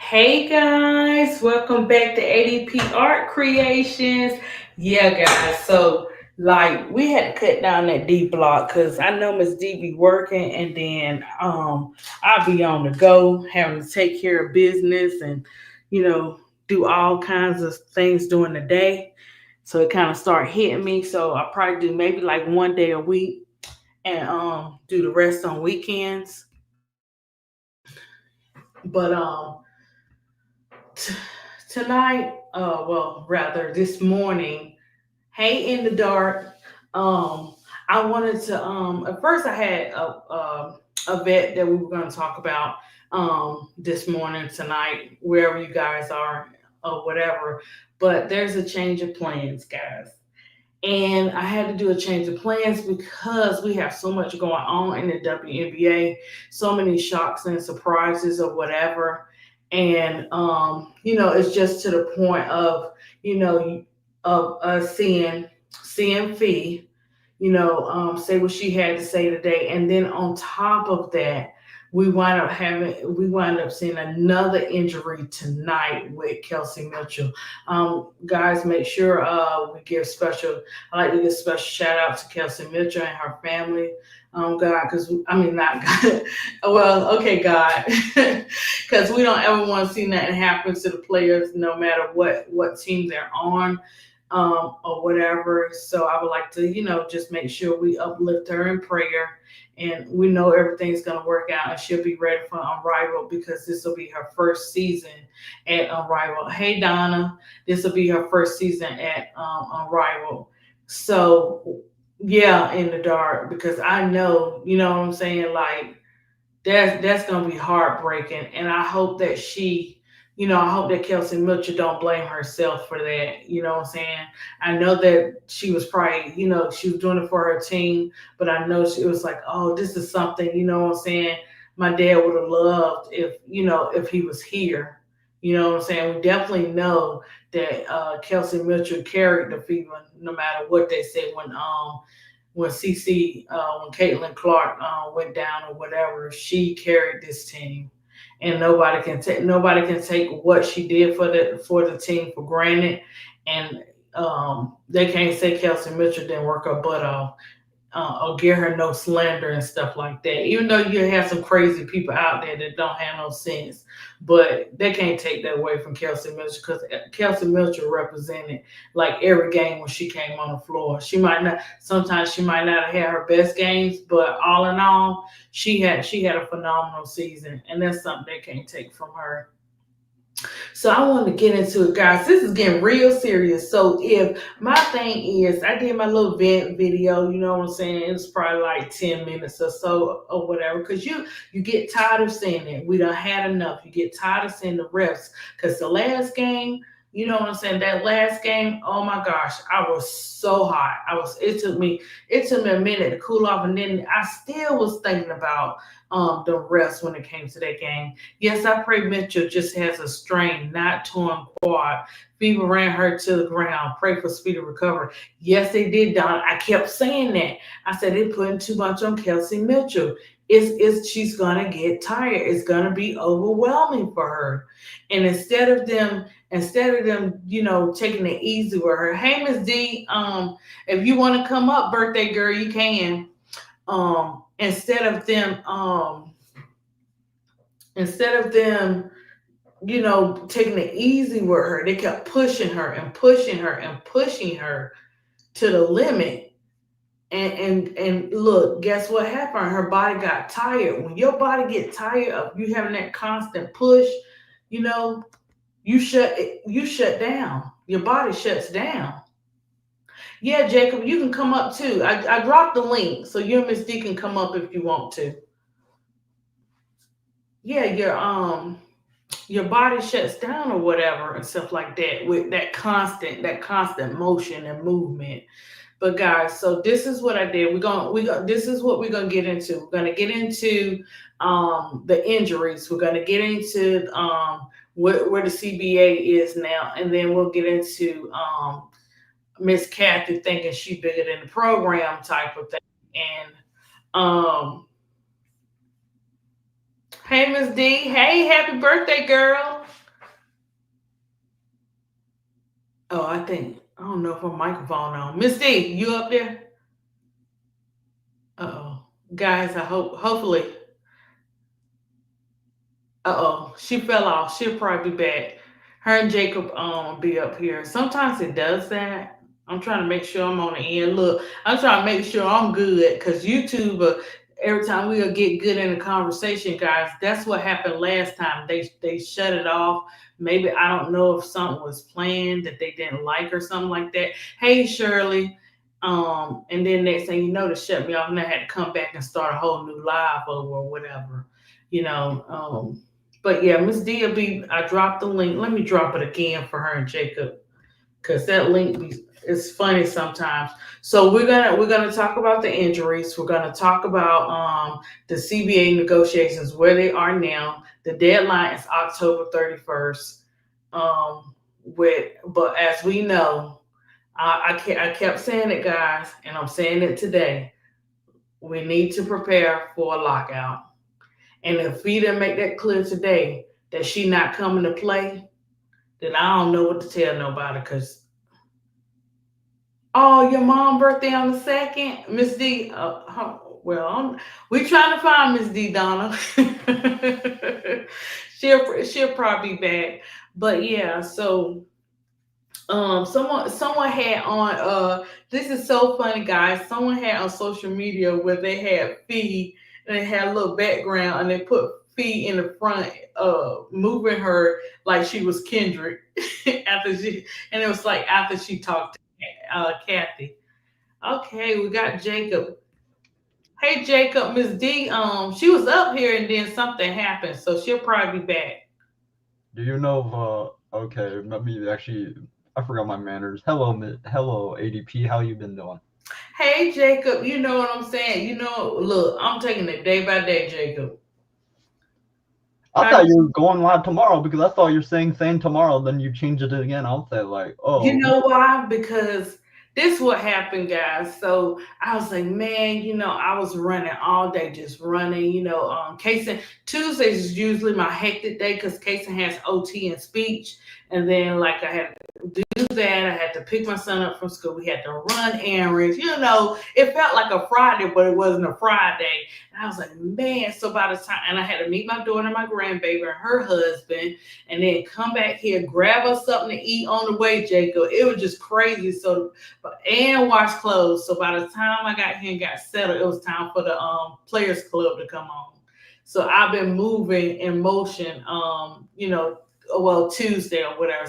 Hey guys, welcome back to ADP Art Creations. Yeah, guys, so like we had to cut down that D block because I know Miss D be working and then I'll be on the go having to take care of business and you know do all kinds of things during the day. So it kind of start hitting me. So I probably do maybe like one day a week and do the rest on weekends. But t- tonight, well, rather this morning, hey in the dark. Um, I wanted to. At first, I had a vet that we were going to talk about this morning, tonight, wherever you guys are or whatever. But there's a change of plans, guys. And I had to do a change of plans because we have so much going on in the WNBA, so many shocks and surprises or whatever. And it's just to the point of, you know, of us seeing Fee, say what she had to say today. And then on top of that, we wind up seeing another injury tonight with Kelsey Mitchell. Guys, make sure we give special. I like to give special shout out to Kelsey Mitchell and her family. God, because I mean not God. Well, okay, God, because we don't ever want to see nothing happen to the players, no matter what team they're on, or whatever. So I would like to, just make sure we uplift her in prayer. And we know everything's gonna work out, and she'll be ready for Unrivaled because this will be her first season at Unrivaled. Hey Donna, this will be her first season at Unrivaled. So yeah, in the dark because I know, you know what I'm saying. Like that's gonna be heartbreaking, and I hope that I hope that Kelsey Mitchell don't blame herself for that. You know what I'm saying? I know that she was probably, she was doing it for her team, but I know she was like, oh, this is something, you know what I'm saying? My dad would have loved if he was here. You know what I'm saying? We definitely know that Kelsey Mitchell carried the fever no matter what they said when CC when Caitlin Clark went down or whatever, she carried this team, and nobody can take what she did for the team for granted, and they can't say Kelsey Mitchell didn't work her butt off or get her no slander and stuff like that. Even though you have some crazy people out there that don't have no sense, but they can't take that away from Kelsey Mitchell because Kelsey Mitchell represented like every game when she came on the floor. Sometimes she might not have had her best games, but all in all, she had a phenomenal season, and that's something they can't take from her. So I want to get into it, guys. This is getting real serious. So if my thing is, I did my little vent video. You know what I'm saying? It's probably like 10 minutes or so or whatever. Because you get tired of saying it. We done had enough. You get tired of saying the refs. Because the last game, you know what I'm saying? That last game, oh my gosh, I was so hot. I was. It took me a minute to cool off, and then I still was thinking about the refs when it came to that game. Yes, I pray Mitchell just has a strain, not torn quad. Fever ran her to the ground. Pray for speedy recovery. Yes, they did, Don. I kept saying that. I said they're putting too much on Kelsey Mitchell. She's gonna get tired. It's gonna be overwhelming for her. And instead of them, taking it easy with her. Hey, Miss D, if you want to come up, birthday girl, you can. Instead of them taking it easy with her, they kept pushing her and pushing her and pushing her to the limit. And look, guess what happened? Her body got tired. When your body get tired of you having that constant push, you know, you shut down. Your body shuts down. Yeah, Jacob, you can come up too. I dropped the link, so you and Miss D can come up if you want to. Yeah, your body shuts down or whatever and stuff like that with that constant motion and movement. But guys, so this is what I did. We going this is what we're gonna get into. We're gonna get into the injuries. We're gonna get into where the CBA is now, and then we'll get into Miss Kathy thinking she bigger than the program type of thing. And um Hey, Miss D. Hey, happy birthday, girl. Oh, I don't know if her microphone on. Miss D, you up there? Uh-oh. Guys, hopefully. Uh-oh. She fell off. She'll probably be back. Her and Jacob be up here. Sometimes it does that. I'm trying to make sure I'm on the end. Look, I'm trying to make sure I'm good because YouTube, every time we'll get good in the conversation, guys, that's what happened last time. They shut it off. Maybe I don't know if something was planned that they didn't like or something like that. Hey, Shirley. And then next thing you know, they shut me off and I had to come back and start a whole new live over or whatever, you know. But yeah, Miss D will be. I dropped the link. Let me drop it again for her and Jacob because that is funny sometimes. So we're gonna talk about the injuries. We're gonna talk about the CBA negotiations where they are now. The deadline is October 31st. But as we know, I kept saying it, guys, and I'm saying it today. We need to prepare for a lockout. And if we didn't make that clear today that she not coming to play, then I don't know what to tell nobody. Cause oh, your mom birthday on the second, Miss D. We trying to find Miss D Donna. she'll probably be back. But yeah, so someone had on this is so funny, guys. Someone had on social media where they had Fee and they had a little background and they put Fee in the front moving her like she was Kendrick after she and it was like after she talked to Kathy. Okay, we got Jacob. Hey Jacob, Miss D, she was up here and then something happened, so she'll probably be back. Do you know okay, let me actually I forgot my manners. Hello, hello ADP, how you been doing? Hey Jacob, you know what I'm saying? You know, look, I'm taking it day by day, Jacob. I How thought you were going live tomorrow because I thought you're saying tomorrow, then you changed it again. I'll say like, You oh, know why? Because this what happened, guys. So I was like, man, I was running all day, just running. Casey Tuesdays is usually my hectic day because Casey has OT and speech, and then like I had do that. I had to pick my son up from school. We had to run errands. It felt like a Friday, but it wasn't a Friday. And I was like, man. So by the time, and I had to meet my daughter, my grandbaby, and her husband, and then come back here, grab us something to eat on the way, Jacob. It was just crazy. So, and wash clothes. So by the time I got here and got settled, it was time for the Players Club to come on. So I've been moving in motion. Well, Tuesday or whatever.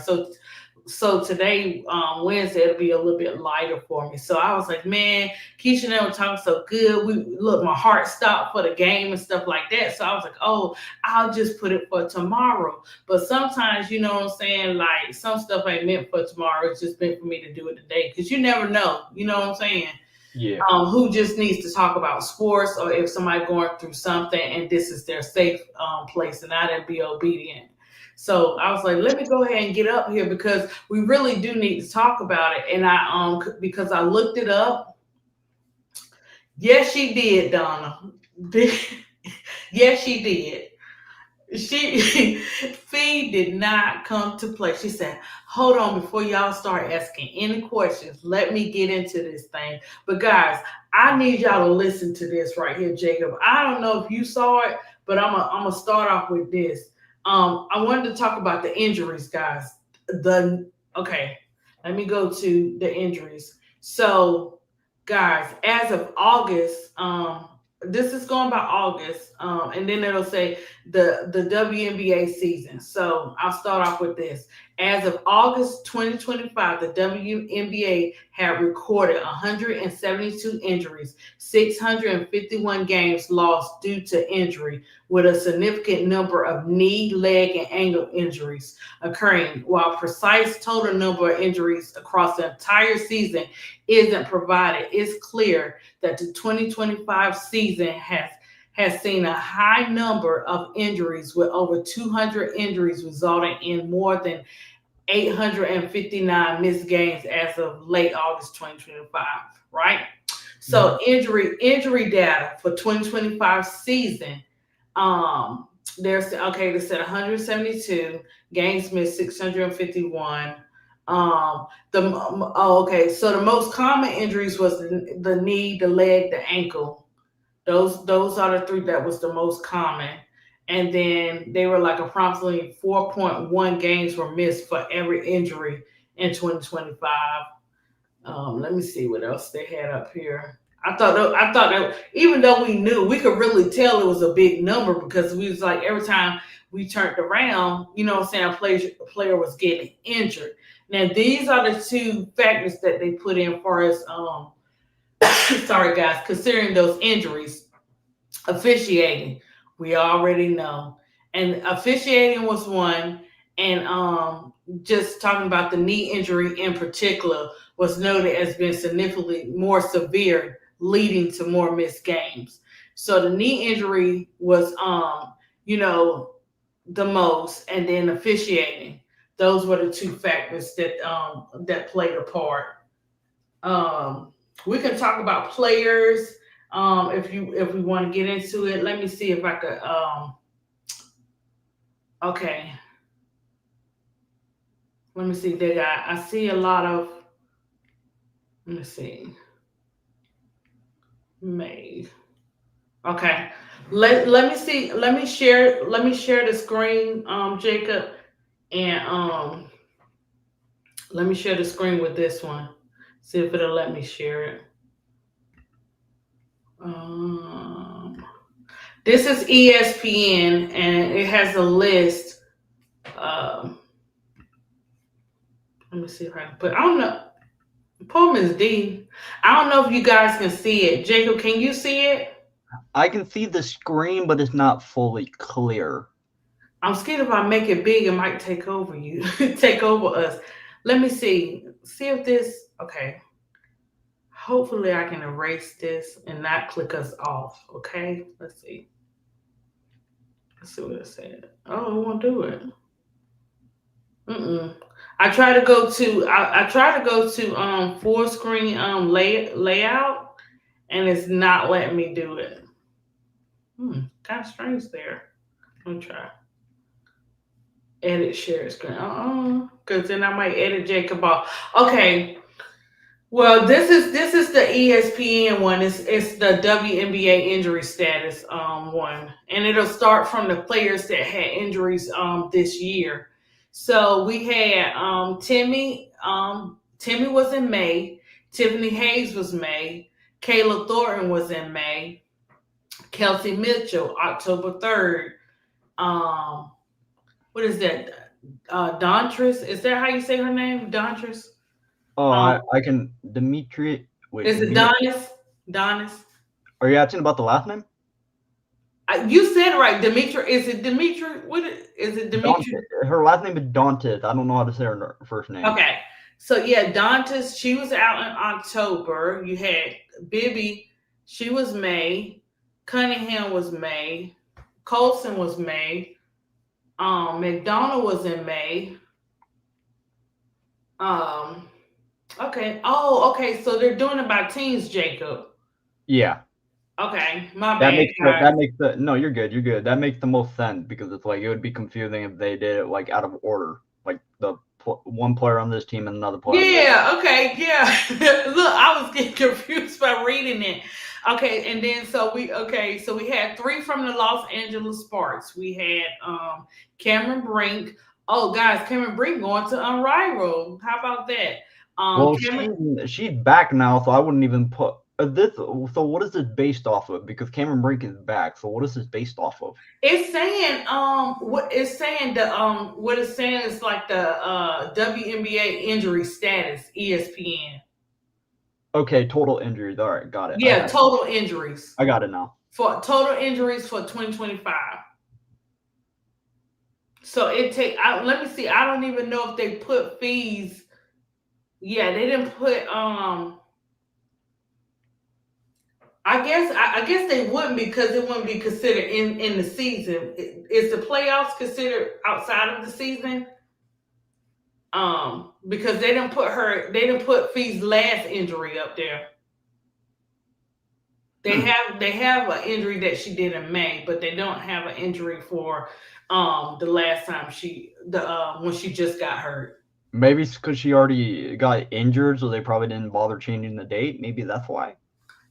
So today, Wednesday, it'll be a little bit lighter for me. So I was like, man, Keisha and I were talking so good. My heart stopped for the game and stuff like that. So I was like, oh, I'll just put it for tomorrow. But sometimes, you know what I'm saying, like some stuff ain't meant for tomorrow. It's just meant for me to do it today because you never know. You know what I'm saying? yeah. Who just needs to talk about sports or if somebody going through something and this is their safe place and I didn't be obedient. So I was like, let me go ahead and get up here because we really do need to talk about it. And because I looked it up. Yes, she did, Donna. Yes, she did. She Fee did not come to play. She said, hold on before y'all start asking any questions. Let me get into this thing. But guys, I need y'all to listen to this right here, Jacob. I don't know if you saw it, but I'm gonna start off with this. I wanted to talk about the injuries, guys. The Okay, let me go to the injuries. So, guys, as of August, this is going by August, and then it'll say the WNBA season. So I'll start off with this. As of August 2025, the WNBA had recorded 172 injuries, 651 games lost due to injury, with a significant number of knee, leg, and ankle injuries occurring. While precise total number of injuries across the entire season isn't provided, it's clear that the 2025 season has seen a high number of injuries with over 200 injuries resulting in more than 859 missed games as of late August 2025, right? Mhm. So injury data for 2025 season. There's okay. They said 172 games missed, 651. Okay. So the most common injuries was the knee, the leg, the ankle. Those are the three that was the most common. And then they were like approximately 4.1 games were missed for every injury in 2025. Let me see what else they had up here. I thought that even though we knew, we could really tell it was a big number because we was like every time we turned around, you know what I'm saying, a player was getting injured. Now these are the two factors that they put in for us. Sorry guys, considering those injuries. Officiating, we already know. And officiating was one. And just talking about the knee injury in particular was noted as being significantly more severe, leading to more missed games. So the knee injury was, you know, the most, and then officiating. Those were the two factors that played a part. Um, we can talk about players if we want to get into it. Let me see if I could. Okay, let me see. They got. I see a lot of. Let me see. May. Okay. Let me see. Let me share the screen, Jacob, and let me share the screen with this one. See if it'll let me share it. Um, this is ESPN, and it has a list. Um, Let me see if I can put. I don't know. Poem is D. I don't know if you guys can see it. Jacob, can you see it? I can see the screen, but it's not fully clear. I'm scared if I make it big, it might take over you, take over us. Let me see. See if this. Okay. Hopefully, I can erase this and not click us off. Okay. Let's see. Let's see what it said. Oh, it won't do it. Mm-mm. I try to go to full screen layout, and it's not letting me do it. Kind of strange there. Let me try edit share screen. Because then I might edit Jacob off. Okay. Well, this is the ESPN one. It's the WNBA injury status one, and it'll start from the players that had injuries this year. So we had Timmy was in May, Tiffany Hayes was May, Kayla Thornton was in May, Kelsey Mitchell October 3rd. Um, what is that? Dontris, is that how you say her name? Dontris. Oh, Um, I can Dimitri. Wait, is it Donis? Donis? are you asking about the last name? You said it right, Dimitri. Is it Dimitri? Is it Dante. Dimitri? Her last name is Dantes. I don't know how to say her first name. Okay. So yeah, Dantas, she was out in October. You had Bibby, she was May. Cunningham was May. Colson was May. McDonald was in May. Um, okay. Oh, okay. So they're doing it by teams, Jacob. Yeah, Okay, my that bad, makes the guys. no, you're good, you're good. That makes the most sense because it's like it would be confusing if they did it like out of order, like one player on this team and another player on this. Yeah, okay, yeah. Look, I was getting confused by reading it. Okay, and then so we had three from the Los Angeles Sparks. We had Cameron Brink. Oh guys, Cameron Brink going to Unrivaled. How about that? Well, Cameron, she's back now, so I wouldn't even put this. So what is this based off of? Because Cameron Brink is back, so what is this based off of? it's saying what it's saying the what it's saying is like the WNBA injury status, ESPN. Okay, total injuries. All right, got it. Yeah, total injuries. I got it now. For total injuries for 2025. So it take. Let me see. I don't even know if they put fees. Yeah, they didn't put. I guess they wouldn't because it wouldn't be considered in the season. Is the playoffs considered outside of the season? Because they didn't put fees last injury up there. They have an injury that she did in May, but they don't have an injury for the last time she the when she just got hurt. Maybe it's because she already got injured, so they probably didn't bother changing the date. Maybe that's why.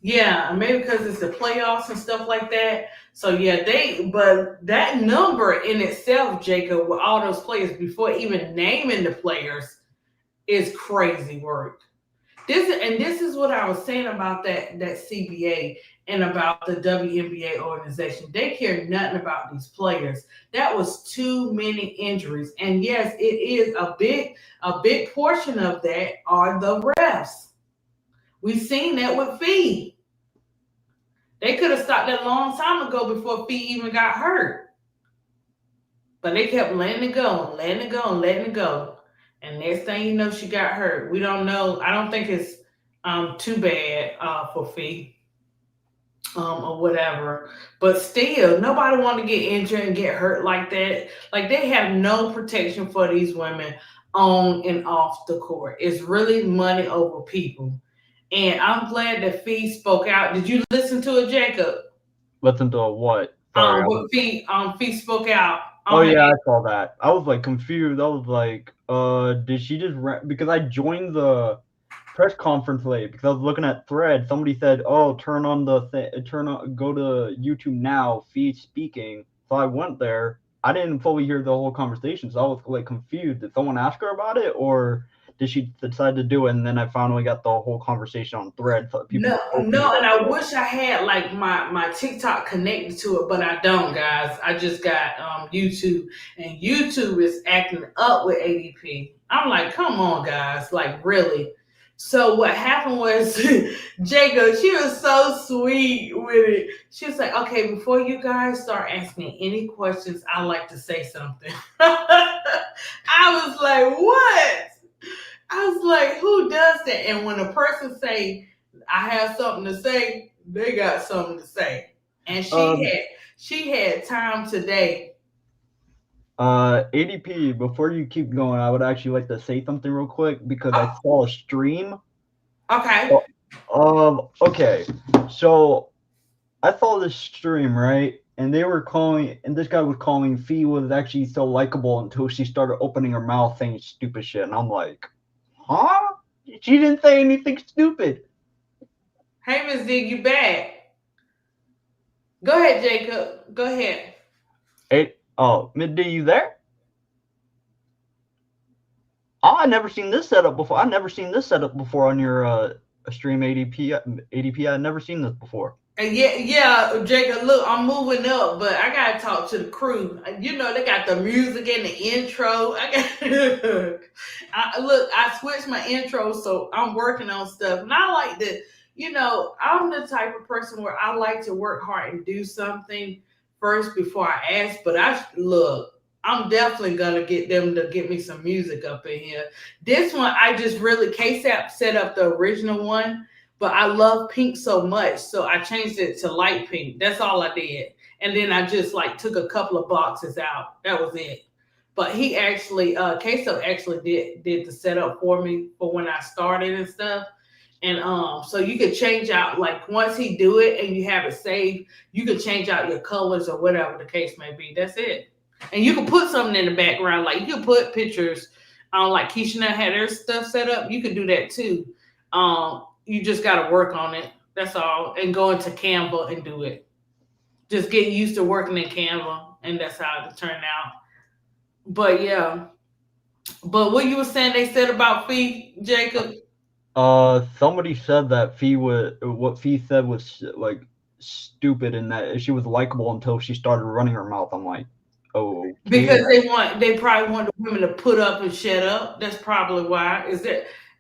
Yeah, maybe because it's the playoffs and stuff like that. So yeah, but that number in itself, Jacob, with all those players before even naming the players is crazy work. This is what I was saying about that CBA and about the WNBA organization. They care nothing about these players. That was too many injuries, and yes, it is a big portion of that are the refs. We've seen that with Fee. They could have stopped that a long time ago before Fee even got hurt, but they kept letting it go, and letting it go, and letting it go. And next thing you know, she got hurt. We don't know. I don't think it's too bad for Fee or whatever. But still, nobody want to get injured and get hurt like that. Like they have no protection for these women on and off the court. It's really money over people. And I'm glad that Fee spoke out. Did you listen to it, Jacob? Listen to what? Sorry. What Fee spoke out Oh on her. yeah, I saw that. I was like confused. I was like, did she just because I joined the press conference late because I was looking at thread. Somebody said, "Oh, turn on go to YouTube now, feed speaking." So I went there. I didn't fully hear the whole conversation, so I was like confused. Did someone ask her about it, or did she decide to do it? And then I finally got the whole conversation on thread. So people No, were opening no, it and up. I wish I had like my TikTok connected to it, but I don't, guys. I just got YouTube, and YouTube is acting up with ADP. I'm like, come on, guys, like really. So what happened was, Jacob, she was so sweet with it. She was like, okay, before you guys start asking any questions, I like to say something. I was like, what? I was like, who does that? And when a person say, I have something to say, they got something to say. And Um, she had time today. ADP, before you keep going, I would actually like to say something real quick because I saw a stream. Okay. Oh, okay. So I saw this stream, right? And they were calling, and this guy was calling Fee was actually so likable until she started opening her mouth saying stupid shit. And I'm like, huh? She didn't say anything stupid. Hey, Miss Dig, you back. Go ahead, Jacob. Go ahead. Midday, you there? Oh, I never seen this setup before. I never seen this setup before on your stream ADP. ADP, I never seen this before. And yeah, Jacob. Look, I'm moving up, but I gotta talk to the crew. You know, they got the music and the intro. I got. Look. I switched my intro, so I'm working on stuff, and I like to. I'm the type of person where I like to work hard and do something first before I ask. But I look. I'm definitely gonna get them to get me some music up in here. This one, I just really KSAP set up the original one, but I love pink so much, so I changed it to light pink. That's all I did. And then I just like took a couple of boxes out. That was it. But he actually, Queso actually did the setup for me for when I started and stuff. And so you could change out like once he do it and you have it saved, you could change out your colors or whatever the case may be. That's it. And you can put something in the background, like you can put pictures. Like Keisha had her stuff set up, you can do that too. You just got to work on it. That's all. And go into Canva and do it. Just get used to working in Canva, and that's how it turned out. But yeah. But what you were saying they said about Fee, Jacob? Somebody said that Fee was what Fee said was like stupid and that she was likable until she started running her mouth. I'm like, okay. Because they probably want the women to put up and shut up. That's probably why.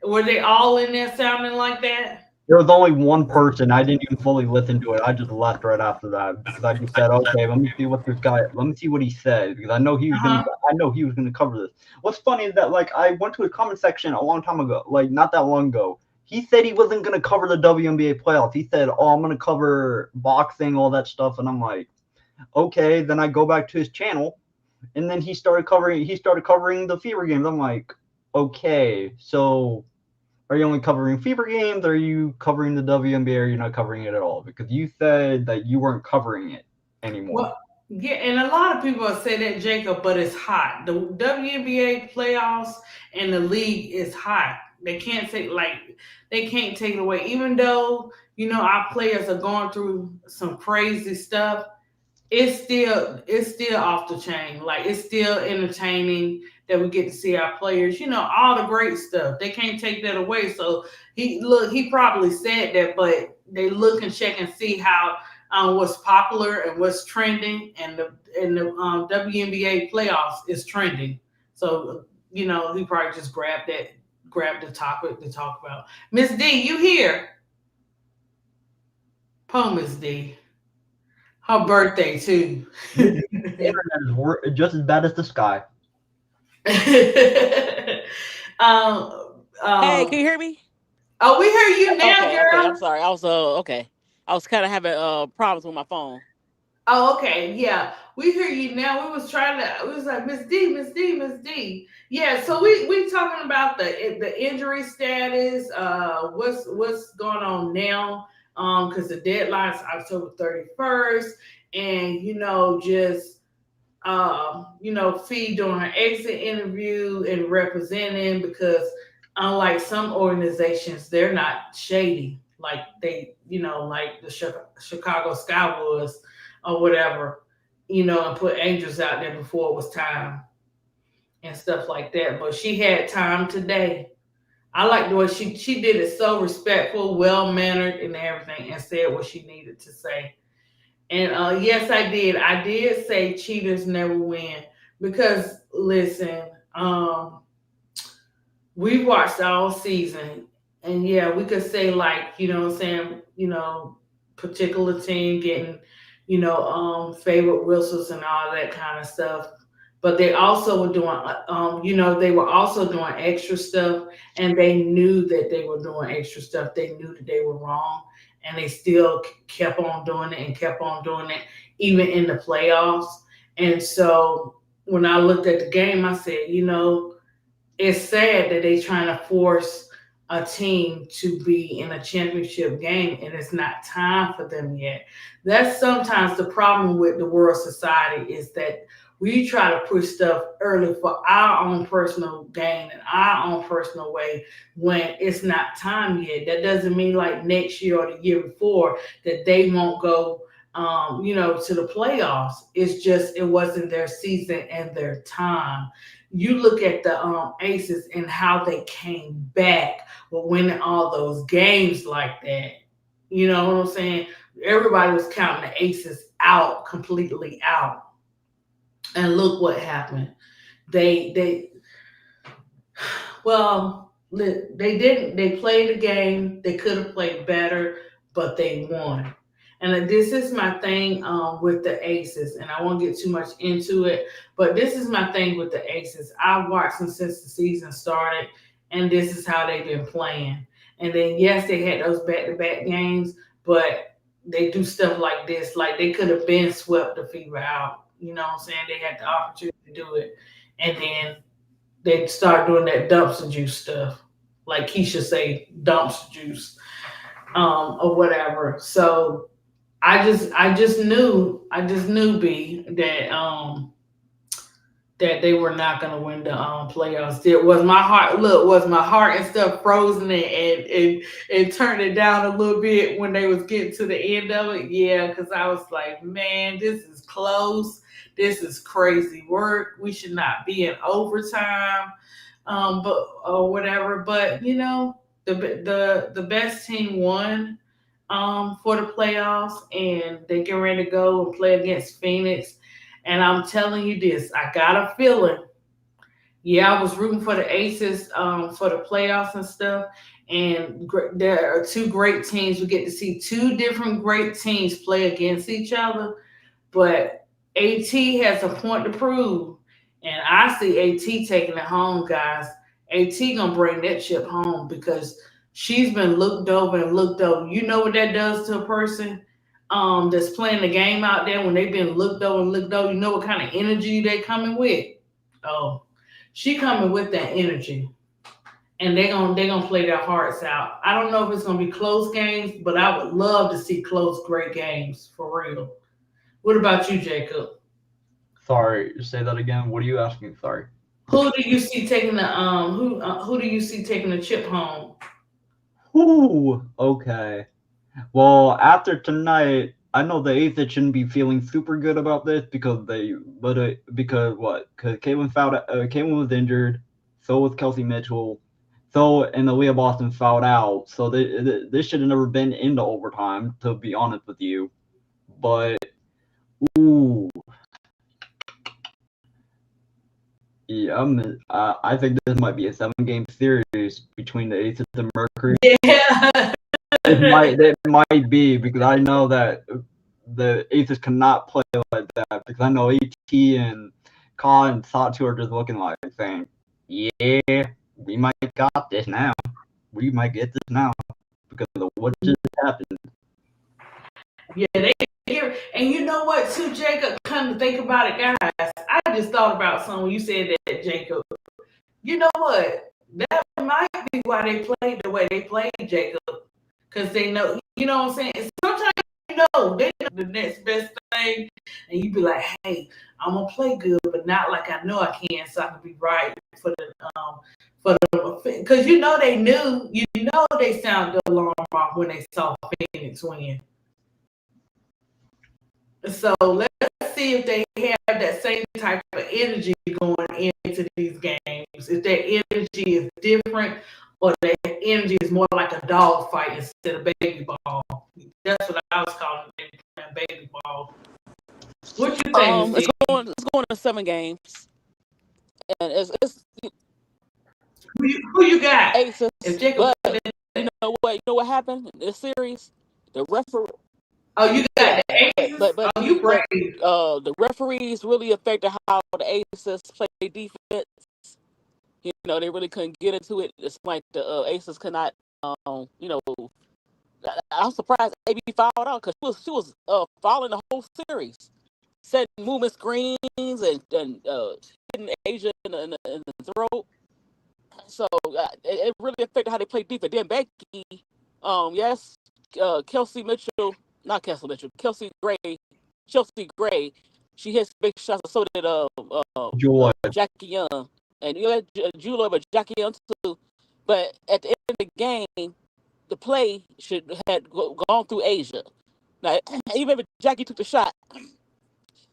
Were they all in there sounding like that? There was only one person. I didn't even fully listen to it. I just left right after that because I just said, okay, let me see what this guy. Let me see what he said because I know he was gonna. Uh-huh. I know he was gonna cover this. What's funny is that like I went to his comment section a long time ago, like not that long ago. He said he wasn't gonna cover the WNBA playoffs. He said, "Oh, I'm gonna cover boxing, all that stuff," and I'm like, okay. Then I go back to his channel, and then he started covering. He started covering the Fever games. I'm like, okay, so are you only covering fever games? Are you covering the WNBA? Or are you not covering it at all? Because you said that you weren't covering it anymore. Well, yeah, and a lot of people say that, Jacob, but it's hot. The WNBA playoffs and the league is hot. They can't take it away. Even though our players are going through some crazy stuff, it's still off the chain. Like, it's still entertaining that we get to see our players. All the great stuff. They can't take that away. So he probably said that, but they look and check and see how what's popular and what's trending, and the WNBA playoffs is trending. So he probably just grabbed the topic to talk about. Miss D, you here? Poor Miss D. Her birthday too. The internet is just as bad as the sky. um, Hey, can um, you hear me? oh, we hear you now, Okay, okay. I'm girl. sorry. I was okay. I was kind of having problems with my phone. Oh, okay, yeah, we hear you now. We was like, Miss D, Miss D, Miss D. Yeah, so we talking about the injury status. What's going on now? Because the deadline's October 31st, and just Fee doing her exit interview and representing, because unlike some organizations, they're not shady like like the Chicago Sky was or whatever, and put angels out there before it was time and stuff like that. But she had time today. I like the way she did it, so respectful, well mannered, and everything, and said what she needed to say. And yes, I did. I did say cheaters never win, because listen, um, we watched all season, and yeah, we could say, like, what I'm saying, particular team getting, favorite whistles and all that kind of stuff. But they also were doing, they were also doing extra stuff, and they knew that they were doing extra stuff. They knew that they were wrong, and they still kept on doing it and kept on doing it, even in the playoffs. And so when I looked at the game, I said, it's sad that they trying to force a team to be in a championship game, and it's not time for them yet. That's sometimes the problem with the world society, is that we try to push stuff early for our own personal gain and our own personal way, when it's not time yet. That doesn't mean, like, next year or the year before, that they won't go to the playoffs. It's just it wasn't their season and their time. You look at the Aces and how they came back with winning all those games like that. You know what I'm saying? Everybody was counting the Aces out, completely out. And look what happened. They they didn't. They played the game. They could have played better, but they won. And this is my thing with the Aces, and I won't get too much into it, but this is my thing with the Aces. I've watched them since the season started, and this is how they've been playing. And then, yes, they had those back-to-back games, but they do stuff like this. Like, they could have been swept the Fever out. You know what I'm saying? They had the opportunity to do it, and then they start doing that dumpster juice stuff, like Keisha say, dumpster juice, or whatever. So I just knew B that they were not going to win the playoffs. It was my heart. Look, was my heart and stuff frozen, and turned it down a little bit when they was getting to the end of it. Yeah, because I was like, man, this is close. This is crazy work. We should not be in overtime, but or whatever. But the best team won for the playoffs, and they get ready to go and play against Phoenix. And I'm telling you this, I got a feeling. Yeah, I was rooting for the Aces for the playoffs and stuff. And there are two great teams. We get to see two different great teams play against each other. But AT has a point to prove, and I see AT taking it home, guys. AT gonna bring that ship home, because she's been looked over and looked over. You know what that does to a person that's playing the game out there, when they've been looked over and looked over. You know what kind of energy they coming with? Oh, she coming with that energy, and they're gonna play their hearts out. I don't know if it's gonna be close games, but I would love to see close, great games for real. What about you, Jacob? Sorry, say that again. What are you asking? Sorry. Who do you see taking the who do you see taking the chip home? Ooh, okay. Well, after tonight, I know the Aces shouldn't be feeling super good about this because what? Because Caitlin was injured, so was Kelsey Mitchell, and Aaliyah Boston fouled out, so this should have never been into overtime, to be honest with you. But ooh, yeah, I think this might be a 7-game series between the Aces and Mercury. Yeah. It might be because I know that the Aces cannot play like that because I know AT and Khan and Satu are just looking like saying, "Yeah, we might got this now. We might get this now because of what just happened." Yeah, they hear. And you know what, too, Jacob? Come to think about it, guys. I just thought about something when you said that, Jacob. You know what? That might be why they played the way they played, Jacob. Because they know, you know what I'm saying? And sometimes they know the next best thing, and you be like, hey, I'm gonna play good, but not like I know I can, so I can be right for the because they sounded the alarm off when they saw Phoenix win. So let's see if they have that same type of energy going into these games. If their energy is different or their energy is more like a dog fight instead of baby ball. That's what I was calling it, playing baby ball. What you think, Miss It's E? going to 7 games, and it's Who you got? If Aces. Jacob But put that, you know what happened in this series? The referee, oh, you got yeah, the but aces? but Oh, you but brave. the referees really affected how the Aces play defense. You know, they really couldn't get into it. It's like the Aces could not, you know. I'm surprised AB fouled out because she was fouling the whole series, setting movement screens and hitting Asia in the throat. So it really affected how they play defense. Then Becky, yes, Kelsey Mitchell, not Kelsey Mitchell, Chelsea Gray, she hits big shots. So did Joy. Jackie Young, and you had Julia, but Jackie Young too. But at the end of the game, the play should had gone through Asia. Now, even if Jackie took the shot,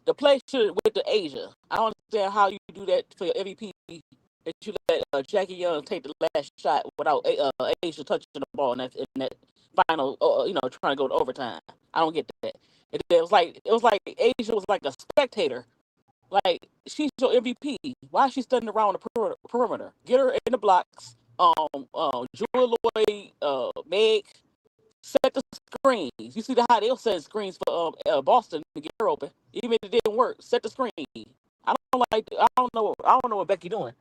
the play should have went to Asia. I don't understand how you do that for your MVP. That you let Jackie Young take the last shot without Asia touching the ball in that final, trying to go to overtime. I don't get that. It was like Asia was like a spectator. Like she's your MVP. Why is she standing around the perimeter? Get her in the blocks. Jewel Lloyd, Meg, set the screens. You see how they'll set screens for Boston to get her open. Even if it didn't work, set the screen. I don't know what Becky doing.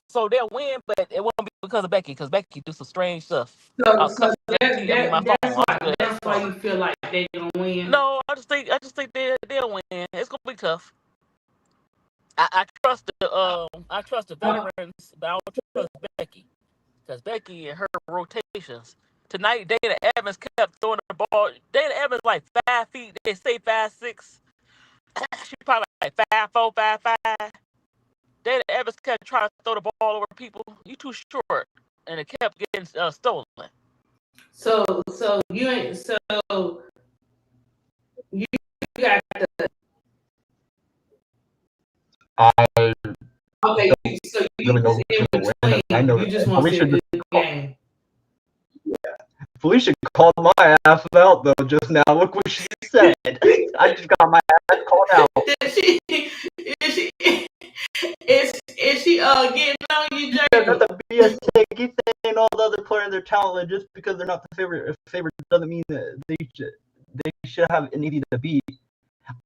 So they'll win, but it won't be because of Becky, because Becky do some strange stuff. I So, was so cussing at the that, TV. I mean, that my phone. that's I was why good at that's why talking. you feel like they're gonna win. No, I just think they'll win. It's gonna be tough. I trust the Uh, veterans, but I don't trust Becky, because Becky and her rotations. Tonight, Dana Evans kept throwing the ball. Dana Evans like 5 feet. They say 5'6". She probably like 5'4", 5'5". Dana Evans kept trying to throw the ball over people. You too short, and it kept getting stolen. so you ain't so you got the I okay. don't So you really know just who's in gonna win. I between. know You just want to see Felicia a just good game. Felicia called my ass out though just now. Look what she said. I just got my ass called out. Is she is she is she getting on you, Yeah, not Jacob? the BS take. He's saying all the other players are talented just because they're not the favorite doesn't mean that they should have an easy to beat.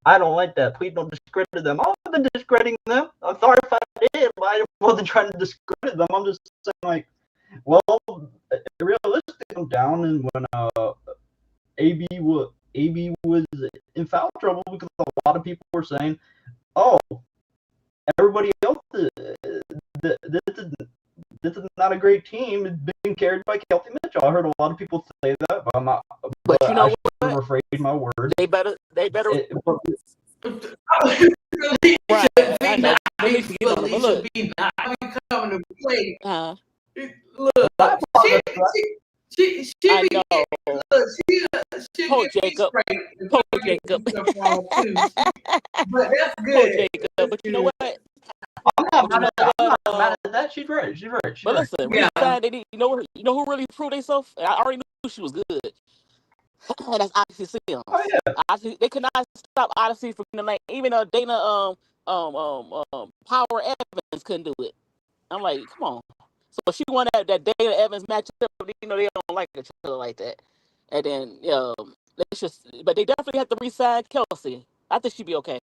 I don't like that. Please don't discredit them. I wasn't discrediting them. I'm sorry if I did, but I wasn't trying to discredit them. I'm just saying like, well, realistically, I'm down, and when AB was in foul trouble because a lot of people were saying, "Oh, everybody else, this is this is not a great team. It's being carried by Kelsey Mitchell. I heard a lot of people say that, but I'm not. But you know I should what? rephrase my words. They better. But Felicia Right. I be know. not. But at least get on it. But Felicia look. be not. I be coming to play. Uh, Look, byproduct, she I be know. look, she Poor get me Jacob. straight if Poor I get Jacob. some stuff wrong too. But that's Poor good. Jacob. That's But you know good. what? I'm not But you mad know at that. I'm what? not mad at that. She's right. She's right. She's But right. listen, Yeah. resign. They need, you know who really proved themselves? I already knew she was good. That's Odyssey Sims. Oh yeah. Odyssey, they could not stop Odyssey from the like even Dana Power Evans couldn't do it. I'm like, come on. So she won that Dana Evans matchup. You know they don't like each other like that. And then let's just, but they definitely have to re-sign Kelsey. I think she'd be okay.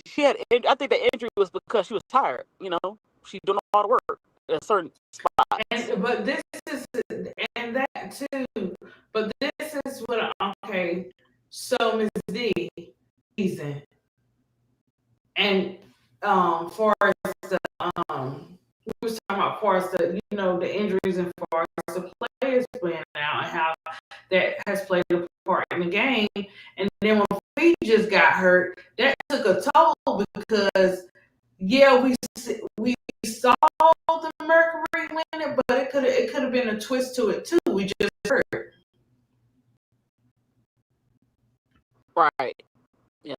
She had, I think the injury was because she was tired. You know, she doing all the work at certain spots. But this is and that too. But this is what okay. So Ms. D season and for the we was talking about for us the the injuries and for us the players playing out and how that has played a part in the game. And then when we just got hurt, that took a toll because yeah, we saw the Mercury win it, but it could have been a twist to it too. We just hurt. Right. Yeah.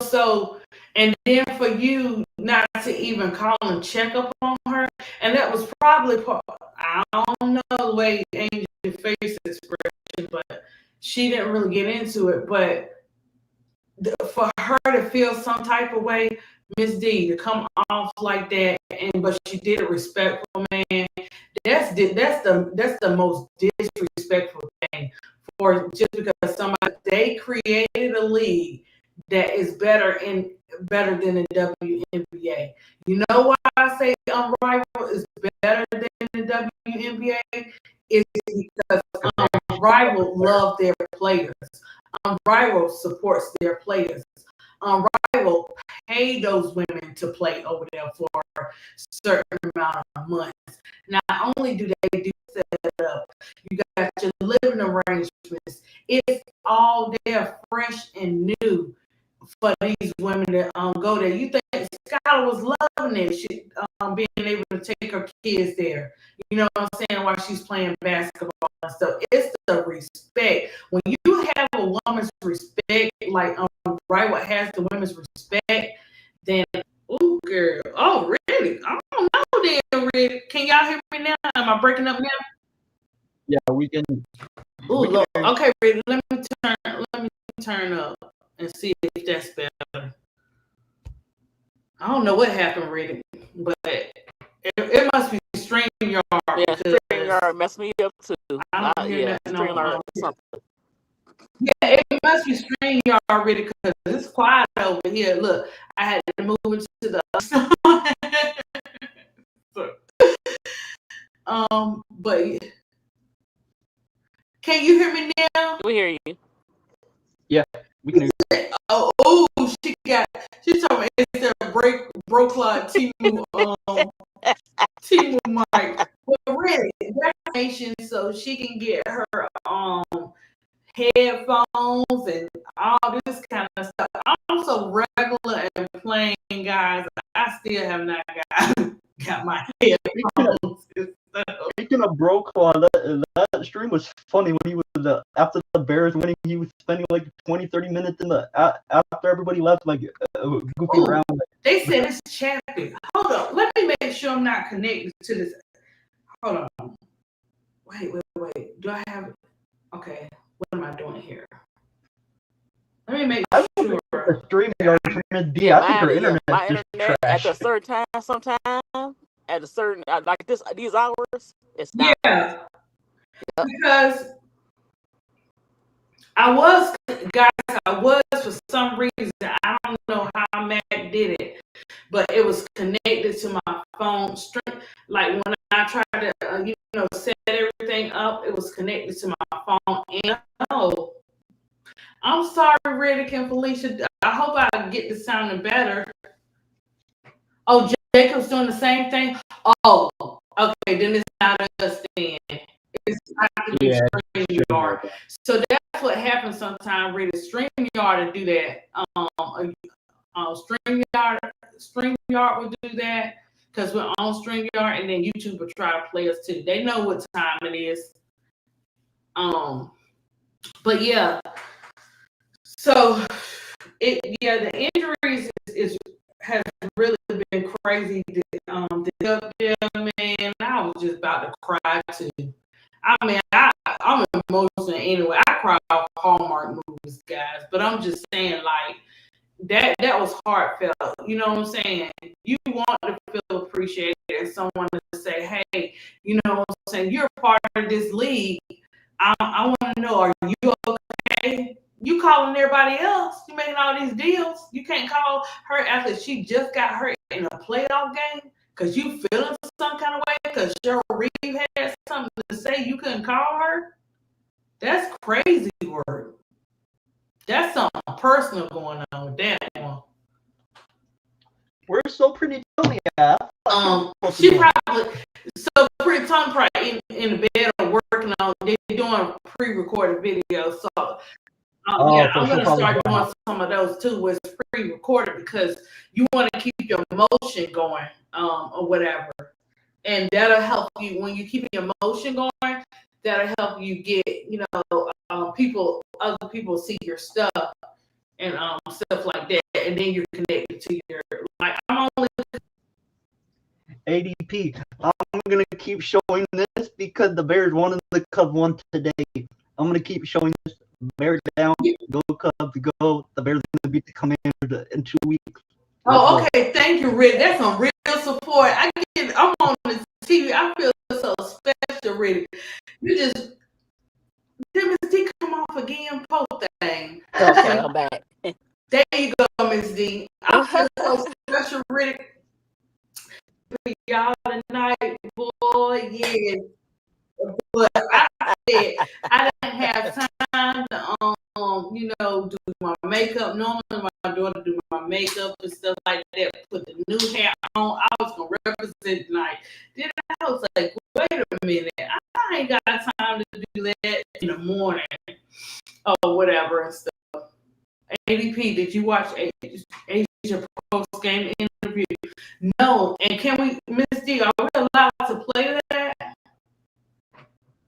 So and then for you not to even call and check up on her, and that was probably part. I don't know the way Angel face expression, but she didn't really get into it. But for her to feel some type of way, Miss D to come off like that, but she did a respectful man. That's the most disrespectful thing for just because somebody they created a league that is better than the WNBA. You know why I say Unrivaled is better than the WNBA? Is because Unrivaled love their players. Unrivaled supports their players. Unrivaled pay those women to play over there for a certain amount of months. Not only do they do set up, you got your living arrangements. It's all there fresh and new for these women that go there. You think Skylar was loving it, she being able to take her kids there. You know what I'm saying? While she's playing basketball and stuff. It's the respect. When you have a woman's respect, like right what has the women's respect, then oh girl, oh really? I don't know then really. Can y'all hear me now? Am I breaking up now? Yeah, we can. Oh Lord. Okay, Ridley, let me turn up and see if that's better. I don't know what happened, Ridley, but it must be StreamYard. Yeah, StreamYard messed me up too. I don't hear nothing StreamYard something. Yeah, it must be StreamYard already because it's quiet over here. Look, I had to move into the but can you hear me now? We hear you. Yeah, we can. Oh, she told me it's their broke clock Timu mic. Well, really, vaccination so she can get her headphones and all this kind of stuff. I'm so regular and plain, guys. I still have not got my headphones. Speaking of broke claw, that stream was funny when he was after the Bears winning. He was spending like 20-30 minutes in the after everybody left, like goofing around. They said it's chappy. Hold on, let me make sure I'm not connected to this. Hold on. Wait. Do I have? Okay, what am I doing here? Let me make sure. The stream yard from Ms. D. I think her internet my is internet trash. at a certain time, sometime at a certain like these hours, it's not. Yeah, because I was for some reason, I don't know how Mac did it, but it was connected to my phone string. Like when I tried to set everything up, it was connected to my phone. And I'm sorry, Riddick and Felicia. I hope I get to sounding better. Oh, Jacob's doing the same thing. Oh, okay, then it's not us then. It's not to be Yeah, StreamYard. So that's what happens sometimes. Really, StreamYard to do that. StreamYard will do that because we're on StreamYard, and then YouTube will try to play us too. They know what time it is. But yeah. So the injuries has really been crazy. Up there, man, I was just about to cry too. I mean, I'm emotional anyway. I cry off Hallmark movies, guys, but I'm just saying, like, that was heartfelt. You know what I'm saying? You want to feel appreciated and someone to say, hey, you know what I'm saying? You're a part of this league. I want to know, are you okay? You calling everybody else. You making all these deals. You can't call her after she just got hurt in a playoff game because you feeling some kind of way because Cheryl Reeve had something to say. You couldn't call her. That's crazy work. That's something personal going on with that one. We're so pretty Tony. She probably so pretty Tony probably in the bed or working on. They're doing pre-recorded videos. So yeah, I'm gonna start doing some of those too, with pre-recorded because you want to keep your emotion going, or whatever, and that'll help you when you keep your emotion going. That'll help you get, other people see your stuff and stuff like that, and then you're connected to your like. I'm only ADP. I'm gonna keep showing this because the Bears won and the Cubs won today. I'm gonna keep showing this. Bears down, go Cubs, go. The Bears are gonna beat the Commanders in 2 weeks. Oh, okay. Thank you, Rick. That's some real support. I'm on the TV. I feel so special, Rick. You just Miss D come off again, post thing. Okay, I'm back. There you go, Miss D. I feel so special, Rick. For y'all tonight, boy, yeah. But I said I didn't have time to do my makeup. Normally my daughter do my makeup and stuff like that, put the new hair on. I was gonna represent tonight. Then I was like, wait a minute, I ain't got time to do that in the morning or whatever and stuff. ADP, did you watch Asia post game interview? No. And can we, Miss D, are we allowed to play that?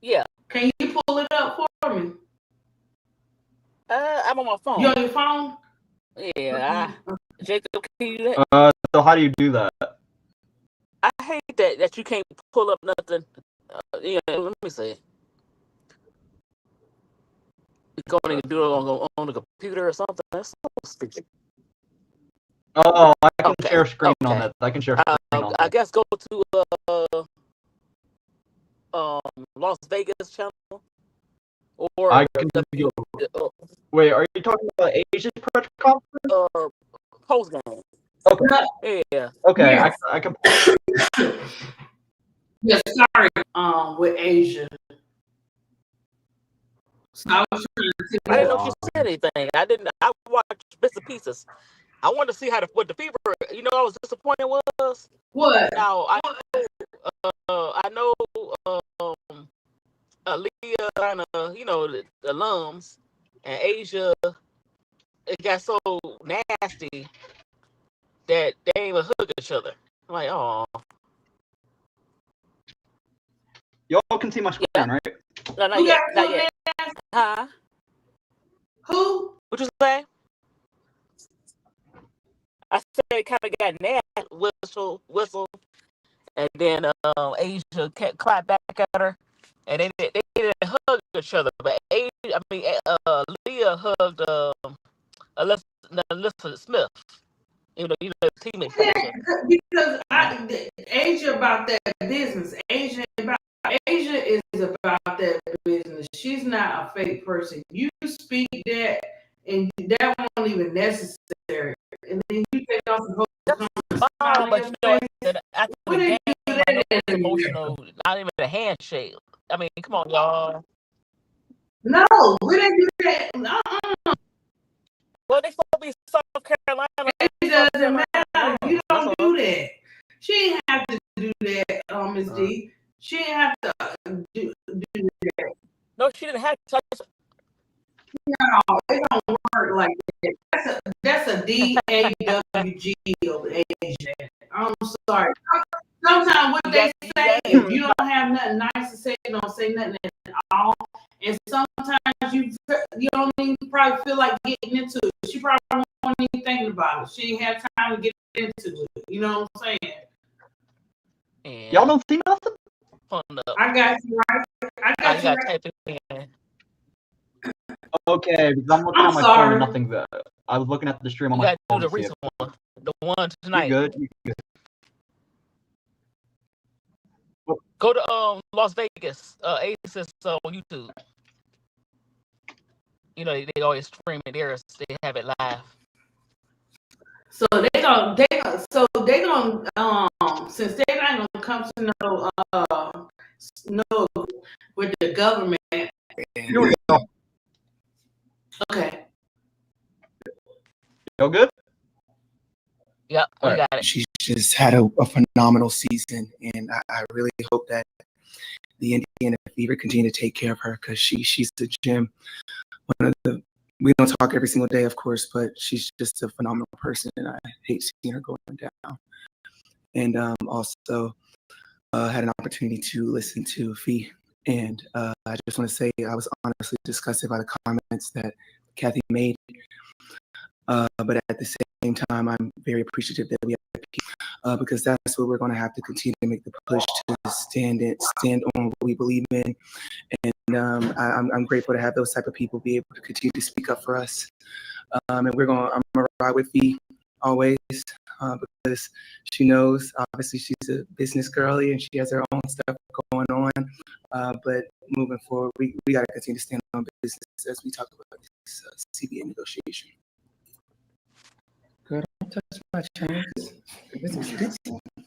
Yeah. Can you pull it up for me? I'm on my phone. You on your phone? Yeah. Jacob, can you do that? So how do you do that? I hate that you can't pull up nothing. Let me see. You going to do it on the computer or something? That's so stupid. Oh, I can share screen on that. I can share screen on that. I guess go to Las Vegas channel. Or I can wait, are you talking about Asia's press conference? Post game. Okay. Yeah. Okay, yes. I can. Yeah, sorry. With Asia. So I was trying to see. I didn't know she said anything. I watched bits and pieces. I wanted to see what the fever. I was disappointed was. What? Now I know Aaliyah kind of the alums, and Asia, it got so nasty that they ain't even hug each other. I'm like, oh. Y'all can see my screen, right? No, not yet. Not yet. Huh? Who? What you say? I said it kind of got nasty, whistle, and then Asia clapped back at her, and they didn't hug each other. But Leah hugged Alyssa Smith, teammate. Because Asia about that business. Asia is about that business. She's not a fake person. You speak that, and that wasn't even necessary. And then you take off the whole. But after the game, it was emotional. Not even a handshake. I mean, come on, y'all. No, we didn't do that. Well, they supposed to be South Carolina. It doesn't matter. You don't do that. She didn't have to do that, Miss D. She didn't have to do that. No, she didn't have to touch. No, it don't work like that. That's a DAWG of Asian. I'm sorry. Sometimes what they say, if you don't have nothing nice to say, you don't say nothing at all. And sometimes you don't even probably feel like getting into it. She probably won't even think about it. She didn't have time to get into it. You know what I'm saying? And Y'all don't see nothing? I got you right. I got you got right. type it in. Okay, because I'm looking I'm at my sorry. phone and nothing's there. I was looking at the stream on You my got phone to do to the see it. recent one, the one You tonight. good? You good? Go to Las Vegas Aces on YouTube. You know they always stream it there. They have it live. So they gonna since they not gonna come to no with the government. Here we go. Okay. Y'all good? Yep, we got it. She's just had a phenomenal season, and I really hope that the Indiana Fever continue to take care of her because she's the gem. We don't talk every single day, of course, but she's just a phenomenal person, and I hate seeing her going down. And also had an opportunity to listen to Fee, and I just want to say I was honestly disgusted by the comments that Kathy made. But at the same time, I'm very appreciative that we have people, because that's what we're going to have to continue to make the push to stand on what we believe in. And I'm grateful to have those type of people be able to continue to speak up for us. And I'm going to ride with Fee always, because she knows, obviously, she's a business girly and she has her own stuff going on. But moving forward, we got to continue to stand on business as we talk about this CBA negotiation. Girl, don't touch my chains. This is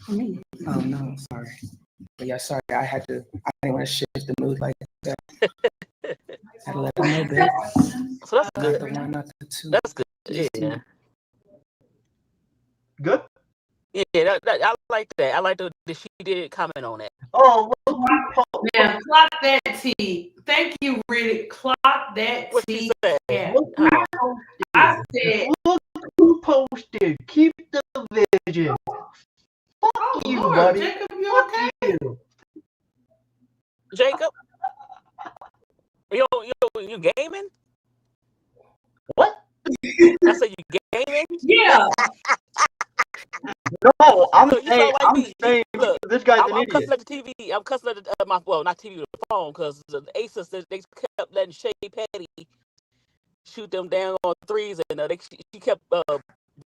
for me. Oh no, sorry. But yeah, sorry. I didn't want to shift the mood like that. Had to let them know that. So that's Not good. the one, not the two. That's good. Yeah. Good? Yeah, I like that. I like that she did comment on that. Oh, now clock that T. Thank you, Riddick. Clock that What she T. said. Yeah. I said, look who posted. Keep the vision. Fuck you, Lord, buddy. Jacob, you Fuck okay? you. Jacob, you gaming? What? I said you gaming? Yeah. No, I'm Look, you saying, sound like I'm me. saying Look, this guy's an I'm idiot. cussing at the TV. I'm cussing at my not TV, the phone, because the Aces they kept letting Shea Patty shoot them down on threes, and she kept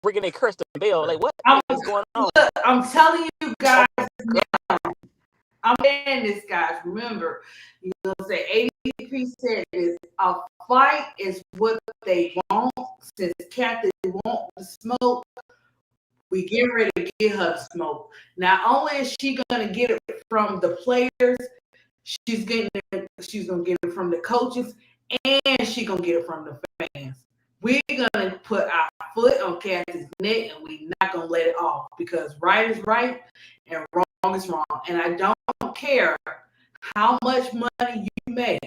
bringing in Kirsten Bell. Like, what is going on? Look, I'm telling you guys Oh, now. I'm saying this, guys. Remember, you know, say ADP said is a fight is what they want. Since Kathy wants the smoke, we get ready to get her the smoke. Not only is she gonna get it from the players, she's gonna get it from the coaches, and she's gonna get it from the fans. We're gonna put our foot on Kathy's neck, and we're not gonna let it off, because right is right and wrong is wrong. And I don't care how much money you make.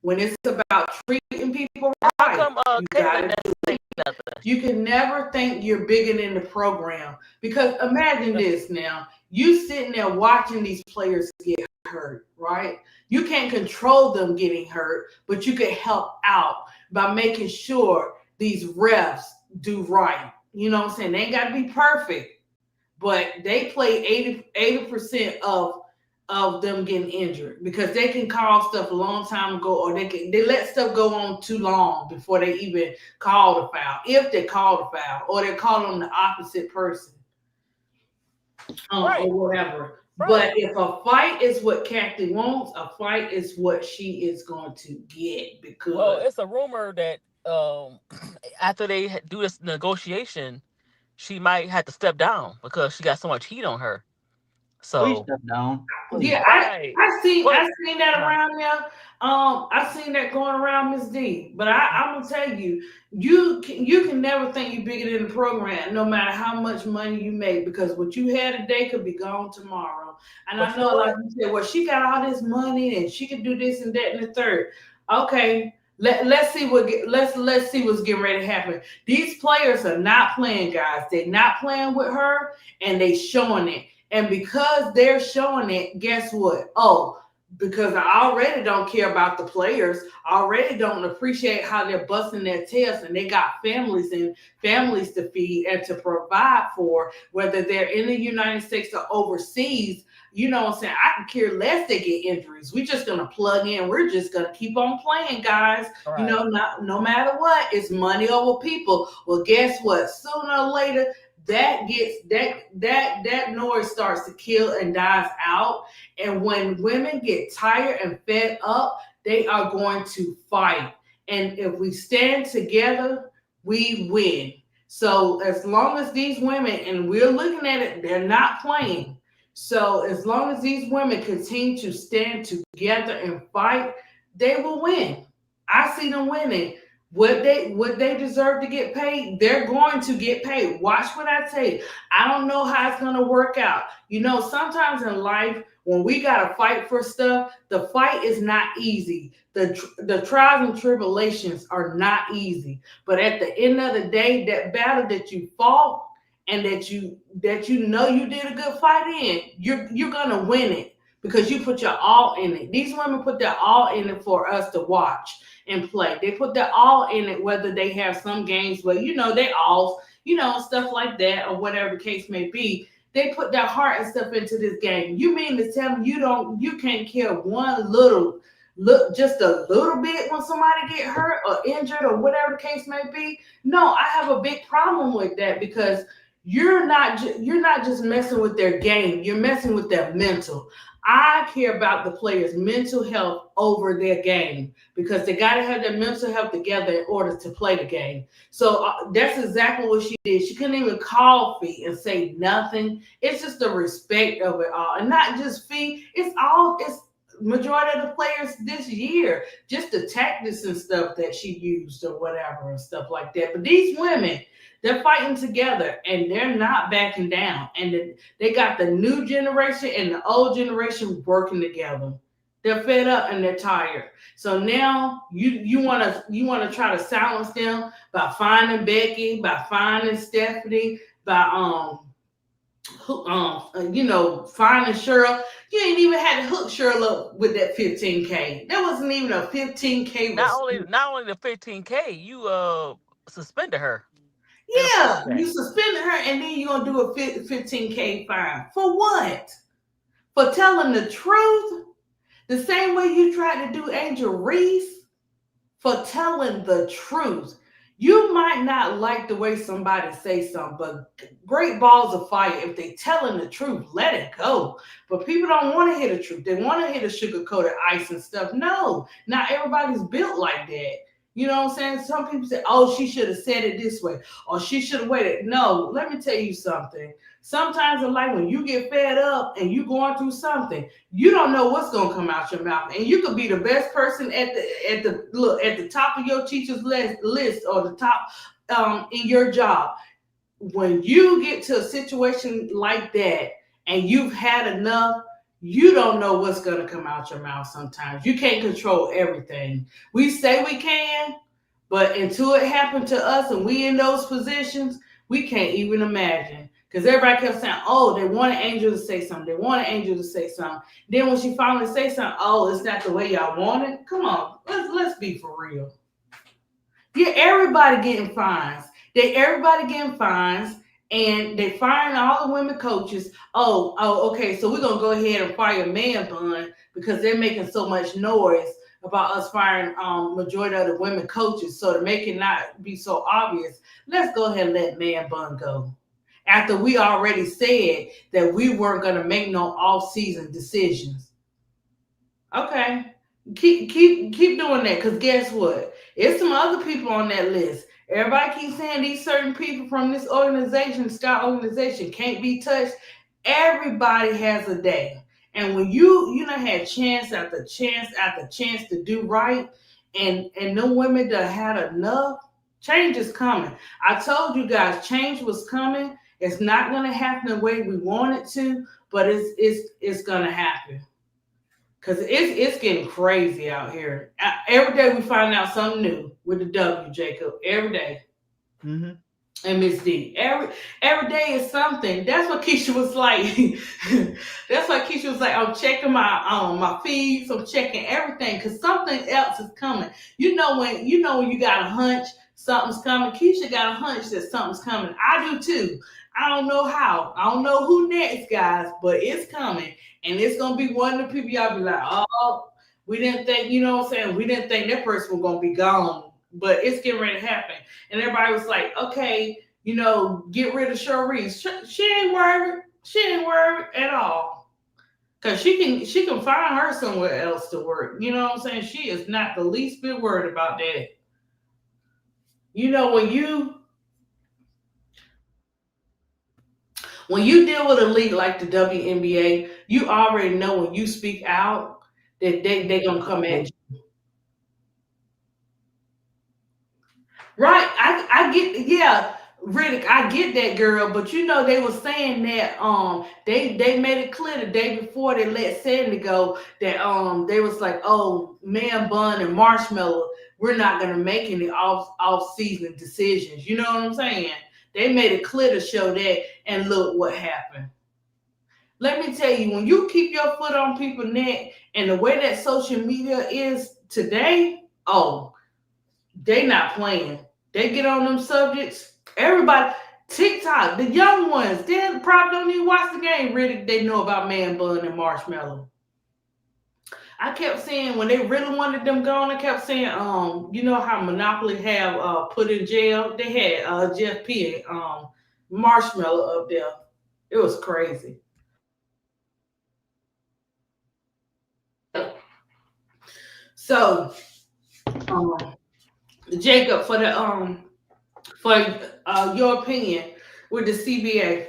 When it's about treating people how right, come you gotta Caitlin do didn't it. say nothing? You can never think you're bigger than the program, because imagine this now. You sitting there watching these players get hurt, right? You can't control them getting hurt, but you can help out by making sure these refs do right. You know what I'm saying? They ain't got to be perfect, but they play 80% of them getting injured, because they can call stuff a long time ago, or they let stuff go on too long before they even call the foul, if they call the foul, or they call on the opposite person, Right. or whatever. Right. But if a fight is what Kathy wants, a fight is what she is going to get. Because it's a rumor that after they do this negotiation, she might have to step down because she got so much heat on her. Please So step down. Please. Yeah, right, but I seen that uh, around there. I seen that going around Miss D. But I'm gonna tell you, you can never think you bigger than the program, no matter how much money you make, because what you had today could be gone tomorrow. And but I you know know, like what? you said, well, she got all this money and she can do this and that and the third. Okay. Let's see let's see what's getting ready to happen. These players are not playing, guys. They're not playing with her, and they showing it. And because they're showing it, guess what? Oh, because I already don't care about the players. I already don't appreciate how they're busting their tails and they got families to feed and to provide for, whether they're in the United States or overseas. You know what I'm saying? I can care less they get injuries. We're just gonna plug in. We're just gonna keep on playing, guys. You Right, know, not no matter what, it's money over people. Well, guess what? Sooner or later, that noise starts to kill and dies out. And when women get tired and fed up, they are going to fight. And if we stand together, we win. So as long as these women, and we're looking at it, they're not playing. So as long as these women continue to stand together and fight, they will win. I see them winning. What they deserve to get paid, they're going to get paid. Watch what I say. I don't know how it's going to work out. You know, sometimes in life, when we got to fight for stuff, the fight is not easy. The trials and tribulations are not easy. But at the end of the day, that battle that you fought and that you know you did a good fight in, you're gonna win it because you put your all in it. These women put their all in it for us to watch and play. They put their all in it, whether they have some games where they off, stuff like that, or whatever the case may be. They put their heart and stuff into this game. You mean to tell me you can't care one little look just a little bit when somebody get hurt or injured or whatever the case may be? No, I have a big problem with that because you're not just messing with their game, you're messing with their mental. I care about the players' mental health over their game because they got to have their mental health together in order to play the game. So that's exactly what she did. She couldn't even call Fee and say nothing. It's just the respect of it all, and not just Fee. It's majority of the players this year, just the tactics and stuff that she used or whatever and stuff like that. But these women, they're fighting together and they're not backing down. And they got the new generation and the old generation working together. They're fed up and they're tired. So now you wanna try to silence them by finding Becky, by finding Stephanie, by finding Cheryl. You ain't even had to hook Cheryl up with that 15K. That wasn't even a 15K not was. only not only the 15K, you suspended her in a Yeah, post you game. suspended her and then you're gonna do a 15K fine. For what? For telling the truth? The same way you tried to do Angel Reese for telling the truth. You might not like the way somebody say something, but great balls of fire. If they telling the truth, let it go. But people don't want to hear the truth. They want to hear the sugar coated ice and stuff. No, not everybody's built like that. You know what I'm saying? Some people say, oh, she should have said it this way, or she should have waited. No, let me tell you something. Sometimes in life, when you get fed up and you going through something, you don't know what's gonna come out your mouth, and you could be the best person at the top of your teacher's list or the top in your job. When you get to a situation like that and you've had enough, you don't know what's gonna come out your mouth. Sometimes you can't control everything. We say we can, but until it happened to us and we in those positions, we can't even imagine. Because everybody kept saying, oh, they wanted Angel to say something. They wanted Angel to say something. Then when she finally say something, oh, it's not the way y'all want it. Come on, let's be for real. Yeah, everybody getting fines. Everybody getting fines, and they firing all the women coaches. Okay. So we're gonna go ahead and fire Man Bun because they're making so much noise about us firing majority of the women coaches. So to make it not be so obvious, let's go ahead and let Man Bun go. After we already said that we weren't gonna make no off-season decisions. Okay. Keep doing that, because guess what? It's some other people on that list. Everybody keeps saying these certain people from this organization, Scott organization, can't be touched. Everybody has a day. And when you know had chance after chance after chance to do right, and no women that had enough, change is coming. I told you guys change was coming. It's not gonna happen the way we want it to, but it's gonna happen. Cause it's getting crazy out here. Every day we find out something new with the W, Jacob. Every day. Mm-hmm. And Miss D. Every day is something. That's what Keisha was like. That's why Keisha was like, I'm checking my feeds, I'm checking everything, because something else is coming. You know when you got a hunch something's coming. Keisha got a hunch that something's coming. I do too. I don't know how. I don't know who next, guys, but it's coming. And it's gonna be one of the people y'all be like, oh, we didn't think, you know what I'm saying? We didn't think that person was gonna be gone. But it's getting ready to happen. And everybody was like, okay, get rid of Sharice. She ain't worried. She ain't worried at all. Cause she can find her somewhere else to work. You know what I'm saying? She is not the least bit worried about that. You know, when you deal with a league like the WNBA, you already know when you speak out that they gonna come at you. Right. I get, yeah, Riddick, I get that, girl, but they were saying that they made it clear the day before they let Sandy go that they was like, oh, Man Bun and Marshmallow, we're not gonna make any off season decisions. You know what I'm saying? They made it clear to show that, and look what happened. Let me tell you, when you keep your foot on people's neck and the way that social media is today, oh, they not playing. They get on them subjects. Everybody, TikTok, the young ones, they probably don't even watch the game. Really, they know about Man Bun and Marshmallow. I kept saying when they really wanted them gone, I kept saying, you know how Monopoly have put in jail? They had Jeff P and Marshmallow up there. It was crazy. So, um, Jacob, for your opinion with the CBA,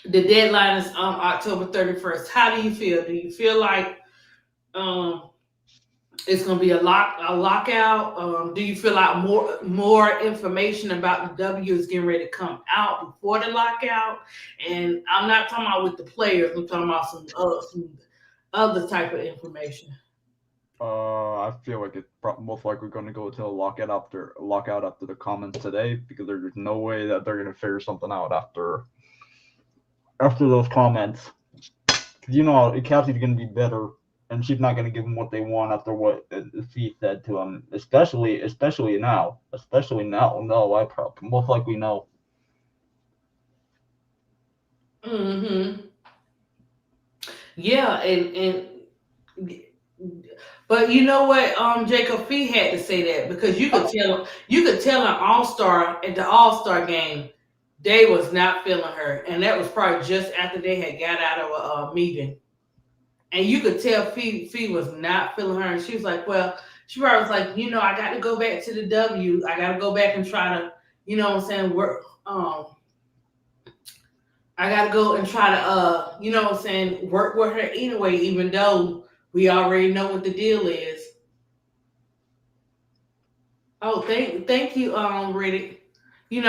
the deadline is October 31st. How do you feel? Do you feel like um, it's going to be a lockout? Do you feel like more information about the W is getting ready to come out before the lockout? And I'm not talking about with the players. I'm talking about some other type of information. I feel like it's most likely going to go to a lockout after the comments today, because there's no way that they're going to figure something out after those comments. Because Kelsey's going to be better, and she's not going to give them what they want after what she said to them. Especially now. Especially now. No, I probably most likely no. Mm-hmm. Yeah, and but you know what, Jacob Fee had to say that because you could tell an all-star at the all-star game they was not feeling her, and that was probably just after they had got out of a meeting, and you could tell Fee was not feeling her, and she was like, well, she probably was like, I got to go back to the W, I got to go back and try to, what I'm saying, work. I gotta go and try to what I'm saying, work with her anyway, even though we already know what the deal is. Oh, thank you, Riddick. We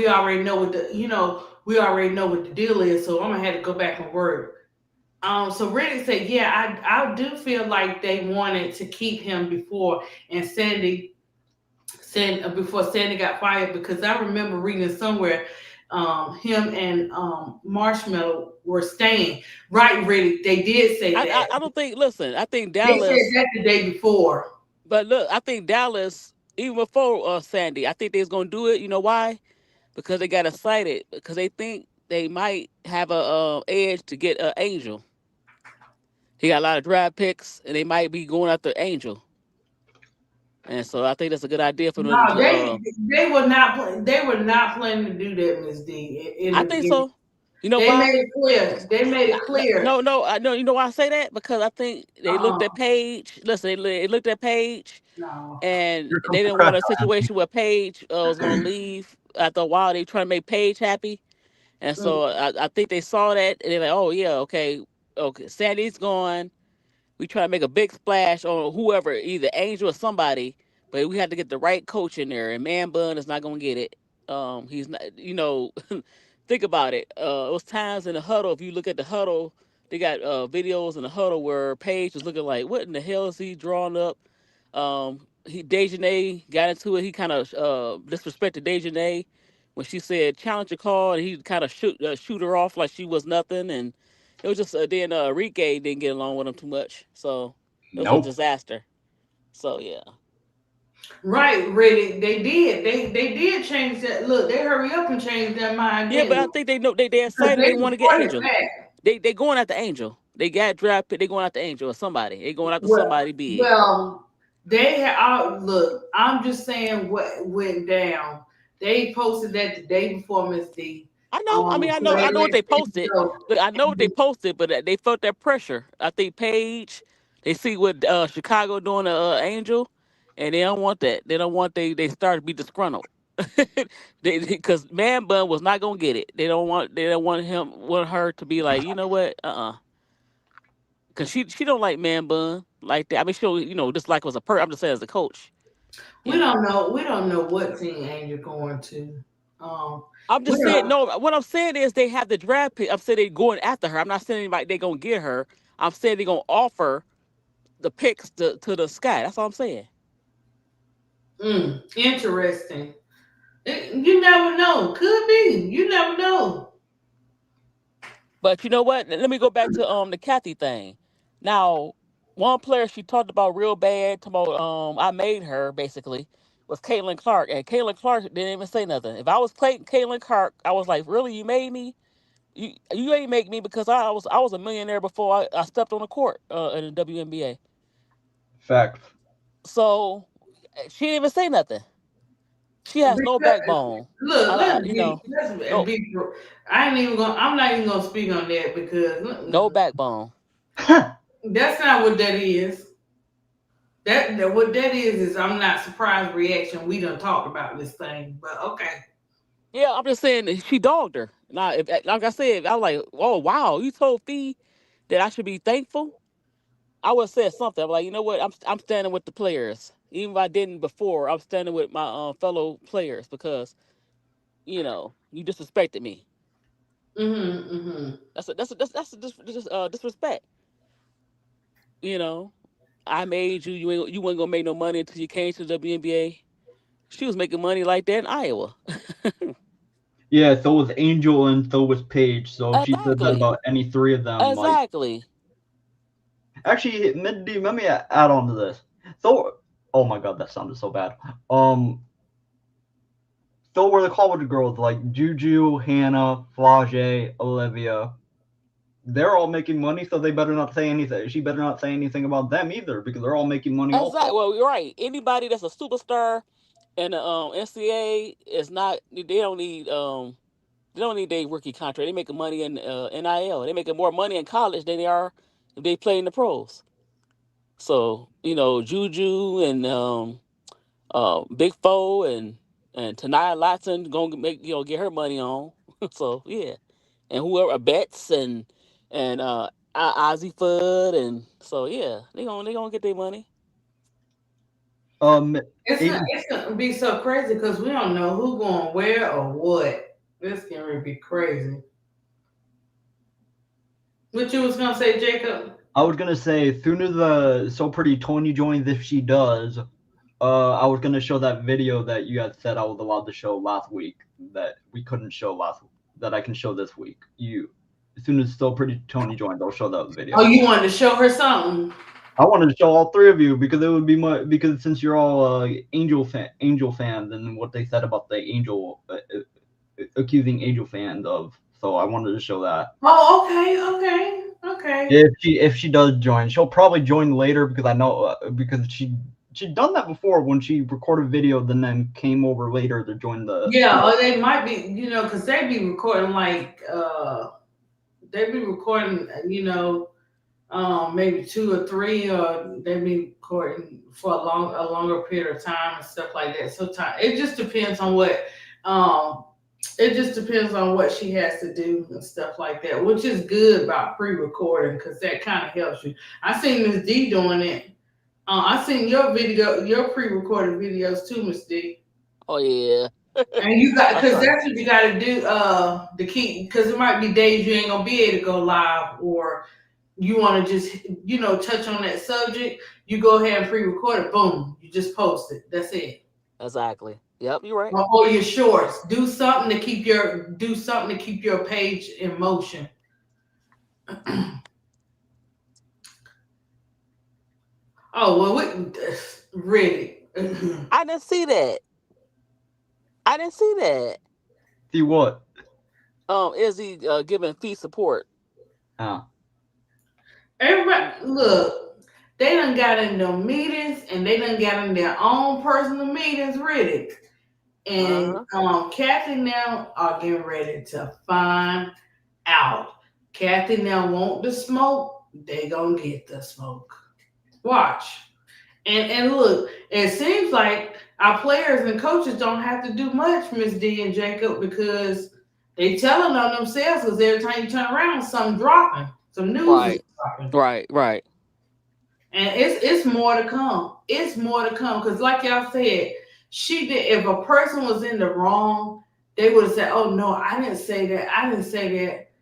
already know what the deal is, so I'm gonna have to go back and work. So Riddick said, yeah, I do feel like they wanted to keep him and Sandy before Sandy got fired, because I remember reading somewhere him and Marshmallow were staying. Right, Riddick, they did say that. I don't think. Listen, I think They said Dallas. that the day before. But look, I think Dallas, even before Sandy, I think they was gonna do it. You know why? Because they got excited. Because they think they might have a edge to get Angel. He got a lot of draft picks, and they might be going after Angel. And so I think that's a good idea for them No, to. they were not they were not planning to do that, Miss D. In I the think beginning, so. You know they made why? it clear. They made it clear. No, no, I know. You know why I say that? Because I think they looked Uh, at Paige. Listen, they looked at Paige, no. and Here comes they the didn't crash. want a situation where Paige was going to leave after a while. They trying to make Paige happy, And Mm. so I think they saw that and they're like, oh yeah, okay, okay, Sandy's gone. We try to make a big splash on whoever, either Angel or somebody, but we had to get the right coach in there. And Man Bun is not gonna get it. He's not. Think about it. It was times in the huddle. If you look at the huddle, they got videos in the huddle where Paige was looking like, "What in the hell is he drawing up?" He Dejanay got into it. He kind of disrespected Dejanay when she said challenge your call, and he kind of shoot her off like she was nothing. And it was just then Enrique didn't get along with him too much, so it was a Nope. disaster. So yeah, Right, really, they did. They did change that. Look, they hurry up and change their mind, yeah, but didn't I they? think they know they Because excited. they They want to get brought it Angel. back. They going after Angel. They got drafted. They going after Angel or somebody. They going after Well, somebody big. well, they had. Look, I'm just saying what went down. They posted that the day before Miss D. I know. I mean, So they I know what let they people posted. know. Look, I know what they posted, but they felt that pressure. I think Paige, they see what Chicago doing to Angel, and they don't want that. They don't want they start to be disgruntled. Because Man Bun was not gonna get it. They don't want her to be like, you know what, because she don't like Man Bun like that. I mean, she'll just like was a I'm just saying as a coach, We you know. don't know. We don't know what team Angel going to. Um, I'm we just saying, don't. no, what I'm saying is they have the draft pick. I'm saying they're going after her. I'm not saying like they're going to get her. I'm saying they're going to offer the picks to the sky. That's all I'm saying. Interesting. You never know. Could be. You never know. But you know what? Let me go back to the Kathy thing. Now, one player she talked about real bad, talking about I made her basically was Caitlin Clark, and Caitlin Clark didn't even say nothing. If I was playing Caitlin Clark, I was like, really, you made me? You ain't make me because I was a millionaire before I stepped on the court in the WNBA. Facts. So she didn't even say nothing. She has no Because, backbone. look, let's No be. I ain't even gonna. I'm not even gonna speak on that because no backbone. that's not what that is. That what that is I'm not surprised reaction. We done talked about this thing, but okay. Yeah, I'm just saying that she dogged her. Now, if like I said, I was like, oh wow, you told Fee that I should be thankful. I would have said something. I'm like, you know what? I'm standing with the players. Even if I didn't before, I'm standing with my fellow players because you disrespected me. Mm-hmm. Disrespect. You know, I made you. You weren't gonna make no money until you came to the WNBA. She was making money like that in Iowa. Yeah, so was Angel and so was Paige. So if she said that Exactly. about any three of them, like Exactly. actually, Mindy, let me add on to this. So, oh my god, that sounded so bad. So were the college girls like Juju, Hannah, Flage, Olivia. They're all making money, so they better not say anything. She better not say anything about them either, because they're all making money Exactly. also. Well, you're right. Anybody that's a superstar in the NCAA is not. They don't need their rookie contract. They making money in NIL. They making more money in college than they are if they play in the pros. So Juju and Big Foe and Tanaya Latson gonna make get her money on. So yeah, and whoever Betts and Ozzy Fudd and so yeah, they gonna get their money. Um, AD, It's gonna be so crazy because we don't know who going where or what. This can really be crazy. What you was gonna say, Jacob? I was gonna say, soon as So Pretty Tony joins, if she does, I was gonna show that video that you guys said I was allowed to show last week that we couldn't show that I can show this week. As soon as So Pretty Tony joins, I'll show that Oh, video. you wanted to show her something? I wanted to show all three of you because it would be because since you're all Angel fans and what they said about the Angel accusing Angel fans of, so I wanted to show that. Oh, okay. If she does join, she'll probably join later because I know because she'd done that before when she recorded videos and then came over later to join the Yeah, show. or they might be, because they be recording like they be recording, maybe two or three, or they be recording for a longer period of time and stuff like that. Sometimes it just depends on what um It just depends on what she has to do and stuff like that, which is good about pre-recording because that kind of helps you. I seen Miss D doing it. I seen your video, your pre-recorded videos too, Miss D. Oh yeah, And you got I because try. that's what you got to do. To keep because it might be days you ain't gonna be able to go live, or you want to just touch on that subject. You go ahead and pre-record it. Boom, you just post it. That's it. Exactly. Yep, you're right. Or your shorts. Do something to keep your page in motion. Oh well, really. I didn't see that. I didn't see that. See what? Is he giving fee support? Ah, Everybody, look, they done got in their meetings and they done got in their own personal meetings, really. Uh And huh. Kathy now are getting ready to find out. Kathy now want the smoke. They gonna get the smoke. Watch. And look, it seems like our players and coaches don't have to do much, Miss D and Jacob, because they telling on themselves. Because every time you turn around, something dropping, some news is Right. dropping, Right. Right. and it's more to come. It's more to come because, like y'all said, she did. If a person was in the wrong, they would have said, "Oh no, I didn't say that. I didn't say that."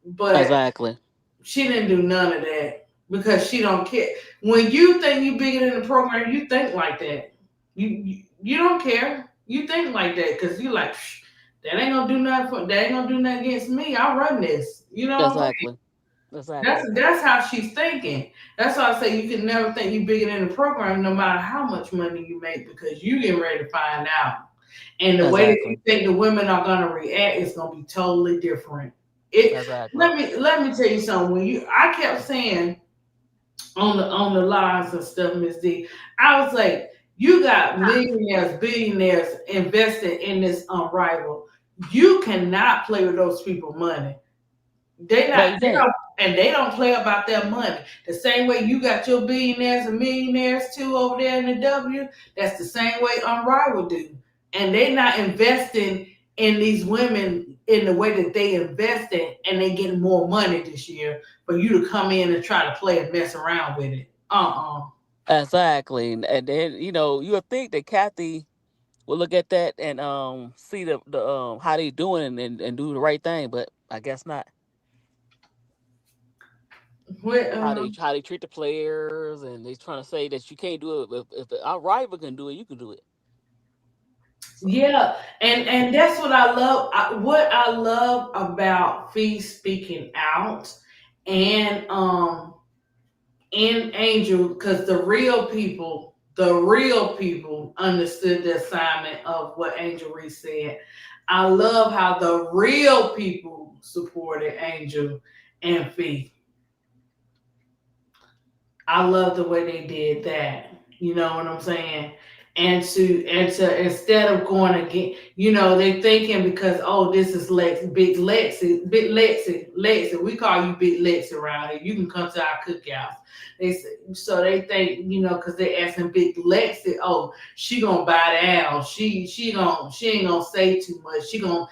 But Exactly. she didn't do none of that because she don't care. When you think you bigger than the program, you think like that. You don't care. You think like that because you like that ain't gonna do nothing that ain't gonna do nothing against me. I run this. You know what I'm saying? Exactly. Exactly. That's how she's thinking. That's why I say you can never think you bigger than the program, no matter how much money you make, because you getting ready to find out. And the way that you Exactly. think the women are gonna react is gonna be totally different. It Exactly. let me tell you something. When you I kept saying on the lives and stuff, Miss D, I was like, you got millionaires, billionaires invested in this unrivaled. You cannot play with those people money. They No, not you they can't. don't and they don't play about their money. The same way you got your billionaires and millionaires too over there in the W, that's the same way Unrivaled do. And they not investing in these women in the way that they invested, and they getting more money this year for you to come in and try to play and mess around with it. Exactly. And then you would think that Kathy would look at that and see the how they doing and do the right thing, but I guess not. What How they treat the players, and they trying to say that you can't do it. If our rival can do it, you can do it. So Yeah, and that's what I love. What I love about Fee speaking out, and Angel, because the real people understood the assignment of what Angel Reese said. I love how the real people supported Angel and Fee. I love the way they did that. You know what I'm saying? And to instead of going again, they thinking because this is Lexi. We call you Big Lexi around here. You can come to our cookouts. So they think because they asking Big Lexi, she gonna buy down. She ain't gonna say too much. She gonna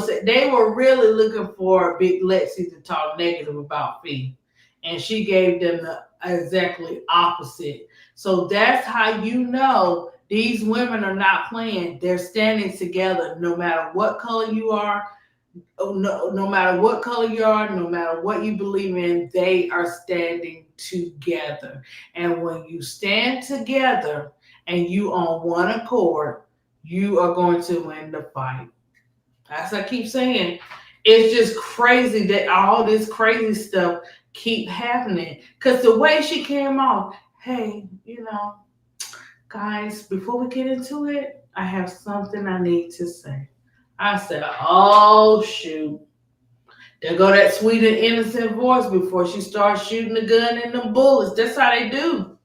say they were really looking for Big Lexi to talk negative about Fee, and she gave them the exactly opposite. So that's how these women are not playing. They're standing together no matter what color you are. No matter what color you are, no matter what you believe in, they are standing together. And when you stand together and you on one accord, you are going to win the fight. As I keep saying, it's just crazy that all this crazy stuff keep happening. Cause the way she came off, hey, guys, before we get into it, I have something I need to say. I said, oh shoot. There go that sweet and innocent voice before she starts shooting the gun and the bullets. That's how they do.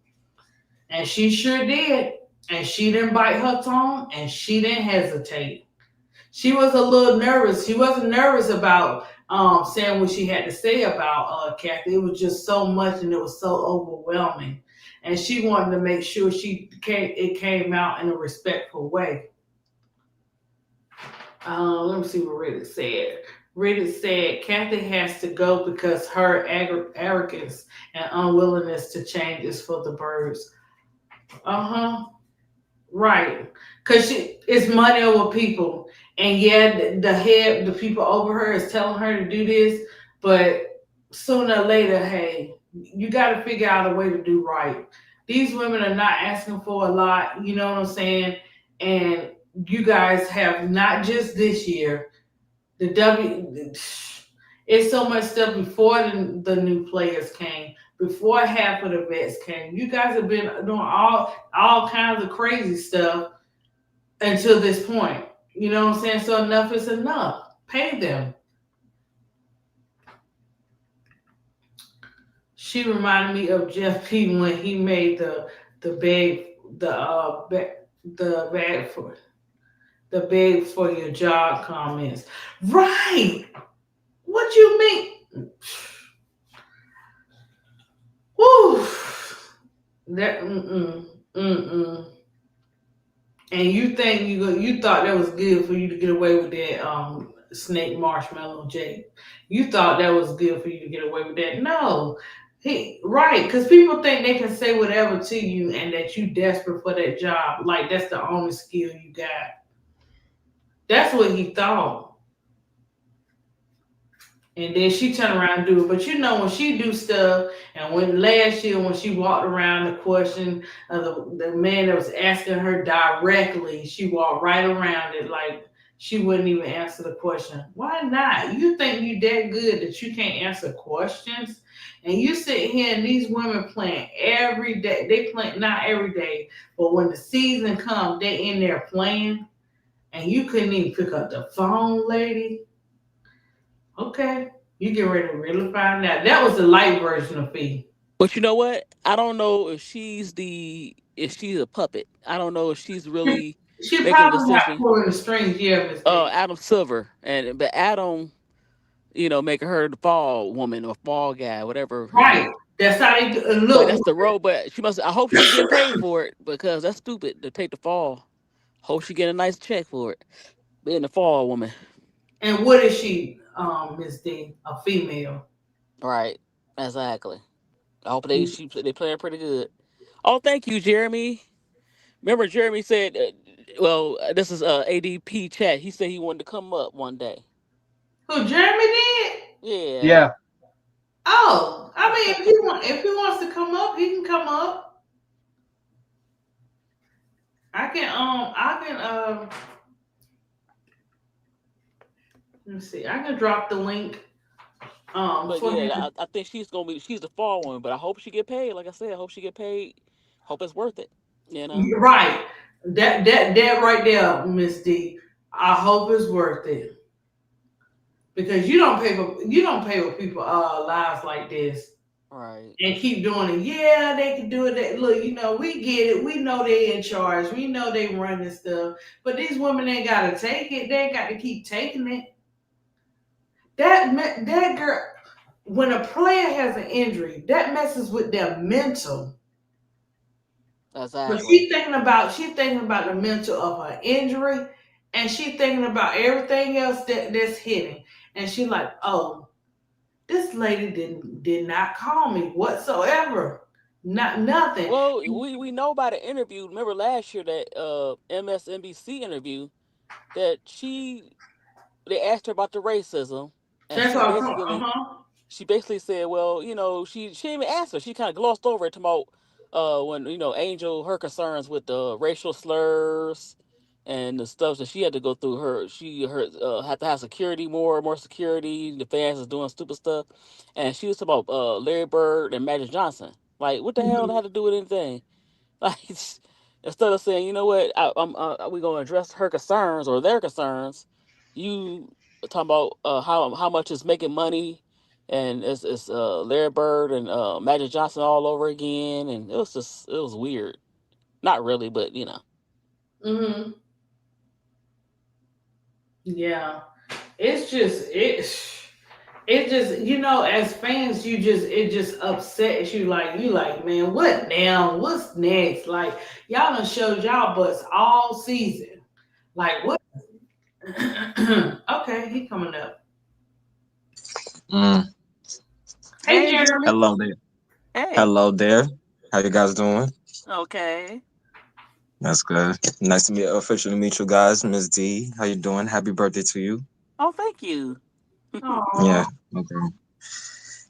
And she sure did. And she didn't bite her tongue and she didn't hesitate. She was a little nervous. She wasn't nervous about saying what she had to say about Kathy. It was just so much and it was so overwhelming. And she wanted to make sure it came out in a respectful way. Let me see what Reddit said. Reddit said Kathy has to go because her arrogance and unwillingness to change is for the birds. Uh huh. Right. Cause it's money over people, and yeah, the head, the people over her is telling her to do this, but sooner or later, hey, you got to figure out a way to do right. These women are not asking for a lot. You know what I'm saying? And you guys have not just this year. The W, it's so much stuff before the new players came, before half of the vets came. You guys have been doing all kinds of crazy stuff until this point. You know what I'm saying? So enough is enough. Pay them. She reminded me of Jeff P when he made the beg the bag for the beg for your job comments. Right. What you mean? Woo. That And you think you thought that was good for you to get away with that snake marshmallow Jay. You thought that was good for you to get away with that. No. He right, because people think they can say whatever to you and that you desperate for that job. Like that's the only skill you got. That's what he thought. And then she turned around and do it. But you know when she do stuff, and when last year when she walked around the question of the man that was asking her directly, she walked right around it like she wouldn't even answer the question. Why not? You think you that good that you can't answer questions? And you sit here and these women playing every day. They play not every day, but when the season comes, they in there playing, and you couldn't even pick up the phone, lady. Okay. You get ready to really find out. That was the light version of Fee. But you know what? I don't know if she's a puppet. I don't know if she's She, really she making a probably not decision. pulling the strings, yeah, Miss D. Adam Silver, and but Adam, making her the fall woman or fall guy, whatever, Right. That's how they do. And But look, that's the role. But she must. I hope she getting paid for it because that's stupid to take the fall. Hope she get a nice check for it. Being the fall woman, and what is she, Miss D? A female. right? Exactly. I hope they play her pretty good. Oh, thank you, Jeremy. Remember, Jeremy said, this is ADP chat. He said he wanted to come up one day. Who Jeremy did? Yeah. Yeah. Oh, I mean, if he wants to come up, he can come up. I can let me see. I can drop the link But for him. yeah, I think she's the fall woman. But I hope she get paid. Like I said, I hope she get paid. Hope it's worth it. You know. Right. That right there, Miss D. I hope it's worth it. Because you don't pay for people lives like this Right. and keep doing it. Yeah, they can do it. Look, we get it. We know they in charge. We know they run this stuff. But these women ain't got to take it. They ain't got to keep taking it. That girl, when a player has an injury, that messes with their mental. But Exactly. she's thinking about the mental of her injury, and she's thinking about everything else that's hitting. And she's like, oh, this lady did not call me whatsoever. Not nothing. Well, we know by the interview. Remember last year that MSNBC interview that they asked her about the racism, and That's what uh-huh. she basically said, well, she didn't even answer. She kind of glossed over it about when Angel her concerns with the racial slurs and the stuff that she had to go through. Her had to have security, more security. The fans is doing stupid stuff, and she was talking about Larry Bird and Magic Johnson. Like, what the hell that had to do with anything? Like, instead of saying, you know what, we gonna address her concerns or their concerns, you talking about how much is making money, and it's Larry Bird and Magic Johnson all over again, and it was weird. Not really, but Hmm. Yeah. It's just as fans it just upsets you, like man, what now, what's next, like y'all done showed y'all butts all season, like what. Okay, he coming up. Mm. Hey, Hey, Jeremy. Jeremy. Hello there. Hey. Hello there. How you guys doing? Okay. That's good. Nice to officially meet you guys, Miss D. How you doing? Happy birthday to you. Oh, thank you. Aw. Yeah. Okay.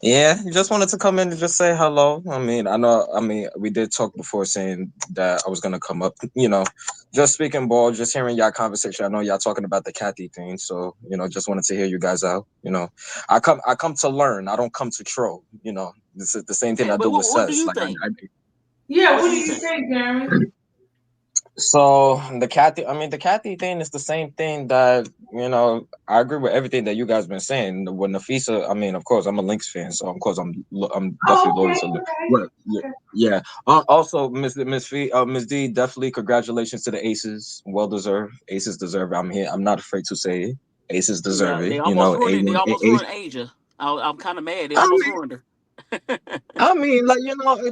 Yeah, just wanted to come in and just say hello. I mean, we did talk before saying that I was gonna come up, just speaking ball, just hearing y'all conversation. I know y'all talking about the Kathy thing, so just wanted to hear you guys out. I come to learn. I don't come to troll. This is the same thing Okay, I but do with what do Sess. you Like think? Yeah, What what do do you you think? think, Jeremy? So the Kathy thing is the same thing that I agree with everything that you guys been saying. When Nafisa, I mean, of course, I'm a Lynx fan, so of course I'm definitely Oh, loyal okay, to. okay, Right, yeah, okay. yeah. Also, Miss D, definitely congratulations to the Aces. Well deserved. Aces deserve it. I'm here. I'm not afraid to say it. Aces deserve Yeah, it. they almost ruined it. They A1, almost ruined Asia. I'm kind of mad. They almost A, ruined her. I mean, like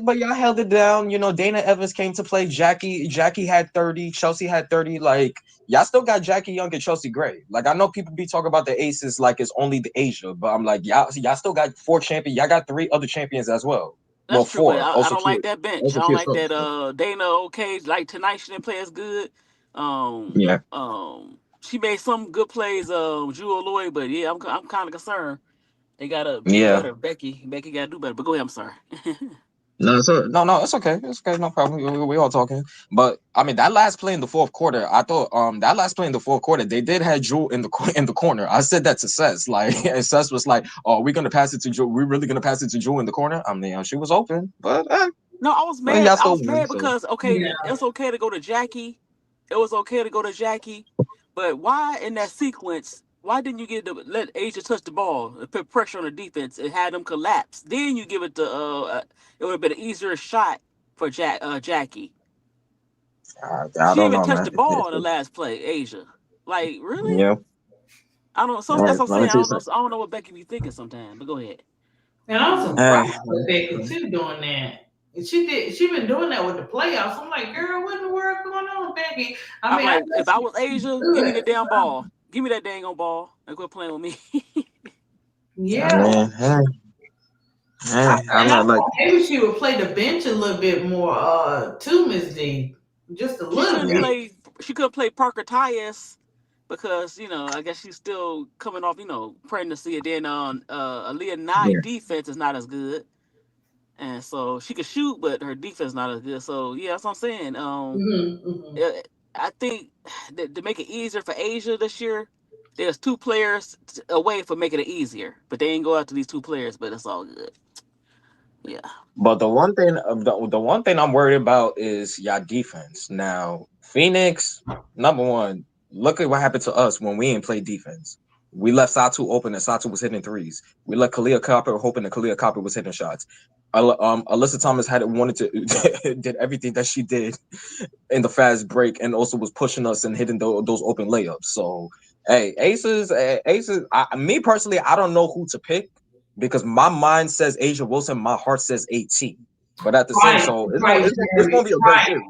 but y'all held it down. Dana Evans came to play. Jackie had 30. Chelsea had 30. Like y'all still got Jackie Young and Chelsea Gray. Like I know people be talking about the Aces like it's only the Asia, but I'm like y'all still got four champions. Y'all got three other champions as well. Well, That's true, but four. I Also, don't like that bench. I don't Kia like that. Stokes. Dana. Okay, like tonight she didn't play as good. Yeah, She made some good plays. Jewel Lloyd, but yeah, I'm kind of concerned. They gotta do yeah. better. Becky gotta do better. But go ahead. I'm sorry. No, it's okay. It's okay, no problem. We all talking. But I mean, that last play in the fourth quarter, I thought that last play in the fourth quarter, they did have Jewel in the corner. I said that to Sess, like, and Sess was like, "Oh, we're gonna pass it to Jewel. We're really gonna pass it to Jewel in the corner." I mean, she was open, but No, I was well, mad. y'all I still was win. mad So because Yeah. okay, it's okay to go to Jackie. It was okay to go to Jackie, but why in that sequence? Why didn't you let Asia touch the ball and put pressure on the defense and had them collapse? Then you give it to it would have been an easier shot for Jackie. I She didn't don't even know, touch man. the ball in the last play. Asia, like really? Yeah. I don't. So All that's right. what I'm Let me saying. tell you something. I don't know what Becky be thinking sometimes. But go ahead. And I'm Hey, surprised with Becky too doing that. And she been doing that with the playoffs. I'm like, girl, what in the world going on, Becky? I I'm mean, I like, know if I she's was Asia, give me good. the damn ball. Give me that dang on ball and quit playing with me. I Yeah. mean, I'm And I not like. thought maybe she would play the bench a little bit more too, Miss D. Just a She little couldn't bit. play. She couldn't play Parker Tyus because I guess she's still coming off pregnancy. And then on Aaliyah Nye Yeah. defense is not as good, and so she could shoot, but her defense is not as good. So yeah, that's what I'm saying. Hmm. Uh, I think that to make it easier for Asia this year, there's two players away from making it easier, but they ain't go out to these two players. But it's all good. Yeah. But the one thing I'm worried about is y'all defense. Now, Phoenix, number one, look at what happened to us when we ain't play defense. We left Satu open and Satu was hitting threes. We let Kalia Copper hoping that Kalia Copper was hitting shots. Alyssa Thomas wanted to did everything that she did in the fast break and also was pushing us and hitting those open layups. So, hey, Aces. Me personally, I don't know who to pick because my mind says Asia Wilson, my heart says AT. But at the same, Right, so right, it's Jeremy. gonna be a great Right. series.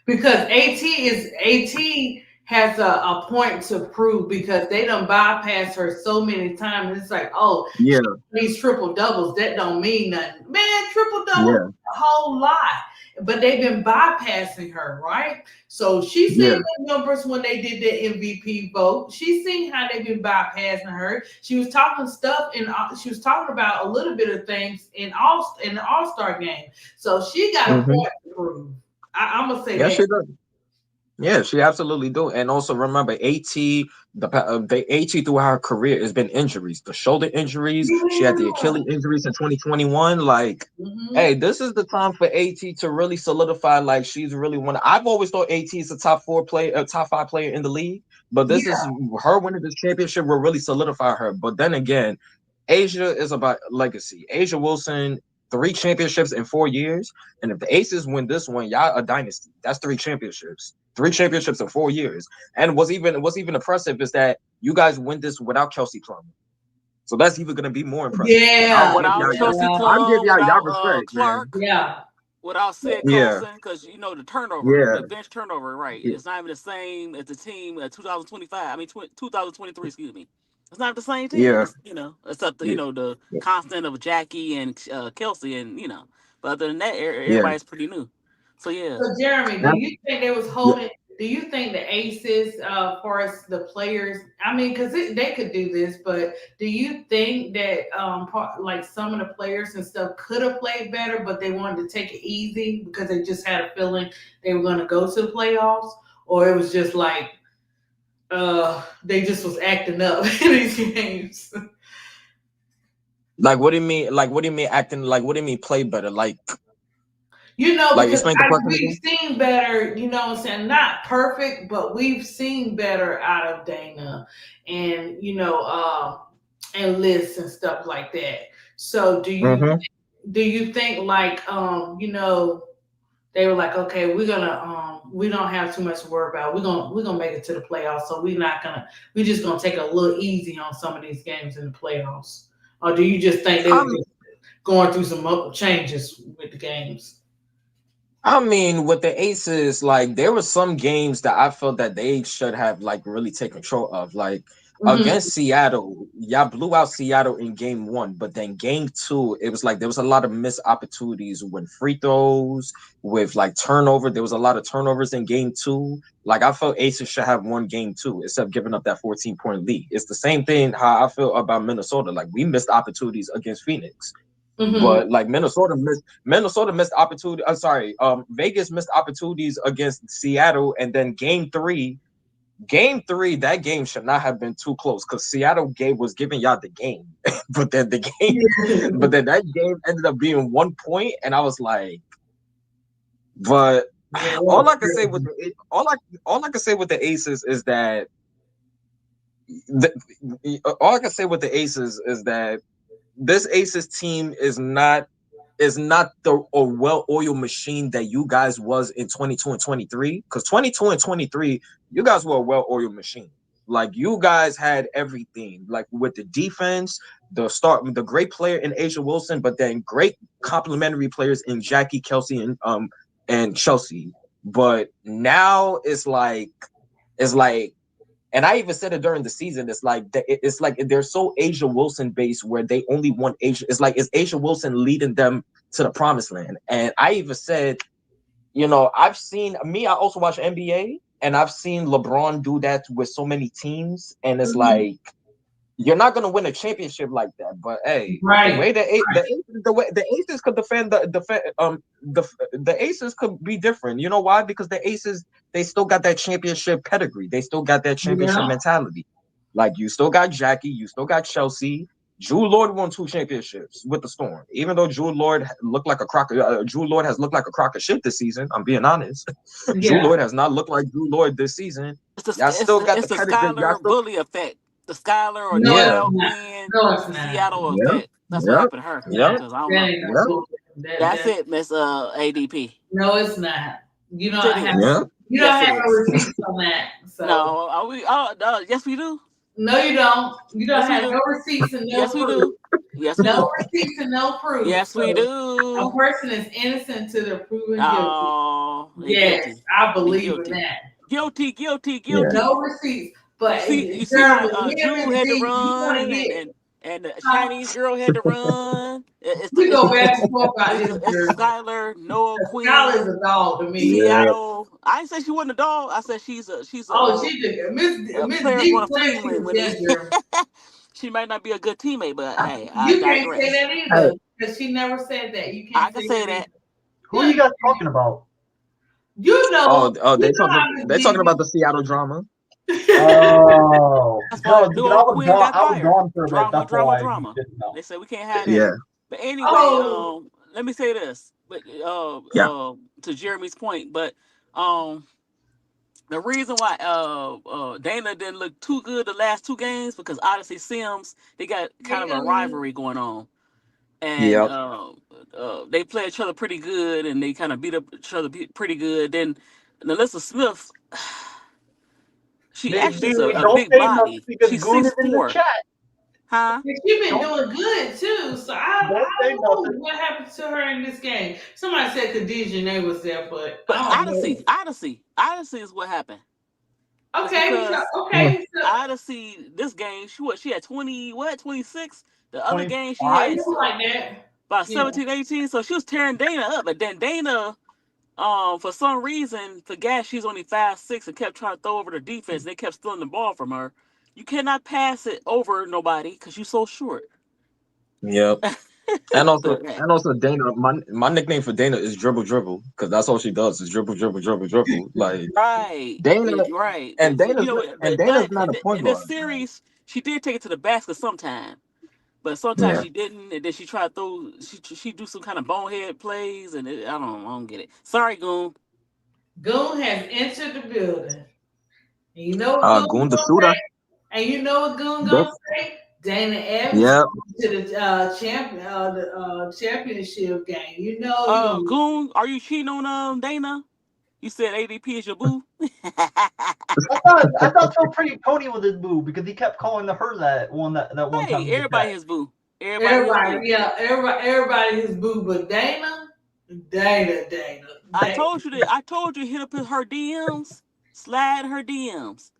Because AT has a point to prove because they done bypassed her so many times. It's like, oh, Yeah, these triple doubles, that don't mean nothing. Man, triple doubles yeah, a whole lot. But they've been bypassing her, right? So she yeah. seen the numbers when they did the MVP vote. She seen how they've been bypassing her. She was talking stuff and she was talking about a little bit of things in the All-Star game. So she got a Hmm. point to prove. I'm gonna say Yeah, that. she does. Yeah, she absolutely do. And also remember, the AT throughout her career has been injuries, the shoulder injuries. She had the Yeah. Achilles injuries in 2021. Like, Hmm. hey, this is the time for AT to really solidify. Like, she's really one. I've always thought AT is a top four player, a top five player in the league. But this Yeah. is her winning this championship will really solidify her. But then again, Asia is about legacy. Asia Wilson, 3 championships in 4 years. And if the Aces win this one, y'all a dynasty. That's 3 championships. 3 championships in 4 years. And what's even impressive is that you guys win this without Kelsey Plum. So that's even gonna be more impressive. And Yeah. Without Chelsea I'll give Plum, y'all without respect, man. Clark. Yeah. without said Yeah, Colson, because you know the turnover, yeah, the bench turnover, right? yeah, It's not even the same as the team 2025. I mean, 2023. Excuse me. It's not the same team. yeah, It's except yeah, the constant of Jackie and Kelsey, and But other than that, yeah. everybody's pretty new. So yeah. So Jeremy, do Yeah. you think they was Yeah. holding? Do you think the Aces, for us, the players? I mean, because they could do this, but do you think that like some of the players and stuff could have played better, but they wanted to take it easy because they just had a feeling they were going to go to the playoffs, or it was just like they just was acting up in these games? Like, what do you mean? Like, what do you mean acting? Like, what do you mean play better? Like, Because explain the question we've again. seen better, what I'm saying? Not perfect, but we've seen better out of Dana and, and lists and stuff like that. So Mm-hmm. do you think like, they were like, okay, we don't have too much to worry about. We're gonna make it to the playoffs. So we're just gonna take a little easy on some of these games in the playoffs. Or do you just think they were just going through some changes with the games? I mean, with the Aces, like there were some games that I felt that they should have like really taken control of. Like Mhm. against Seattle, y'all blew out Seattle in game one, but then game two, it was like there was a lot of missed opportunities with free throws, with like turnover. There was a lot of turnovers in game two. Like I felt Aces should have won game two, except giving up that 14-point lead. It's the same thing how I feel about Minnesota. Like we missed opportunities against Phoenix. Mhm. But like Minnesota missed opportunity. I'm sorry, Vegas missed opportunities against Seattle, and then game three, that game should not have been too close because Seattle game was giving y'all the game, but then but then that game ended up being 1 point, and I was like, but Yeah, all I can say with all I can say with the Aces is that the, all I can say with the Aces is that this Aces team is not the a well-oiled machine that you guys was in 22 and 23. Because 22 and 23, you guys were a well-oiled machine. Like you guys had everything, like with the defense, the great player in Asia Wilson, but then great complementary players in Jackie, Kelsey, and Chelsea. But now it's like and I even said it during the season. It's like they're so Asia Wilson based, where they only want Asia. It's Asia Wilson leading them to the promised land. And I even said, I've seen me. I also watch NBA, and I've seen LeBron do that with so many teams. And it's Mhm. like you're not gonna win a championship like that. But hey, the Right. way the Aces could the Aces could be different. You know why? Because the Aces, they still got that championship pedigree. They still got that championship Yeah. mentality. Like you still got Jackie, you still got Chelsea. Drew Lord won 2 championships with the Storm. Even though Drew Lord has looked like a crock of shit this season. I'm being honest. Drew Yeah. Lord has not looked like Drew Lord this season. It's the Y'all it's still the, got it's the the pedigree. Y'all Skylar still, bully effect, the Skylar or No, it's yeah, Joel not. Quinn No, it's not. Seattle yeah, effect. That's what yeah, happened to her. yeah, Because I don't That know. ain't no yeah. bull. That That's that it, Miss ADP. no, it's not. You Yes, don't it have is. Yeah. you don't Yes, it have no is. receipts on that. So No, are we? Oh, no, yes, we do. no, you don't. You don't Yes, we have no do. receipts and no Yes, we proof. do. Yes, we No do. receipts and no proof. Yes, we So a do. person is innocent to the proven guilty. Oh, they Yes, guilty. I They believe in guilty. that. Guilty, guilty, Yeah. No guilty. receipts. But You see Jeremy, how him Drew and had to D, you want to run, get and the huh? Chinese girl had to run. We go back and forth about It's this, the Jeremy. Skylar, Noah Scholar is Quinn, a dog to me. Yeah. Seattle. I didn't say she wasn't a dog. I said she's a Oh, she did. Miss players D want to said flee she was when they. ginger. She might not be a good teammate, but hey, I You can't say digress. that Hey, either because she never said that. You I can't can say say that that. either. Who are you Yeah, guys talking about? you know, oh, you know how Miss they talking D. about the Seattle drama. Oh, That's why no, because I Noah was Quinn gone. got I was fired. gone for a bit. Drama, That's drama, why you drama. didn't know. They said we can't have that. Yeah. But anyway, Oh, let me say this. But Yeah. to Jeremy's point, but um, the reason why Dana didn't look too good the last two games because Odyssey Sims they got kind of a rivalry going on, and Yep. they play each other pretty good, and they kind of beat up each other pretty good. Then Alyssa Smith, she They, actually they is a don't big say nothing body. because She's Goon six is in the four. chat. Huh? She been Don't doing good too. So I don't say don't know nothing. what happened to her in this game. Somebody said Khadijah Nay was there, but But I don't know. Odyssey is what happened. It's Okay, so because okay, so Odyssey, this game, she had 26. The other game she had 25? something like that. about Yeah. 17, 18. So she was tearing Dana up. But then Dana, for some reason, forgot she's only 5'6" and kept trying to throw over the defense. They kept stealing the ball from her. You cannot pass it over nobody because you're so short. Yep. And also, But hey, Dana. My nickname for Dana is dribble dribble because that's all she does is dribble dribble dribble dribble. Like right, Dana, right. and You know, Dana's but not a point in this guard. series, she did take it to the basket sometime. But sometimes Yeah. she didn't, and then she tried to throw. She do some kind of bonehead plays, and I don't get it. Sorry, Goon. Goon has entered the building. And you know what Goon Goon the gonna shooter. say? And you know what Goon gonna That's say? Dana Evans yeah. to the championship game. You know he gonna. Goon, are you cheating on Dana? You said ADP is your boo. I thought so pretty Tony was his boo because he kept calling her that one time Hey, in the chat. everybody his boo. Everybody his Everybody, boo. yeah, everybody his boo, but Dana. I told you hit up her DMs, slide her DMs.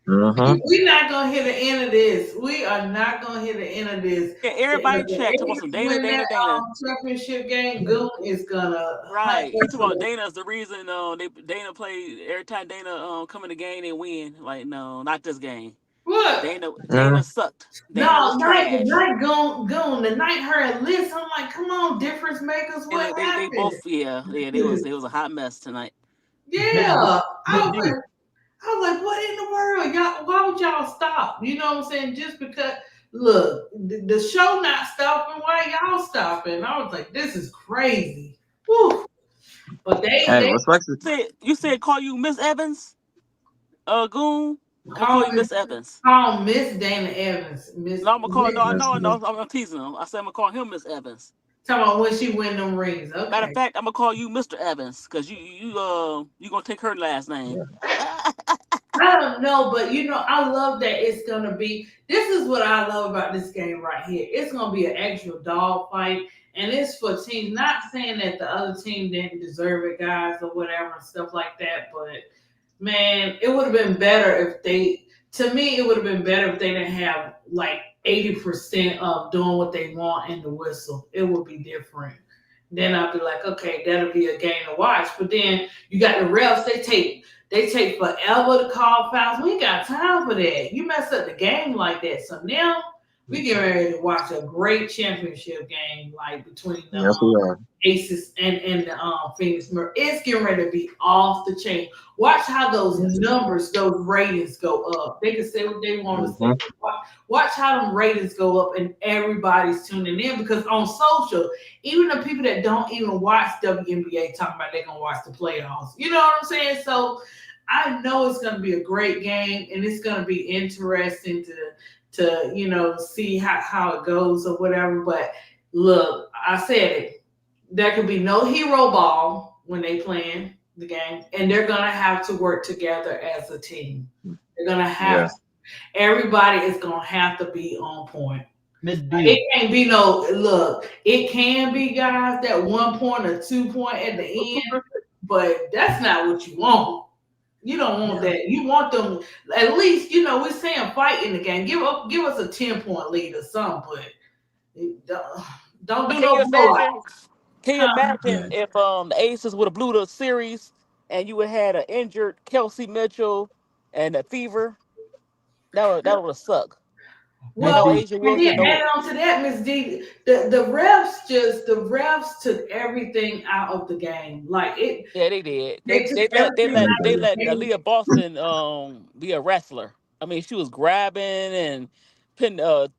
Mm-hmm. We not gonna hit the end of this. We are not gonna hit the end of this. Yeah, If everybody the check. Talking about some A's Dana, win Dana, that Dana. championship game, Goon is gonna hunt Right. He us talking for about the Dana's the reason Dana played every time Dana come in the game they win. Like, no, not this game. what? Dana Mm-hmm. sucked. Dana was No, the trash. night Goon, the night her and Liz. I'm like, come on, difference makers. And What they happened? both they was a hot mess tonight. Yeah, Mid I mid was D. like, what in the world, y'all? Why would y'all stop? You know what I'm saying? Just because, look, the show not stopping. Why y'all stopping? I was like, this is crazy. Whew. But Hey, they respect. You said call you Miss Evans, Goon. I'm gonna call call you me Miss Evans. call Miss Dana Evans, No, I'm gonna call no, Miss no, no. I'm teasing him. I said I'm gonna call him Miss Evans. talking about when she win them rings. Matter of Okay. fact, I'm gonna call you Mr. Evans because you gonna take her last name. I don't know, but I love that it's gonna be. This is what I love about this game right here. It's gonna be an actual dog fight, and it's for teams. Not saying that the other team didn't deserve it, guys, or whatever and stuff like that. But man, it would have been better if they. To me, it would have been better if they didn't have like 80% of doing what they want in the whistle. It would be different. Then I'd be like, okay, that'll be a game to watch. But then you got the refs. They take forever to call fouls. We ain't got time for that. You mess up the game like that. So now we get ready to watch a great championship game, like between the Yes, we are. Aces and the Phoenix Mercury. It's getting ready to be off the chain. Watch how those numbers, those ratings go up. They can say what they want to say. Mm-hmm. Watch how them ratings go up, and everybody's tuning in because on social, even the people that don't even watch WNBA talking about they're gonna watch the playoffs. You know what I'm saying? So I know it's gonna be a great game, and it's gonna be interesting to see how it goes or whatever. But look, I said it. There could be no hero ball when they playing the game, and they're gonna have to work together as a team. They're gonna have Yeah. everybody is gonna have to be on point. Mid It D. can't be no look. It can be guys that 1 point or 2 point at the end, but that's not what you want. You don't want that. You want them at least. We're saying fight in the game. Give us a 10 point lead or something, but don't But do no blowout. can you Huh? imagine Yeah. if the Aces would have blew the series and you would have had an injured Kelsey Mitchell and a fever? That would have sucked. And Mid Well, no D. Asia and Wilson, then add no. on to that, Miss D, the refs took everything out of the game. Like Yeah, they did. They they took they let they everything let Yeah, out they of dude. let the game. Aaliyah Boston be a wrestler. I mean, she was grabbing and putting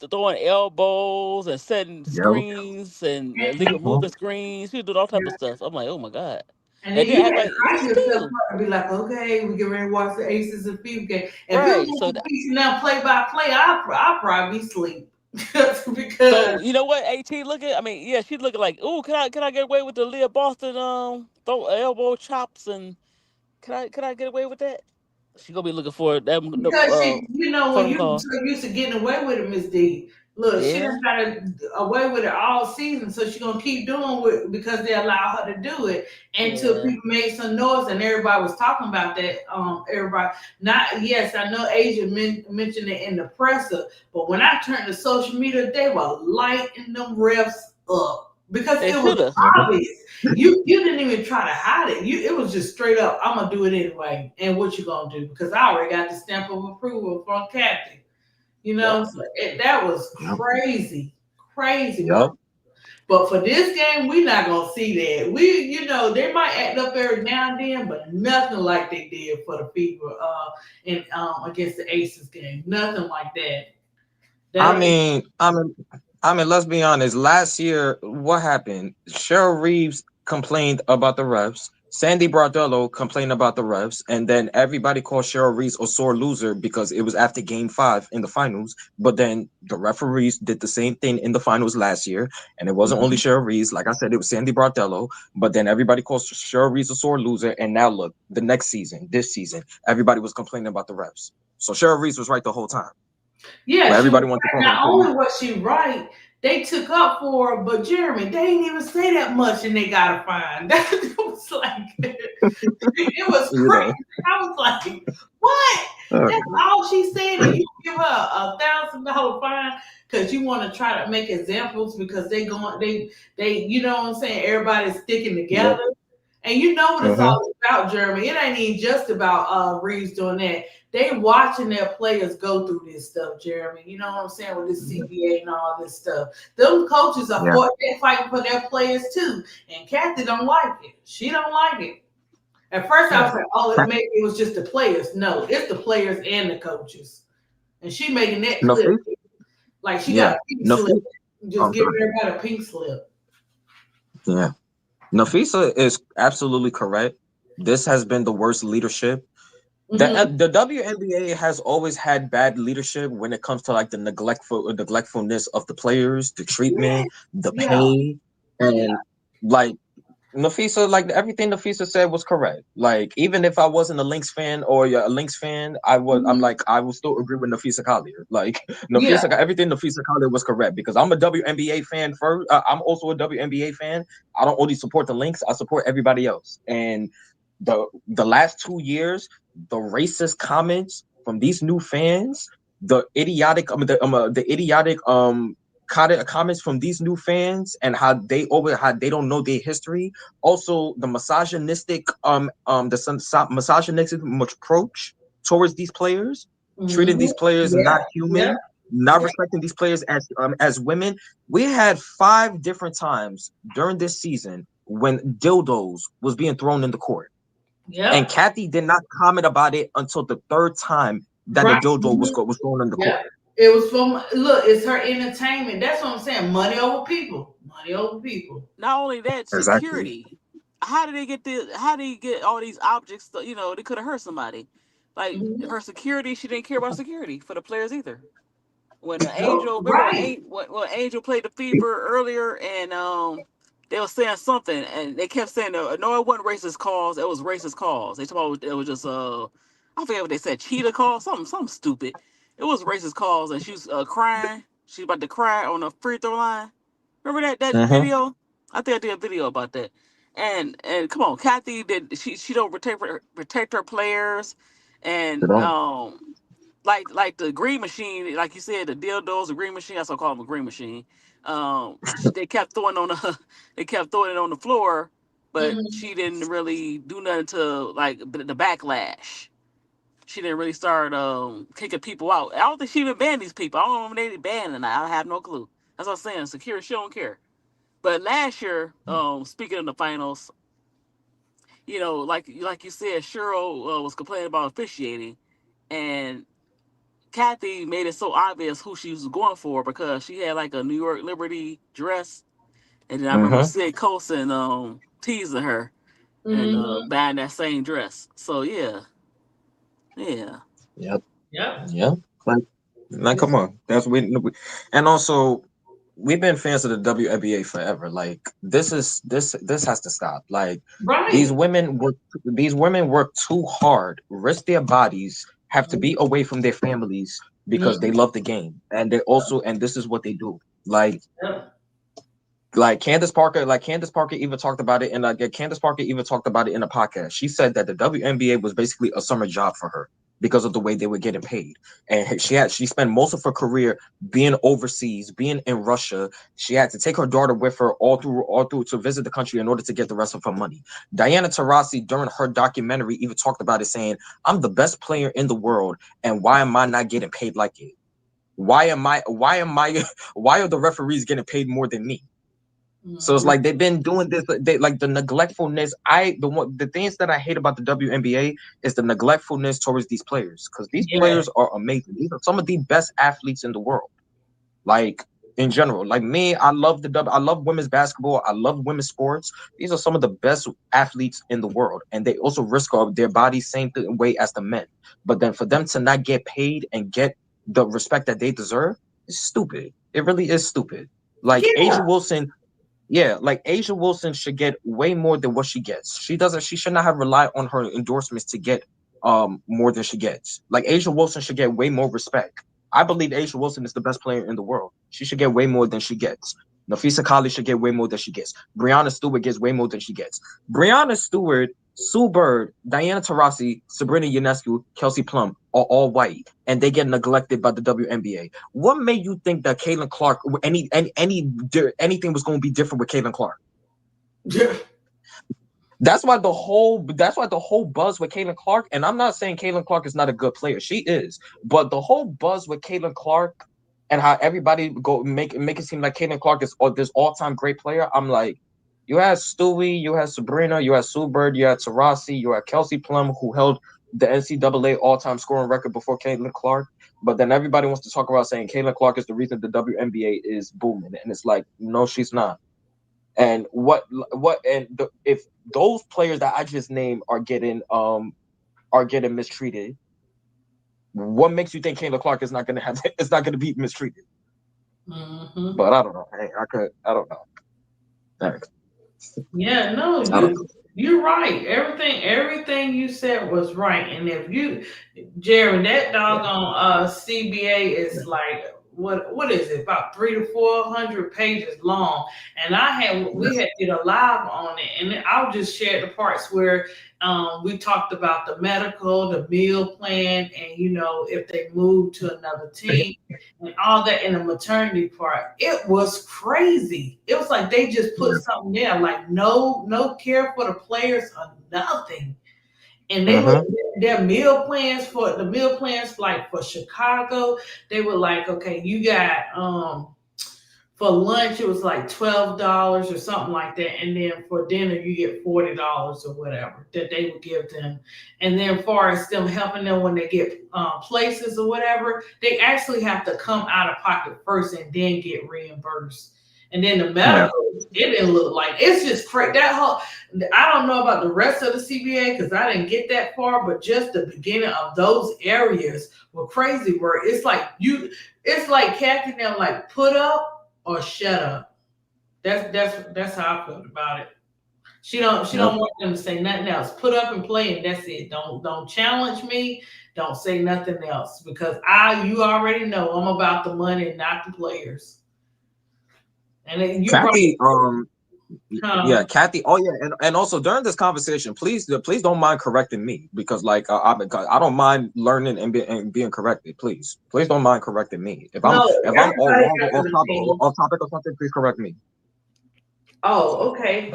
throwing elbows and setting Yep. screens and Aaliyah Mm-hmm. moving screens. She was doing all type of stuff. I'm like, oh my god. And then And then you act had like to what hype you yourself do? up and be like, okay, we get ready to watch the Aces and Fever game. If it Right. was a piece now play by play, I'll probably be asleep So because you know what? At looking. I mean, yeah, she's looking like, oh, can I get away with the Leah Boston throw elbow chops and can I get away with that? She gonna be looking for that because for when them you call. so used to getting away with it, Miss D. Look, she Yeah. done got away with it all season, so she gonna keep doing it because they allow her to do it until Yeah. people made some noise and everybody was talking about that. Everybody, not yes, I know Asia mentioned it in the presser, but when I turned to social media, they were lighting them refs up because They it was should have. obvious. You didn't even try to hide it. It was just straight up. I'm gonna do it anyway. And what you gonna do? Because I already got the stamp of approval from Kathy. Yep. So that was Yep. crazy, crazy Yep. work. But for this game, we're not gonna see that. They might act up every now and then, but nothing like they did for the Fever in against the Aces game. Nothing like that. I That ain't. mean, I mean, I mean, let's be honest. Last year, what happened? Cheryl Reeves complained about the refs. Sandy Bardello complained about the refs, and then everybody called Cheryl Reeves a sore loser because it was after Game 5 in the finals. But then the referees did the same thing in the finals last year, and it wasn't only Cheryl Reeves. Like I said, it was Sandy Bardello. But then everybody calls Cheryl Reeves a sore loser, and now look, the next season, this season, everybody was complaining about the refs. So Cheryl Reeves was right the whole time. Yeah, But she was everybody wants to right. call her Not police. only was she right, they took up for her, but Jeremy, they didn't even say that much and they got a fine. That was like, it was You crazy. know. I was like, what? That's all she said, and you give her $1,000 fine because you want to try to make examples because they you know what I'm saying, everybody's sticking Yep. together. And you know what it's Mm-hmm. all about, Jeremy. It ain't even just about Reeves doing that. They watching their players go through this stuff, Jeremy. You know what I'm saying, with this CBA and all this stuff. Them coaches are Yeah. they fighting for their players too. And Kathy don't like it. She don't like it. At first I was like, oh, maybe it was just the players. No, it's the players and the coaches. And she making that No clear. feet. Like she got Yeah. a pink No slip. feet. Just I'm giving sorry. everybody a pink slip. Yeah. Nafisa is absolutely correct. This has been the worst leadership. Mm-hmm. The WNBA has always had bad leadership when it comes to like the neglectfulness of the players, the Yeah. treatment, the Yeah. pay, Yeah. and like Nafisa, like everything Nafisa said was correct. Like even if I wasn't a Lynx fan or a Lynx fan, I'm Mm-hmm. like I will still agree with Nafisa Collier. Like Yeah. everything Nafisa Collier was correct because I'm a WNBA fan first. I'm also a WNBA fan. I don't only support the Lynx, I support everybody else. And the last 2 years, the racist comments from these new fans, the idiotic comments from these new fans and how they don't know their history. Also, the misogynistic approach towards these players, treating Mm-hmm. these players Yeah. not Yeah. human, not Yeah. respecting these players as women. We had 5 different times during this season when dildos was being thrown in the court. And Yep. Kathy did not comment about it until the third time that the Right. dildo Mhm. was thrown in the Yep. court. It was from look, it's her entertainment. That's what I'm saying. Money over people. Money over people. Not only that, Exactly. security. How did they get the? How did he get all these objects? You know, they could have hurt somebody. Like Mm-hmm. her security, she didn't care about security for the players either. When the Angel, remember Right. when Angel played the Fever earlier, and they were saying something, and they kept saying no, it wasn't racist calls, it was racist calls. They told it was just I forget what they said, cheetah calls, something stupid. It was racist calls, and she was crying. She was about to cry on the free throw line. Remember that Mm-hmm. video? I think I did a video about that. And come on, Kathy did she don't protect her players, You and know. like the green machine, like you said, the dildos, the green machine. I still call them a green machine. They kept throwing on the, they kept throwing it on the floor, but Mm-hmm. she didn't really do nothing to like the backlash. She didn't really start kicking people out. I don't think she even banned these people. I don't know if they banned or not. I have no clue. That's what I'm saying. Secure, she don't care. But last year, speaking of the finals, like you said, Cheryl was complaining about officiating, and Kathy made it so obvious who she was going for because she had like a New York Liberty dress, and then I remember Mm-hmm. Sid Colson teasing her and Mm-hmm. buying that same dress. So yeah, yeah, Yep. Yep. Yeah. Like, come on. And also we've been fans of the WNBA forever. Like this has to stop. Like these Right. women work these women work too hard, risk their bodies, have to be away from their families because they love the game, and they also, and this is what they do. Like Candace Parker even talked about it, and Candace Parker even talked about it in a podcast. She said that the WNBA was basically a summer job for her because of the way they were getting paid, and she spent most of her career being overseas, being in Russia. She had to take her daughter with her all through to visit the country in order to get the rest of her money. Diana Taurasi, during her documentary, even talked about it, saying, "I'm the best player in the world, and why am I not getting paid like it? Why are the referees getting paid more than me?" So it's like they've been doing this. They like the neglectfulness. The things that I hate about the WNBA is the neglectfulness towards these players, because these players are amazing. These are some of the best athletes in the world. Like in general, like me, I love women's basketball. I love women's sports. These are some of the best athletes in the world, and they also risk their bodies same way as the men. But then for them to not get paid and get the respect that they deserve is stupid. It really is stupid. Like Asia Wilson. Yeah, like Asia Wilson should get way more than what she gets. She should not have relied on her endorsements to get more than she gets. Like Asia Wilson should get way more respect. I believe Asia Wilson is the best player in the world. She should get way more than she gets. Nafisa Kali should get way more than she gets. Breonna Stewart gets way more than she gets. Breonna Stewart, Sue Bird, Diana Taurasi, Sabrina Ionescu, Kelsey Plum are all white, and they get neglected by the WNBA. What made you think that Caitlin Clark, anything was going to be different with Caitlin Clark? That's why the whole buzz with Caitlin Clark, and I'm not saying Caitlin Clark is not a good player. She is, but the whole buzz with Caitlin Clark and how everybody make it seem like Caitlin Clark is this all-time great player. I'm like, you had Stewie, you had Sabrina, you had Sue Bird, you had Taurasi, you had Kelsey Plum, who held the NCAA all-time scoring record before Caitlin Clark. But then everybody wants to talk about saying Caitlin Clark is the reason the WNBA is booming, and it's like, no, she's not. And if those players that I just named are getting mistreated, what makes you think Caitlin Clark is not gonna be mistreated? But I don't know. Hey, I don't know. Thanks. Yeah, no, you're right. Everything you said was right. And if you, Jerry, that doggone CBA is like what is it? About 300 to 400 pages long. And we had did a live on it, and I'll just share the parts where we talked about the medical, the meal plan, and if they move to another team and all that in the maternity part. It was crazy. It was like they just put something there, like no care for the players or nothing. And they were their meal plans like for Chicago, they were like, okay, you got for lunch it was like $12 or something like that, and then for dinner you get $40 or whatever that they would give them. And then far as them helping them when they get places or whatever, they actually have to come out of pocket first and then get reimbursed. And then the medical, it didn't look like, it's just crazy. That whole, I don't know about the rest of the CBA because I didn't get that far, but just the beginning of those areas were crazy. Where it's like Kathy and them like put up or shut up. That's how I felt about it. She don't want them to say nothing else. Put up and play, and that's it. Don't challenge me. Don't say nothing else, because you already know I'm about the money, not the players. And then you Kathy, yeah, Kathy. Oh yeah, and also during this conversation, please don't mind correcting me, because like I don't mind learning and being corrected. Please don't mind correcting me. If I'm all wrong or off topic or something, please correct me. Oh, okay.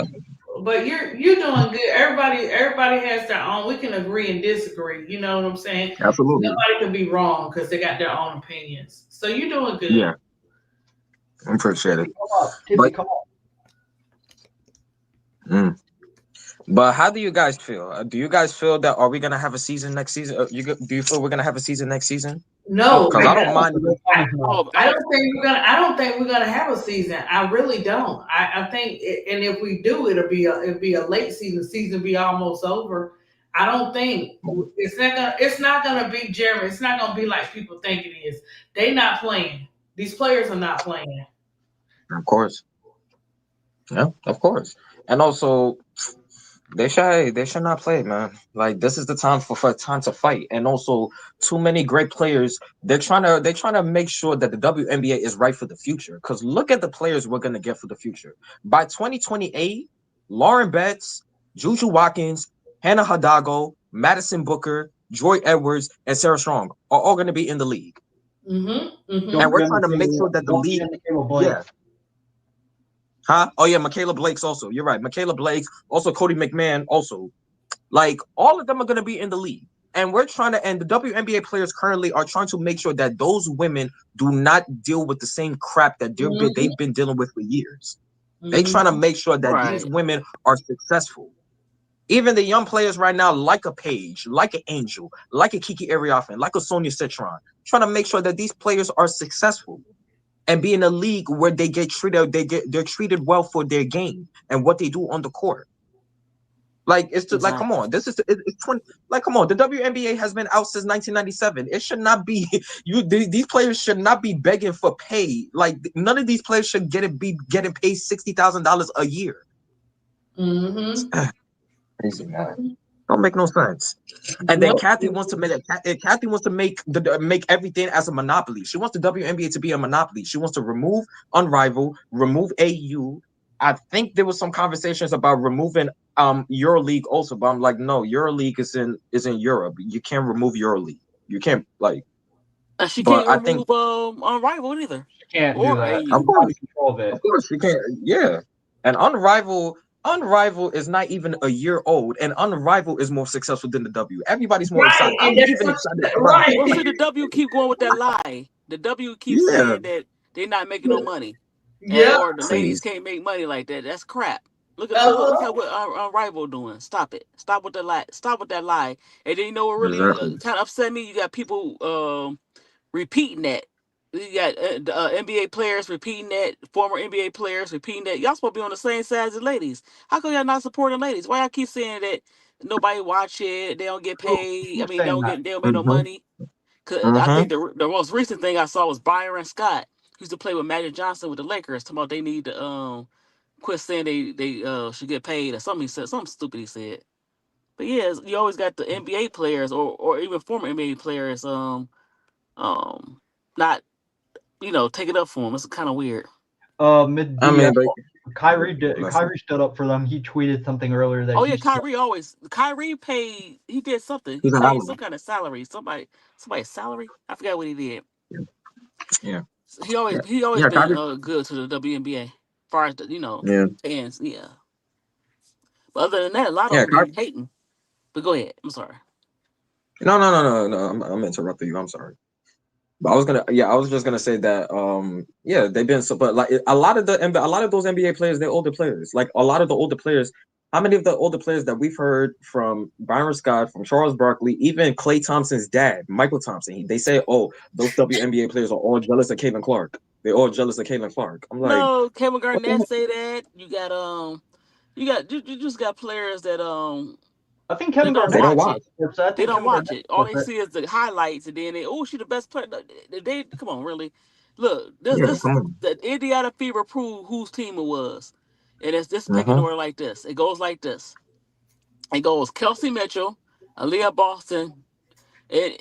But you're doing good. Everybody has their own. We can agree and disagree. You know what I'm saying? Absolutely. Nobody can be wrong because they got their own opinions. So you're doing good. Yeah, I appreciate it. But how do you guys feel? Do you guys feel that are we gonna have a season next season? Do you feel we're gonna have a season next season? No, because I don't mind. I don't think we're gonna have a season. I really don't. I think, and if we do, it'll be a late season. Season be almost over. I don't think it's not gonna be, Jeremy. It's not gonna be like people think it is. They not playing. These players are not playing. Of course. Yeah, of course. And also, They should not play, man. Like this is the time for time to fight, and also too many great players. They're trying to make sure that the WNBA is right for the future. Because look at the players we're gonna get for the future. By 2028, Lauren Betts, Juju Watkins, Hannah Hidalgo, Madison Booker, Joy Edwards, and Sarah Strong are all gonna be in the league, and Don't we're forget trying to make sure that the don't league, forget Michaela Blake. yeah. Huh? Oh yeah, Michaela Blake's also. You're right. Michaela Blake's also Cody McMahon also. Like all of them are going to be in the league. And the WNBA players currently are trying to make sure that those women do not deal with the same crap that they've been dealing with for years. They trying to make sure that these Right. women are successful. Even the young players right now, like a Paige, like an Angel, like a Kiki Ariafen, like a Sonia Citron, trying to make sure that these players are successful and be in a league where they're treated well for their game and what they do on the court. Like like come Exactly. on, it's 20, like come on, the WNBA has been out since 1997. It should not be these players should not be begging for pay. Like none of these players should be getting paid $60,000 a year. Crazy, man. Don't make no sense. And then Kathy wants to make everything as a monopoly. She wants the WNBA to be a monopoly. She wants to remove Unrival, remove AU. I think there was some conversations about removing EuroLeague also, but I'm like, no, EuroLeague is in Europe. You can't remove EuroLeague. You can't like. And she But can't I think remove Unrivaled either. She can't do Or that. AU. She's of course, out of control of it. you can't. Yeah, and Unrivaled is not even a year old, and Unrivaled is more successful than the W. Everybody's more Right, excited. and I'm that's even what, excited about. right. Well, see, the W keep going with that lie. The W keep Yeah, saying that they're not making no money, Yeah. or the ladies please. can't make money like that. That's crap. Look Uh-huh. at what our rival doing. Stop it. Stop with that lie. Stop with that lie. And then you know what really Exactly. kind of upset me? You got people repeating that. You got NBA players repeating that, former NBA players repeating that. Y'all supposed to be on the same side as the ladies. How come y'all not supporting ladies? Why y'all keep saying that nobody watch it, they don't get paid? I Who's mean, saying that? they don't make no Mm-hmm. money. Cause I Mm-hmm. think the most recent thing I saw was Byron Scott, who used to play with Magic Johnson with the Lakers. Talking about they need to quit saying they should get paid or something. He said something stupid. He said, but yeah, you always got the NBA players or even former NBA players um not take it up for them. It's kind of weird. Mid I D. mean, but bless him. Kyrie stood up for them. He tweeted something earlier that Oh yeah, he's Kyrie paid. He did something. He He's an paid some ally. kind of salary. Somebody's salary. I forgot what he did. Yeah. Yeah. He always Yeah. been Kyrie. good to the WNBA. As far as the Yeah. fans, yeah. But other than that, a lot of Yeah. them be hating. But go ahead. I'm sorry. No. I'm interrupting you. I'm sorry. But I was just gonna say that, yeah, they've been so, but like a lot of those NBA players, they're older players. Like a lot of the older players, how many of the older players that we've heard from Byron Scott, from Charles Barkley, even Klay Thompson's dad, Michael Thompson, they say, oh, those WNBA players are all jealous of Caitlin Clark. They're all jealous of Caitlin Clark. I'm like, No, Kevin what the Garnett heck? say that. You just got players that I think they Kevin don't They Garnett don't watch watch. it. supports it. I They think don't Kevin watch Garnett it. All supports they it. see is the highlights, and then she the best player. They come on, really. Look, Yeah, come on. the Indiana Fever proved whose team it was, and it's this pecking Mm-hmm. order like this. It goes like this. It goes Kelsey Mitchell, Aaliyah Boston,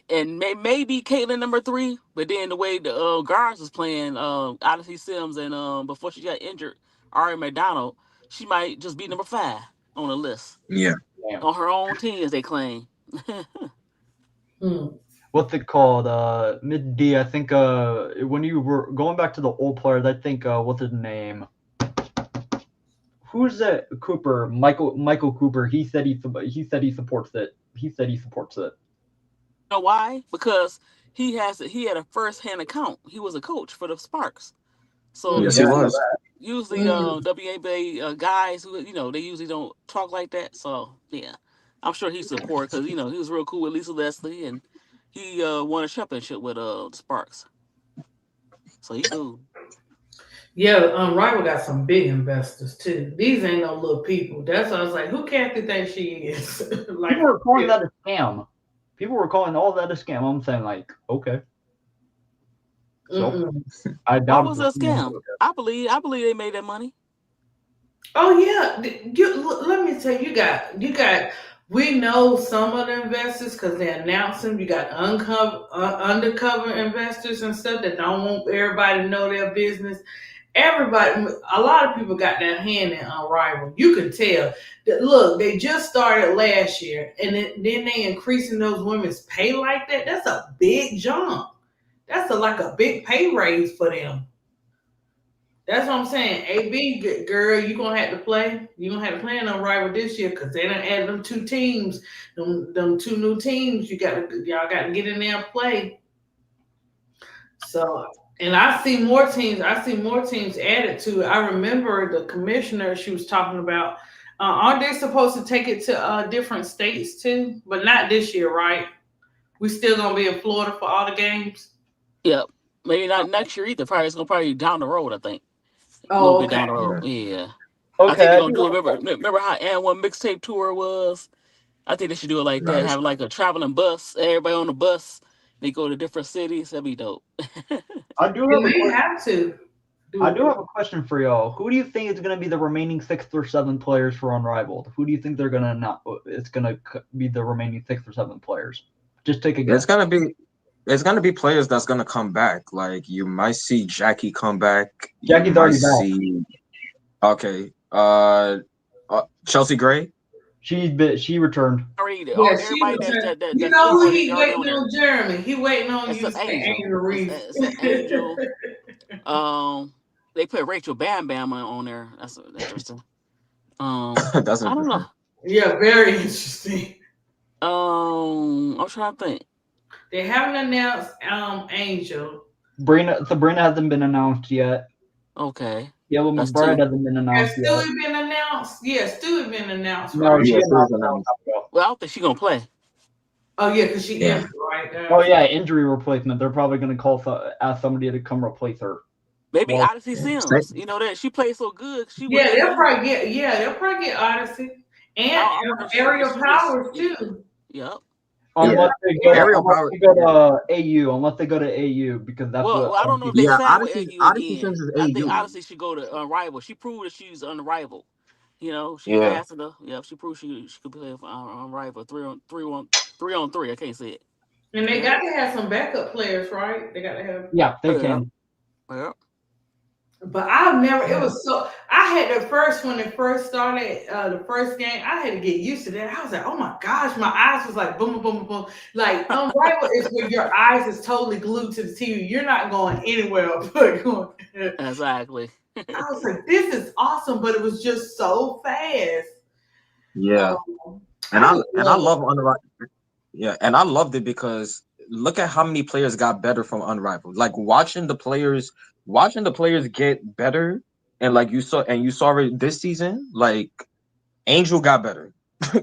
and maybe Caitlin number 3. But then the way the guards was playing, Odyssey Sims and before she got injured, Ari McDonald, she might just be number 5 on the list Yeah. Damn. on her own team, as they claim. Hmm. What's it called? Mid D. I think when you were going back to the old players, I think what's his name? Who's that? Cooper, Michael Cooper. He said he supports it. He said he supports it. You know why? Because he had a first hand account. He was a coach for the Sparks. So Yes, he Yeah, I know was. that. usually Mm. WNBA guys who they usually don't talk like that. So yeah, I'm sure he support because he was real cool with Lisa Leslie and he won a championship with the Sparks. So he cool. Yeah, Rival got some big investors too. These ain't no little people. That's why I was like, who Kathy think she is? Like, People were calling that a scam. People were calling all that a scam. I'm saying like, okay. So mm-mm. I Why doubt was it a scam? I believe they made that money. Oh yeah, let me tell you, you got. We know some of the investors because they announce them. You got undercover investors and stuff that don't want everybody to know their business. Everybody, a lot of people got their hand in Unrivaled. You could tell that. Look, they just started last year, and then they increasing those women's pay like that. That's a big jump. That's like a big pay raise for them. That's what I'm saying. AB girl, you gonna have to play. You gonna have to play in Unrivaled this year because they done added them two teams, them two new teams. Y'all got to get in there and play. So, and I see more teams. I see more teams added to it. I remember the commissioner she was talking about. Aren't they supposed to take it to different states too? But not this year, right? We still gonna be in Florida for all the games. Yep. Maybe not next year either. Probably it's gonna probably down the road. I think a little Oh, bit down the okay. road. Yeah. Yeah. I Okay, think they're I gonna do do have it. a question. Remember how and one mixtape tour was? I think they should do it like that. Nice. Have like a traveling bus. Everybody on the bus. They go to different cities. That'd be dope. I do They have a may question. have to I do do have a question for y'all. Who do you think is going to be the remaining sixth or seventh players for Unrivaled? Who do you think they're going to not? It's going to be the remaining sixth or seventh players. Just take a It's guess. gonna be it's gonna be players that's gonna come back. Like you might see Jackie come back. You Jackie's might already back. see okay. Chelsea Gray. She returned. Already, Yeah, she everybody returned. You that's know who over, they he already waiting on there. on, Jeremy. He waiting on you to Except say Angel. Angel Reese. Except Angel. Um, they put Rachel Bam Bam on there. That's interesting. That's I don't know. interesting. Yeah, very interesting. I'm trying to think. They haven't announced Angel. Sabrina hasn't been announced yet. Okay, Yellow that's McBride two. hasn't been Has announced yet. Stewie been announced? Yeah, Stewie been announced, No, right? she Yeah, Stu's announced a long announced. time ago. Well, I don't think she gonna play. Oh yeah, because she Yeah. injured, right? Oh yeah, injury replacement. They're probably going to ask somebody to come replace her. Maybe Well, Odyssey Yeah. Say, Sims. You know that she played so good. She with Yeah, they'll AU. probably get. Yeah, they'll probably get Odyssey and I wonder if Ariel she was. Powers too. Yep. yeah. Ariel, Ariel Power. They go to AU, unless they go to AU because that's what Well, I don't know if they Yeah, people. signed with AU Odyssey again. Sims is I think AU. Odyssey should go to Unrivaled. She proved that she's unrivaled. You know, she Yeah. fast enough. Yeah, she proved she could play for Unrivaled. 3 on 3. I can't say it. and they Yeah. got to have some backup players, right? They got to have. Yeah, they Yeah. can. Yeah. But I've never. It Yeah. was so. I had the first when it first started. The first game, I had to get used to that. I was like, oh my gosh, my eyes was like boom, boom, boom, boom. Like Unrivaled is where your eyes is totally glued to the TV. You're not going anywhere. But going. Exactly. I was like, this is awesome, but it was just so fast. Yeah. And I I just and I love it. love Unrivaled. Yeah, and I loved it because look at how many players got better from Unrivaled. Like watching the players get better, and like you saw it this season. Like Angel got better.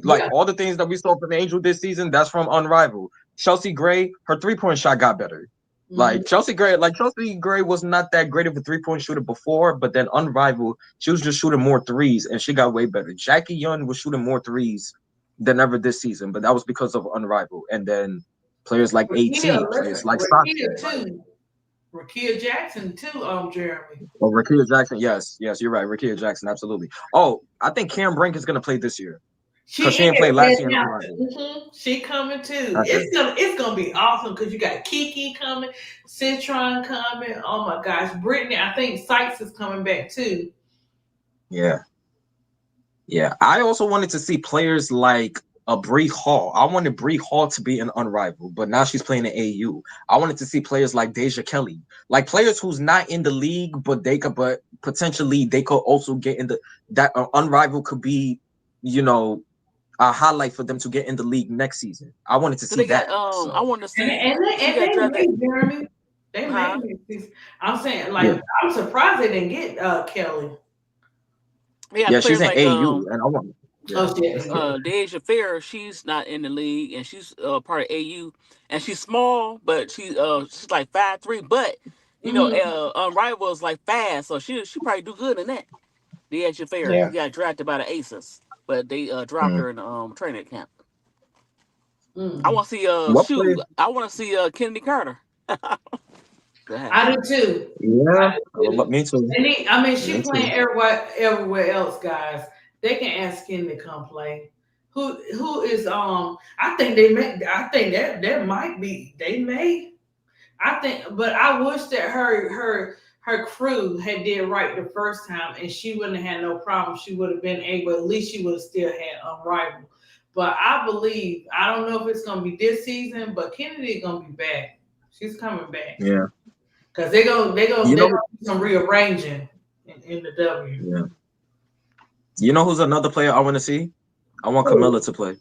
Like Yeah. all the things that we saw from Angel this season, that's from Unrivaled. Chelsea Gray, her 3-point shot got better. Mhm. Chelsea Gray was not that great of a 3-point shooter before, but then Unrivaled, she was just shooting more threes and she got way better. Jackie Young was shooting more threes than ever this season, but that was because of Unrivaled. And then players like Rakia, AT, players listen, like Sasha, Rakia like too. Rakia Jackson too. Jeremy. oh, Rakia Jackson. Yes, you're right. Rakia Jackson, absolutely. Oh, I think Cam Brink is gonna play this year because She she didn't play is. last They year in announced Unrivaled. it. She coming too. Okay. It's gonna be awesome because you got Kiki coming, Citron coming. Oh my gosh, Brittany. I think Sykes is coming back too. Yeah. Yeah, I also wanted to see players like a Bree Hall. I wanted Bree Hall to be an unrivaled, but now she's playing in AU. I wanted to see players like Deja Kelly, like players who's not in the league, but potentially they could also get in the that unrivaled could be, you know, a highlight for them to get in the league next season. I wanted to So see they got that. I So want to And see. and they, She and got they drafted. made Jeremy. They Huh? made me. I'm saying yeah, like I'm surprised they didn't get Kelly. They got yeah, she's players in like AU, and I want yeah. Oh shit. Deja Fair. She's not in the league and she's part of AU and she's small, but she's like 5'3". But you know, Mhm. Unrivaled is like fast, so she probably do good in that. Deja Fair. Yeah. She got drafted by the Aces, but they dropped Mm. her in training camp. I Mm. want to see What player? I want to see Kennedy Carter. I do too. Yeah, I do too. me too. And I mean, she Me playing too. everywhere else, guys. They can ask Kenny to come play. Who is I think they may. I think that might be. They may. I think, but I wish that her crew had did right the first time, and she wouldn't have had no problem. She would have been able. At least she would have still had Unrivaled. But I believe I don't know if it's gonna be this season, but Kennedy gonna be back. She's coming back Yeah. because they You gonna know. do some rearranging in the W. Yeah. You know who's another player I want to see? I want Camilla to play.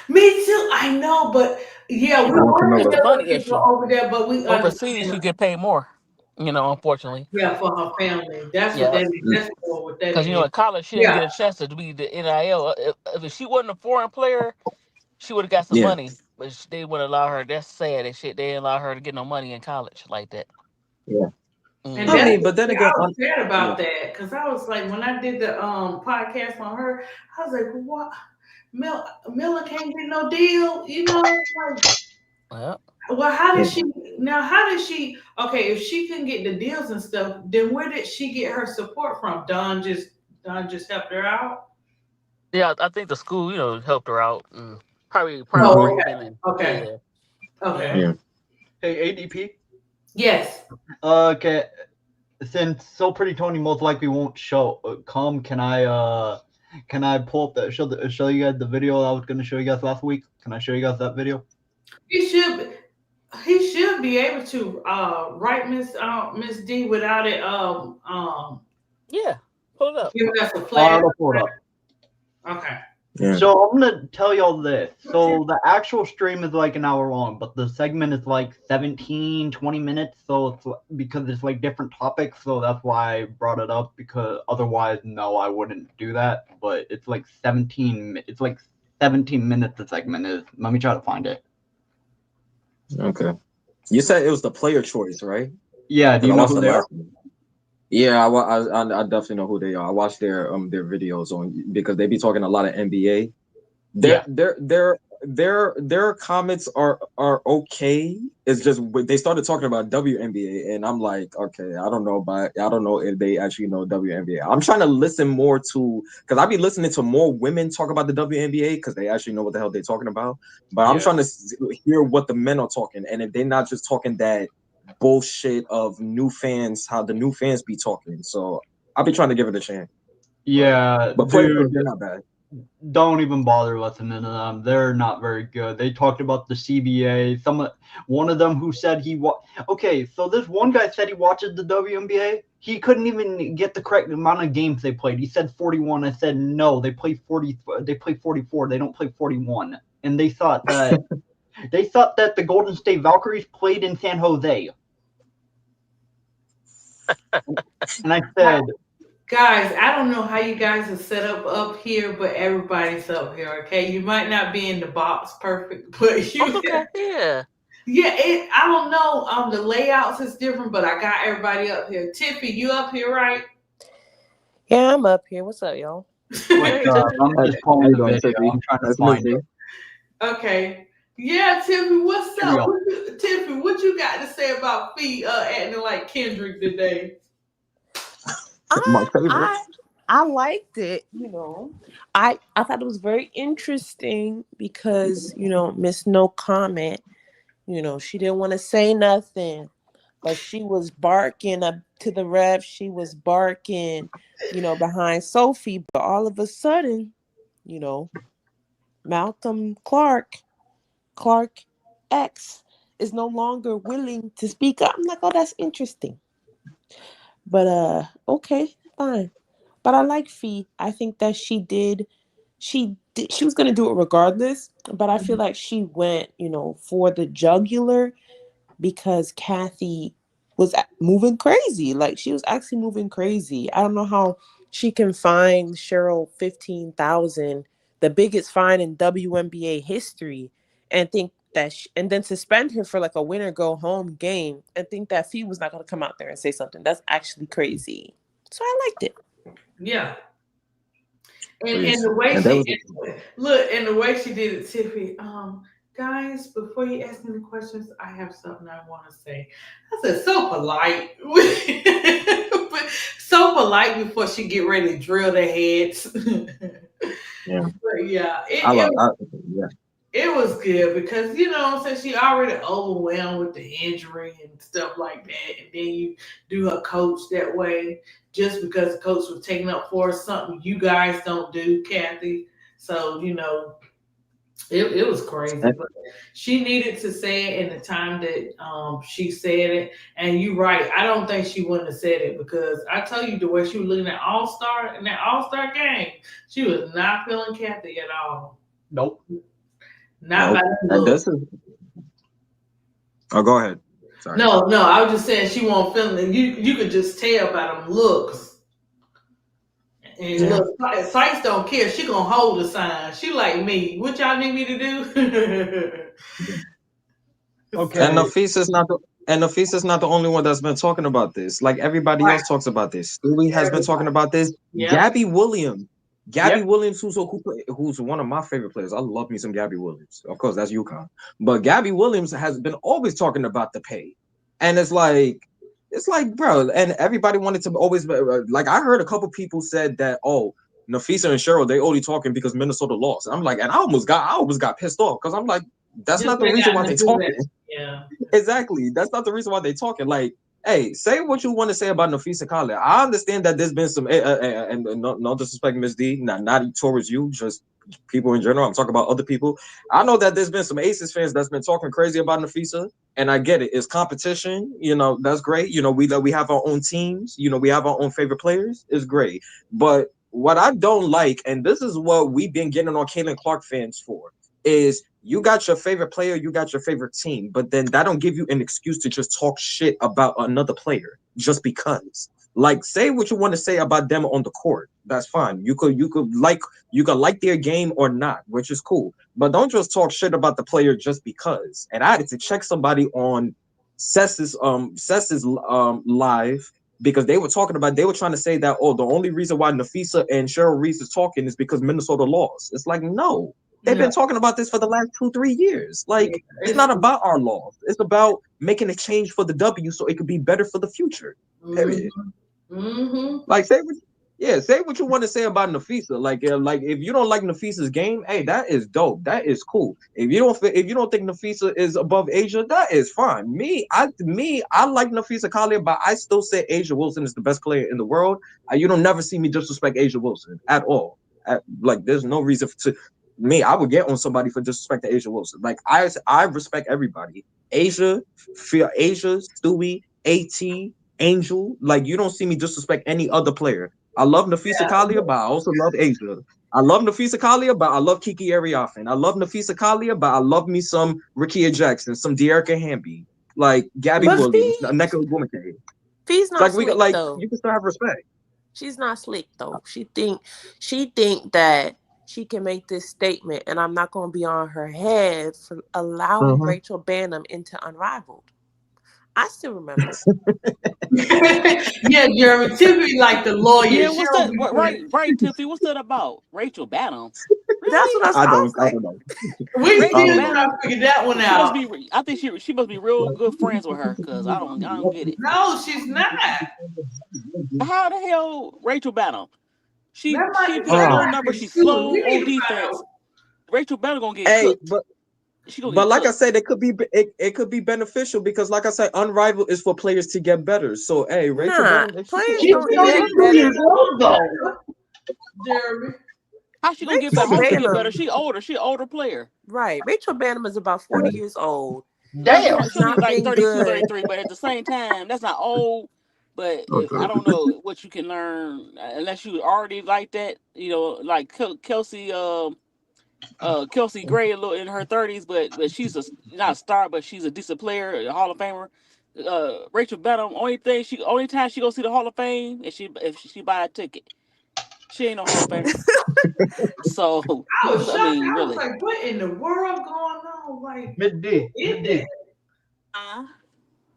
Me too. I know, but yeah, we I want want to Camilla. It's a get money people issue. over there, but we Overseas, understand. you get paid more. Unfortunately. Yeah, for her family. That's what Yeah. that is. That's what that Because is. in college she didn't Yeah, get a chance to be the NIL. If she wasn't a foreign player, she would have got some Yeah. money. But they wouldn't allow her. That's sad. That shit. They didn't allow her to get no money in college like that. Yeah. and I Hmm. that's mean, but then again, I was sad yeah. about that because I was like, when I did the podcast on her, I was like, what? Miller can't get no deal, Like, Well, well, how did Yeah. she? Now, how did she? Okay, if she couldn't get the deals and stuff, then where did she get her support from? Don just helped her out. yeah, I think the school, helped her out. And probably Oh, Hmm. moving and okay, yeah, yeah. okay, Yeah. Hey, ADP. yes. Okay, since So Pretty Tony most likely won't come, can I pull up show you guys the video I was gonna show you guys last week? Can I show you guys that video? He should. He should be able to write Miss D without it Yeah, pull it up. giving us a flag. I'll pull it up. Okay. Yeah. So I'm gonna tell y'all this. So the actual stream is like an hour long, but the segment is like 20 minutes. So it's because it's like different topics. So that's why I brought it up, because otherwise, no, I wouldn't do that. But it's like 17 minutes the segment is. Let me try to find it. Okay. You said it was the player choice, right? Yeah, do 'Cause you I know watched who the they are? last one. Yeah, I definitely know who they are. I watch their videos on because they be talking a lot of NBA. Yeah. Their comments are okay. It's just they started talking about WNBA, and I'm like, okay, I don't know if they actually know WNBA. I'm trying to listen more to, because I be listening to more women talk about the WNBA because they actually know what the hell they're talking about. But I'm Yeah. trying to hear what the men are talking, and if they're not just talking that bullshit of new fans, how the new fans be talking. So I'll be trying to give it a chance. Yeah, But players, dude. they're not bad. Don't even bother listening to them. They're not very good. They talked about the CBA. One of them who said okay, so this one guy said he watches the WNBA. He couldn't even get the correct amount of games they played. He said 41. I said no, they play 40. They play 44. They don't play 41. And they thought that the Golden State Valkyries played in San Jose. And I said, Guys, I don't know how you guys are set up here, but everybody's up here. Okay, you might not be in the box perfect, but Oh, it's okay. Yeah. yeah. I don't know. The layouts is different, but I got everybody up here. Tiffy, you up here, right? Yeah, I'm up here. What's up, y'all? Hey, Tiffany. I'm just How pulling you the doing, video. Tiffy? I'm trying to Nice to find meet it. you. Okay. Yeah, Tiffy, what's Here we up? go. Tiffy, what you got to say about Fee acting like Kendrick today? My I favorite. I I liked it. I thought it was very interesting because Miss No Comment. She didn't want to say nothing, but she was barking up to the ref. She was barking, behind Sophie. But all of a sudden, you know, Malcolm Clark X is no longer willing to speak up. I'm like, oh, that's interesting. But okay, fine. But I like Fee. I think that she was gonna do it regardless. But I feel like she went, for the jugular because Kathy was moving crazy. Like she was actually moving crazy. I don't know how she can fine Cheryl 15,000, the biggest fine in WNBA history, and think that and then suspend her for like a winner go home game and think that Fee was not going to come out there and say something. That's actually crazy. So I liked it. Yeah. And Crazy. the way And that was look, and the way she did it, Tiffy. Guys, before you ask me the questions, I have something I want to say. I said so polite, but so polite before she get ready to drill their heads. Yeah, But yeah, I love. Yeah, it was good because you know since she already overwhelmed with the injury and stuff like that, and then you do her coach that way just because the coach was taking up for her, something you guys don't do, Kathy. So it was crazy, and, but she needed to say it in the time that she said it. And you're right. I don't think she wouldn't have said it because I tell you the way she was looking at All Star in that All Star game, she was not feeling Kathy at all. Nope. Not by nope. the And look. this is. Oh, go ahead. Sorry. No, no, I was just saying she won't feel it. You could just tell by them looks. And Yeah. look, Sykes don't care. She gonna hold the sign. She like me. What y'all need me to do? And Okay. Nafisa's not the only one that's been talking about this. Like everybody Right. else talks about this. Stewie has been talking Everybody. about this. Yep. Gabby Williams. Gabby Yep. Williams, who's one of my favorite players. I love me some Gabby Williams. Of course, that's UConn. But Gabby Williams has been always talking about the pay. And it's like, bro, and everybody wanted to always like I heard a couple people said that, oh, Nafisa and Cheryl, they only talking because Minnesota lost. I'm like, and I almost got pissed off because I'm like, that's This not the ain't reason got why nothing they to do with talking. that. Yeah. Exactly. That's not the reason why they talking. Like, hey, say what you want to say about Nafisa Khalid. I understand that there's been some, and no disrespect, Miss D, not towards you, just people in general. I'm talking about other people. I know that there's been some Aces fans that's been talking crazy about Nafisa, and I get it. It's competition. That's great. We have our own teams. We have our own favorite players. It's great. But what I don't like, and this is what we've been getting on Caitlin Clark fans for, is you got your favorite player, you got your favorite team, but then that don't give you an excuse to just talk shit about another player just because. Like, say what you want to say about them on the court. That's fine. You could like their game or not, which is cool. But don't just talk shit about the player just because. And I had to check somebody on Cess's live because they were trying to say that, oh, the only reason why Nafisa and Cheryl Reese is talking is because Minnesota lost. It's like, no, they've No. been talking about this for the last 2-3 years. Yeah. Like, it's not about our loss. It's about making a change for the W so it could be better for the future. Mm-hmm. Period. Mm-hmm. Like, say what you want to say about Nafisa. Like if you don't like Nafisa's game, hey, that is dope. That is cool. If you don't think Nafisa is above Asia, that is fine. I like Nafisa Collier, but I still say Asia Wilson is the best player in the world. You don't never see me disrespect Asia Wilson at all. Like, there's no reason to me. I would get on somebody for disrespecting Asia Wilson. Like, I respect everybody. Asia, Stewie, At. Angel, like, you don't see me disrespect any other player. I love Nafisa Kalia, but I also love Asia. I love Nafisa Kalia, but I love Kiki Ariafin. I love Nafisa Kalia, but I love me some Rikia Jackson, some De'Erica Hamby, like Gabby But Williams, Nneka Ogwumike. Fee's not Like, slick though. you can still have respect. She's not slick though. She think that she can make this statement, and I'm not gonna be on her head for allowing Mhm. Rachel Bannum into Unrivaled. I still remember. Yeah, Jeremy. Typically, like the lawyer, Yeah, what's she'll that? be Right, putting. right, Tiffany. What's that about? Rachel Banham. That's Really? what I I was don't, I like. don't know. We I Rachel still don't know. trying Banham. to figure that one She must out. be. I think she must be real good friends with her because I don't get it. No, she's not. How the hell Rachel Banham? She That she might put up that low Oh, might numbers. be She's Stewie. slow We on need to find defense. out. Rachel Banham gonna get hey, cooked. She gonna get but like I cooked. said, it could be beneficial because, like I said, Unrivaled is for players to get better. So, hey, Rachel Nah, Benham, if she can, players She's if don't she can only get get 2 years better. old though, Jeremy. How she gonna get Rachel better? How she get better? Bannum, She older. She an older player. right? Rachel Bannum is about 40 years old. She Damn. has She only not like been 32, good. 33. But at the same time, that's not old. But I don't know what you can learn unless you already like that. Like Kelsey. Kelsey Gray a little in her 30s, but she's not a star, but she's a decent player, a Hall of Famer. Rachel Benham, only time she go see the Hall of Fame is if she buy a ticket. She ain't no Hall of Famer. So I was I shocked. mean, I was really. like, what in the world going on? Like, Mid who D. is Mid that?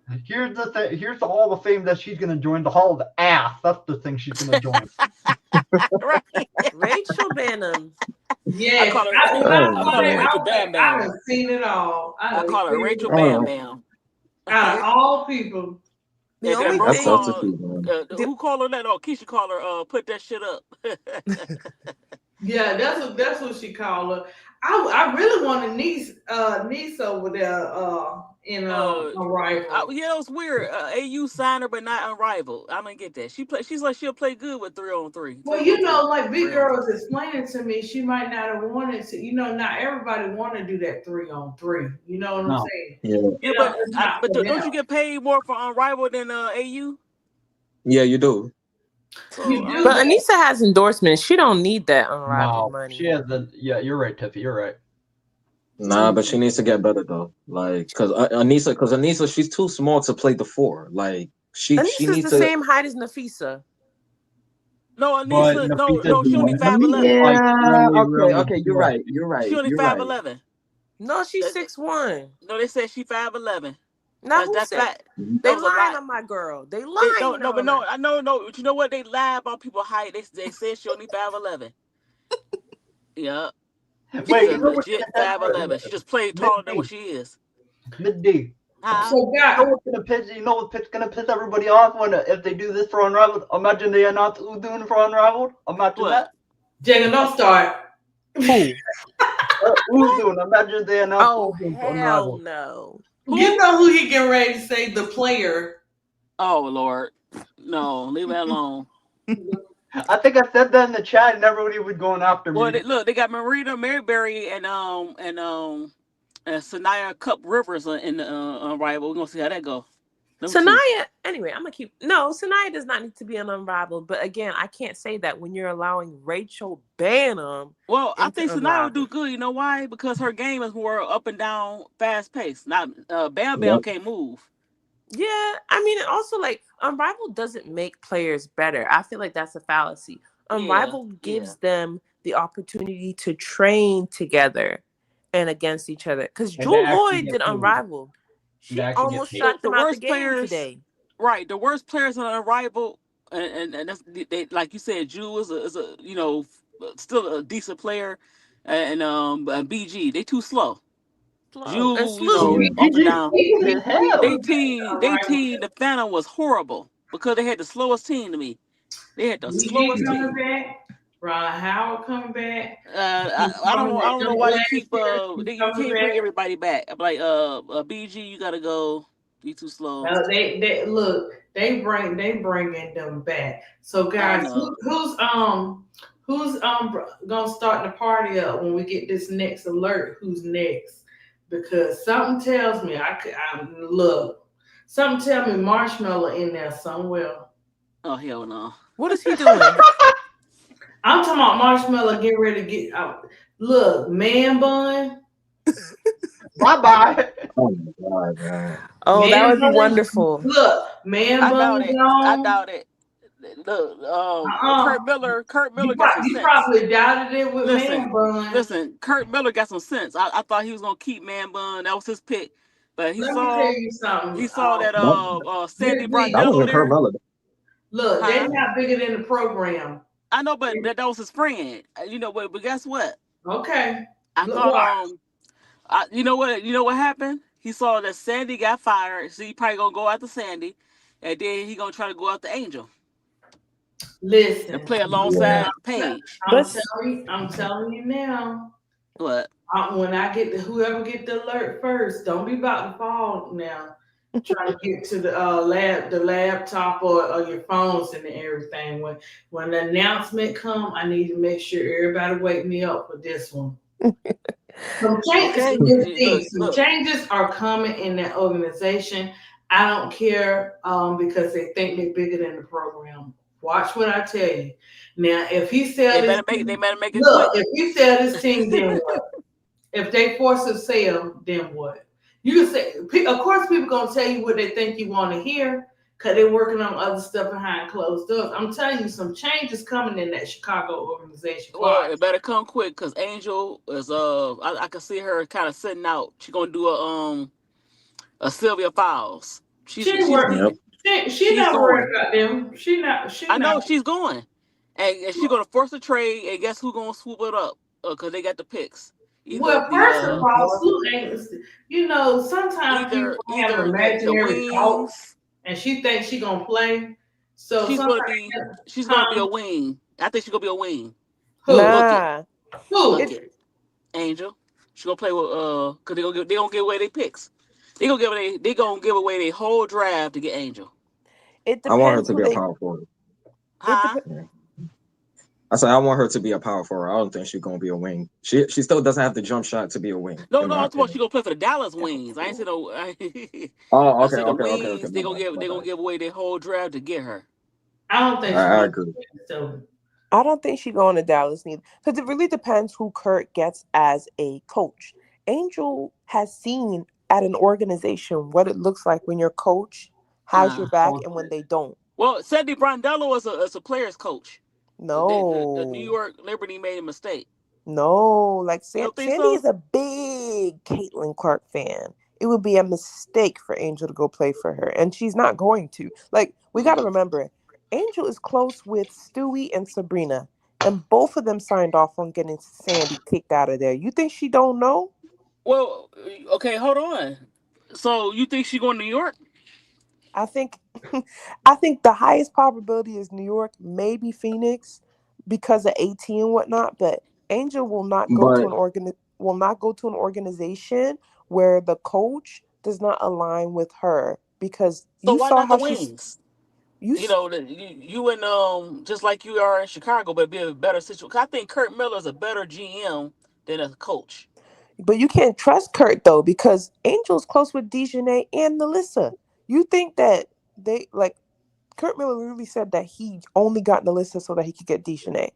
D. Here's the thing. Here's the Hall of Fame that she's gonna join. The Hall of Ass. That's the thing she's gonna join. Right. Rachel Bannum Yes, call her. when I Oh, I saw call her that, man. Rachel I was like, Bam I Bam. done seen it all. I I done call her seen Rachel it Bam Oh, Bam. out of all people. The And then only that's thing, substitute, Rosal, man. the, who called her that? Oh, Keisha called her. Put that shit up. Yeah, that's what she called her. I really want a niece over there in a rival. Yeah, it was weird. AU signed her, but not unrivaled. I don't get that. She's like she'll play good with 3-on-3, Well, 3-on-3, like Big 3-on-3. Girl was explaining to me, she might not have wanted to. Not everybody want to do that 3-on-3. You know what I'm No. saying? Yeah, Yeah, It's not but for don't you them. get paid more for unrivaled than AU? yeah, you do. So You I do, don't but but know. Anissa has endorsements. She don't need that unrivaled No. money. She has the. Yeah, you're right, Tiffy. You're right. Nah, but she needs to get better though. Like, cause Anissa, she's too small to play the four. Like, she Anissa's needs the to. same height as Nafisa. No, But Anissa, Nafisa, no, she only Nafisa 5'11". like Yeah. really, Okay. really Okay. You're short. right. You're right. She only You're right. 5'11". No, she's That- 6'1". No, they said she 5'11". Now who That's said fat. That they was a lying lot. on my girl? They They lying no, but on no, her. I know, no. But you know what? They lie about people's height. They said she only 5'11". Yeah, she's Wait, a you know what's legit gonna 5'11". She just played Mid taller than what D. she is. Mid D. Huh? so You know God, what's gonna piss? You know what's gonna piss everybody off when if they do this for Unrivaled? Imagine they announce who's doing it for Unrivaled. Imagine What? that. Jenna, don't start. Who? Who's What? doing? Imagine they announce Oh who's doing for hell Unrivaled. no. You Who? know who he getting ready to say? The player. Oh Lord, no, leave that alone. I think I said that in the chat, and everybody was going after Well, me. look, they got Marita Maryberry and Sanaya Cup Rivers in the rival. We're gonna see how that go. Them two. Sanaya, anyway, I'm gonna keep no, Sanaya does not need to be an unrivaled, but again, I can't say that when you're allowing Rachel Banham Well, I into think Sanaya will do unrivaled. good. You know why? Because her game is more up and down, fast paced. Now, Bam Bam Yep. can't move. Yeah, I mean, and also like unrivaled doesn't make players better. I feel like that's a fallacy. Yeah, Unrivaled yeah. gives them the opportunity to train together and against each other. Because And they Jewel actually Lloyd get did paid. unrivaled. And they She actually get almost paid. shot The them out the worst game players, today. right? The worst players on Unrivaled, and that's they like you said, Jew is a still a decent player, and BG they too slow. Slow and Jew, slew. Yeah. up and GG down. easy as hell. The Phantom was horrible because they had the slowest team to me. They had the BG slowest coming team. back. Ron Howard coming back. I don't know why they keep you Coming can't back. bring everybody back. I'm like BG, you gotta go. You too slow. No, they look. They bringing them back. So I guys, know. who's gonna start the party up when we get this next alert? Who's next? Because something tells me look. Something tell me Marshmallow in there somewhere. Oh hell no. What is he doing? I'm talking about Marshmallow getting ready to get out. Look, man bun, Bye bye. Oh my god, man. Oh, that man would be bun. wonderful. Look, man I bun doubt it. I gone. doubt it. Look, Uh-uh. Kurt Miller got some You sense. probably doubted it with man Listen, bun. Kurt Miller got some sense. I thought he was gonna keep Man Bun. That was his pick, but Let me tell you something. he saw that That, Sandy Big that D, Brodell wasn't there. Carmella. look, they're Huh? not bigger than the program. I know, but that was his friend. But guess what? Okay. I Look, thought watch. you know what happened? He saw that Sandy got fired, so he probably gonna go after Sandy, and then he gonna try to go after Angel and Listen. play alongside Paige. But I'm telling you now. What? When I get whoever get the alert first, don't be about to fall now. Trying to get to the laptop or your phones and everything. When the announcement come, I need to make sure everybody wake me up for this one. Some changes, Okay, some look. changes are coming in that organization. I don't care because they think they're bigger than the program. Watch what I tell you. Now, if he sell They this better make it look, quick. if he sell this team, then what? If they force a sale, then what? You can say, of course, people gonna tell you what they think you want to hear because they're working on other stuff behind closed doors. I'm telling you, some change is coming in that Chicago organization. Well, it better come quick because Angel is I can see her kind of sitting out. She gonna do a Sylvia Fowles. She ain't work. Yep. She She's not worried going. about them. She I not. know she's going, and she's gonna force a trade. And guess who gonna swoop it up? because they got the picks. Either Well, the first of all, Sue ain't. Sometimes people have the imaginary thoughts, wings. and she thinks she gonna play. So She's gonna be sometimes, she's gonna be huh? a wing. I think she's gonna be a wing. Who? Book it, Nah, book Who? it it, Angel. She gonna play with because they gonna give away their picks. They gonna give away their whole draft to get Angel. it I want her depends to who be a they. power forward. It Huh? dep- Yeah. I said I want her to be a power forward. I don't think she's gonna be a wing. She still doesn't have the jump shot to be a wing, No, in no, my I'm talking about she opinion. gonna play for the Dallas Wings. I ain't Doubtful. say no. Oh, I okay, said the okay, okay, okay. Wings. My bad, my They gonna bad. give away their whole draft to get her. I don't think she's I gonna agree. play. So I don't think she's going to Dallas neither, because it really depends who Kurt gets as a coach. Angel has seen at an organization what it looks like when your coach has your back and when they don't. Well, Sandy Brondello is a player's coach. The New No, York Liberty made a mistake. no, like You don't think Sandy so? is a big Caitlin Clark fan. It would be a mistake for Angel to go play for her, and she's not going to. Like, we got to remember, Angel is close with Stewie and Sabrina, and both of them signed off on getting Sandy kicked out of there. You think she don't know? Well, okay, hold on. So you think she going to New York? I think I think the highest probability is New York, maybe Phoenix because of AT and whatnot, but Angel But will not go to an organization where the coach does not align with her, because So you why saw not the how she's Wings? you You know, you and just like you are in Chicago, but be a better situation. I think Kurt Miller is a better GM than a coach. but you can't trust Kurt though, because Angel's close with Dejanay and Melissa. You think that they like Kurt Miller literally said that he only got Melissa so that he could get Dejanay.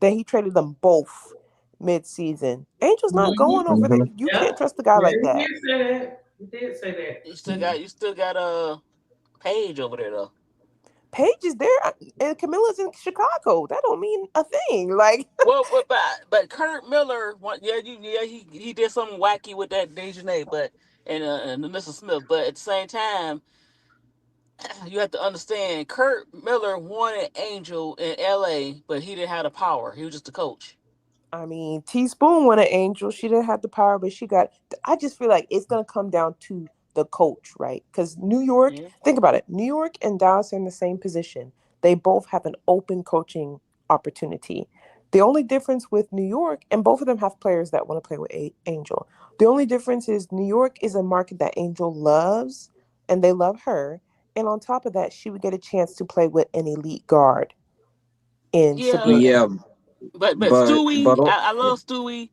Then he traded them both mid-season. Angel's not going over there. mhm. You can't yeah, trust a guy yeah, like he that. did say that. He did say that. You still got Page over there though. Paige is there, and Camilla's in Chicago. That don't mean a thing. Like, Well, but Kurt Miller, he did something wacky with that Dejanay, but and Mr. Smith. But at the same time, you have to understand, Kurt Miller wanted Angel in L.A., but he didn't have the power. He was just a coach. I mean, Teaspoon won an Angel. She didn't have the power, but she got. I just feel like it's gonna come down to the coach, right? Because New York, Yeah. think about it. New York and Dallas are in the same position. They both have an open coaching opportunity. The only difference with New York, and both of them have players that want to play with Angel. The only difference is New York is a market that Angel loves, and they love her. And on top of that, she would get a chance to play with an elite guard in Yeah, Sabrina. Yeah, but but Stewie, I love Stewie.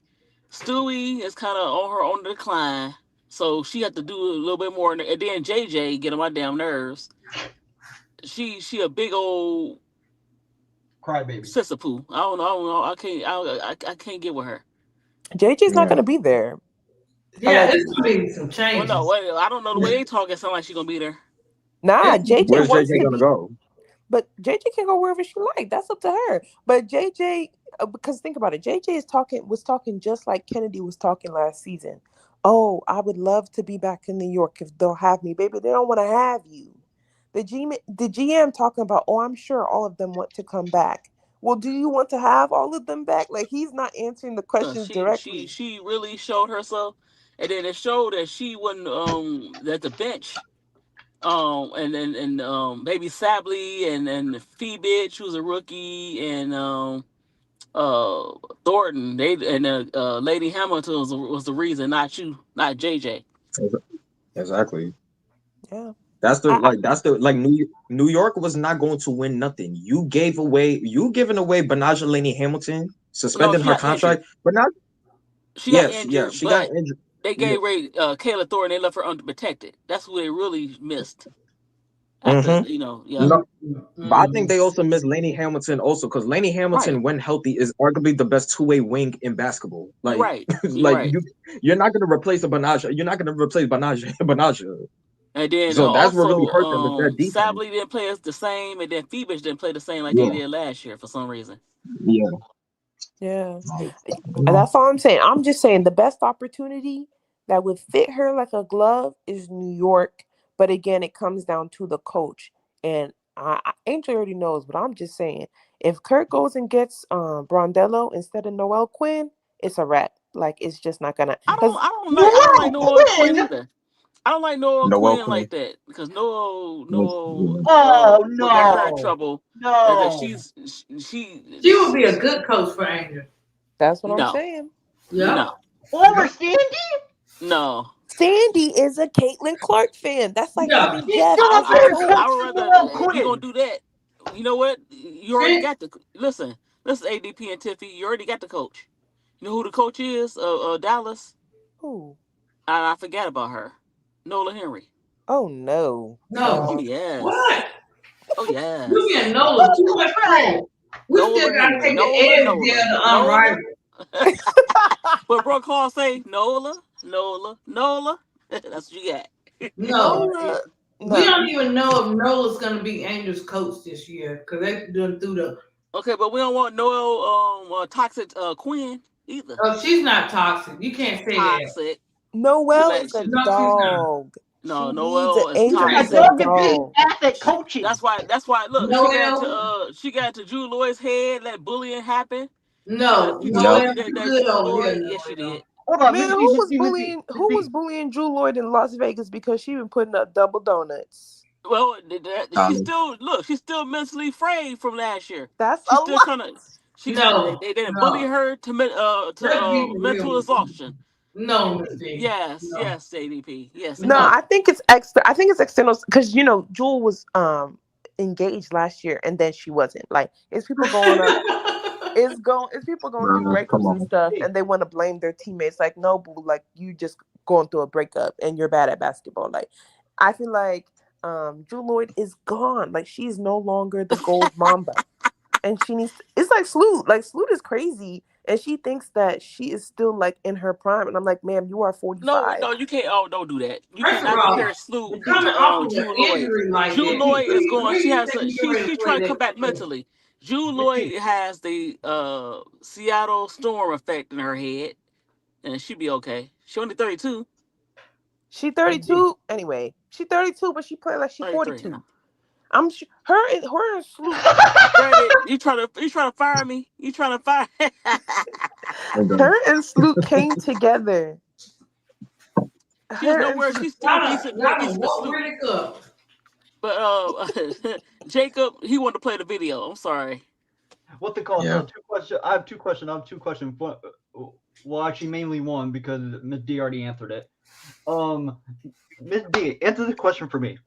Stewie is kind of on her own decline, so she had to do a little bit more. And then JJ get on my damn nerves. She a big old Crybaby. sissapoo. I don't know. I can't get with her. JJ's not yeah, gonna be there, Yeah, it's allegedly. gonna be some Well, no, changes. wait, I don't know the way they talk. It sound like she gonna be there. Nah, It's JJ where's wants JJ to gonna be, go? but JJ can go wherever she like. That's up to her. But JJ, because think about it, JJ was talking just like Kennedy was talking last season. Oh, I would love to be back in New York if they'll have me, baby. They don't want to have you. The GM talking about, oh, I'm sure all of them want to come back. Well, do you want to have all of them back? Like, he's not answering the questions directly. She really showed herself, and then it showed that she wasn't at the bench. Maybe Sabley and Phoebe, who's a rookie, and uh Thornton, they and Lady Hamilton was the reason, not you, not JJ. Exactly. Yeah. That's the like New York was not going to win nothing. You giving away Banaja Laney Hamilton, No, suspending she her got injured. contract, but not She got yes, yes, injured, she got but injured. they Yeah. gave Ray Kayla Thornton. They left her unprotected. That's who they really missed. After Mm-hmm. yeah, No, but I think mm-hmm. they also miss Laney Hamilton also because Laney right. Hamilton, when healthy, is arguably the best two-way wing in basketball. You're Like, right. You're like right. you're not gonna replace a Banaja. You're not gonna replace Banaja. Banaja. And then So that's what really also, hurt them is their defense. Sabley didn't play us the same, and then Phoebe didn't play the same like they Yeah, did last year for some reason. yeah. Yeah. Like, And that's all I'm saying. I'm just saying the best opportunity that would fit her like a glove is New York. But again, it comes down to the coach. And Angel already knows, but I'm just saying, If Kurt goes and gets Brondello instead of Noel Quinn, it's a wrap. Like it's just not gonna because I don't like Noel Quinn Quinn? either. I don't like Noel Noel Quinn Quinn. like that because Was, Oh what got her in no, trouble is that no. She would be a good coach for Angel. that's what I'm no saying. Yep. Over Sandy? no. Sandy is a Caitlin Clark fan. That's like Yeah. having She's Jeff still a as a better coach. I coach would than rather Noel if you're gonna Quinn. do that. You know what? You already She, got the listen. Listen, ADP and Tiffy. You already got the coach. You know who the coach is? Dallas. Ooh. I forgot about her. Nola Henry. Oh no. Oh no. yes. What? Oh You yes. getting Nola too much credit. We still Nola gotta Henry. take the edge Nola. there to Nola. unrivaled. But bro, call say Nola. That's what you got. No. Nola. We No. don't even know if Nola's gonna be Angel's coach this year because they done through the. Okay, but we don't want Noel toxic Quinn either. Oh, she's not toxic. You can't say that. Toxic. She Noelle let is a she No, she's not. dog. no She needs an Noel is Angel A is toxic. a dog get paid dog. asset coaching. That's why look, Noel, she got into Drew Lloyd's head, let bullying happen. no. People Yep. think Noel, that, you that good Drew over Lloyd, here, yes she Noel. did. Hold on, Man, Miss D, Miss D, Miss D, Miss who was D. bullying Drew Lloyd in Las Vegas because she been putting up double donuts? Well, Um, she's still mentally frayed from last year. That's a She's still lot. kind of No, they didn't bully no. her Let's be to real mental with you. exhaustion. No, Miss D. Yes, No, yes, ADP. Yes, it No, no. did. I think it's extra. I think it's external because Jewel was engaged last year and then she wasn't. Like it's people going up. It's people going through come breakups and on. stuff, Hey, and they want to blame their teammates. Like, no, boo, like you just going through a breakup and you're bad at basketball. Like, I feel like Drew Lloyd is gone. Like, she's no longer the gold mamba, and she needs. It's like Sloot. Like Sloot is crazy, and she thinks that she is still like in her prime. And I'm like, ma'am, you are No, 45. no, you can't. Oh, don't do that. You First of cannot all, compare Snoop coming to off of an Drew Lloyd. injury like Drew that, Lloyd is going. where She you has. think you get ready to She's play trying to come that back game? mentally. Drew Miss Lloyd D. has the Seattle Storm effect in her head, and she'll be okay. She only 32, She Miss D. 32 anyway. She 32, but she played like she 33 now. 42. I'm sure her and Sloot. Brandon, you trying to fire me? You trying to fire? Her and Sloot came together. She's Her and nowhere. Sloot. She's still more Y'all done decent than woke Snoop. Riddick up. But Jacob, he wanted to play the video. I'm sorry. What's it called? Yeah. So two questions. I have two questions. Well, actually, mainly one because Miss D already answered it. Miss D, answer the question for me.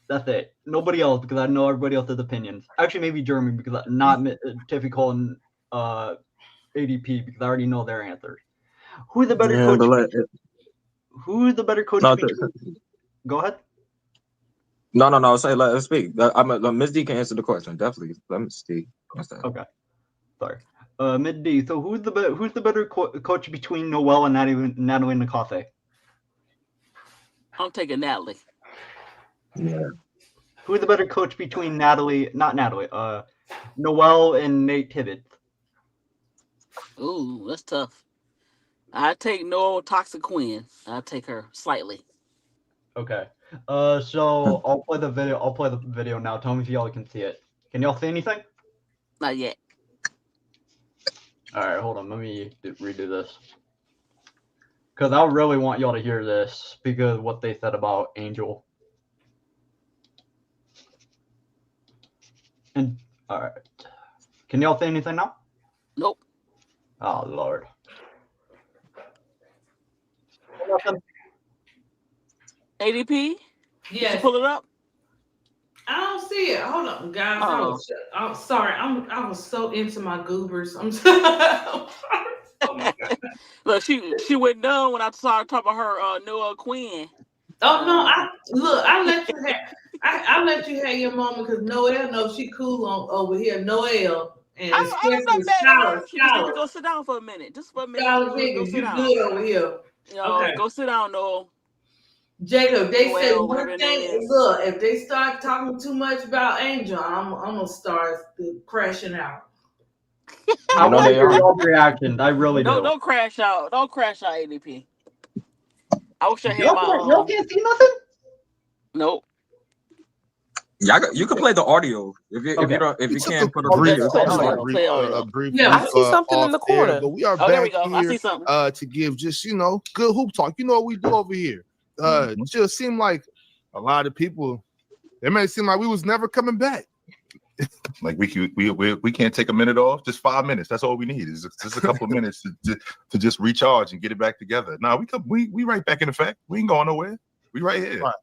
That's it. Nobody else because I know everybody else's opinions. Actually, maybe Jeremy because not typical and ADP because I already know their answers. Who's the better Yeah, coach? but let, Who's the better coach no, between? Go ahead. no. Say let us speak. Miss D can answer the question. Definitely. Let me see. What's that? Okay. Sorry. Mid D. So who's the better coach between Noel and Natalie Nakase? I'm taking Natalie. Yeah. Who's the better coach between Noel and Nate Tibbetts? Ooh, that's tough. I take no Toxic Queen. I take her slightly. Okay. So I'll play the video. I'll play the video now. Tell me if y'all can see it. Can y'all see anything? Not yet. All right, hold on. Let me redo this. Because I really want y'all to hear this because of what they said about Angel. And all right. Can y'all see anything now? Nope. Oh Lord. ADP? Did you Yes. pull it up? I don't see it. Hold on, guys. I'm sorry. I was so into my goobers. I'm sorry. Oh my god. Look, she went dumb when I started talking about her Noah Quinn. Oh no. I let you have. I let you have your moment because Noelle knows she cool on over here. Noelle and I'm especially not mad at her. She just need to Scholar. go sit down for a minute. Just for a minute. Scholar Go Higgins, sit you down. good over here. Okay. Go sit down, Noel. Jacob, they say Noel, whatever one your name thing. is. Look, if they start talking too much about Angel, I'm gonna start crashing out. I You know want to they hear are. y'all's reaction. I really do. Don't crash out. Don't crash out, ADP. I wish I had Y'all my can't see nothing? Nope. Yeah, you can play the audio if you Okay. if We you took can't a put up the brief, video. Play we took audio. Play audio. a brief Yeah. I see something in off the air, corner. but we are Oh, there we back go. I here see something. to give just good hoop talk. You know what we do over here. Just seem like a lot of people. It may seem like we was never coming back. Like we can't take a minute off, just 5 minutes. That's all we need is just a couple of minutes to just recharge and get it back together. Now we right back in effect. We ain't going nowhere. We right here. Right.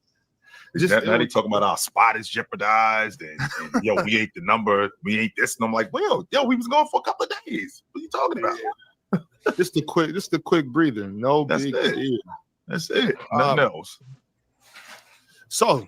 Now they talking about our spot is jeopardized and yo, we ain't the number, we ain't this. And I'm like, well, yo, we was going for a couple of days. What are you talking about? Just the quick breather. No That's big it. deal. That's it. Nothing else. So,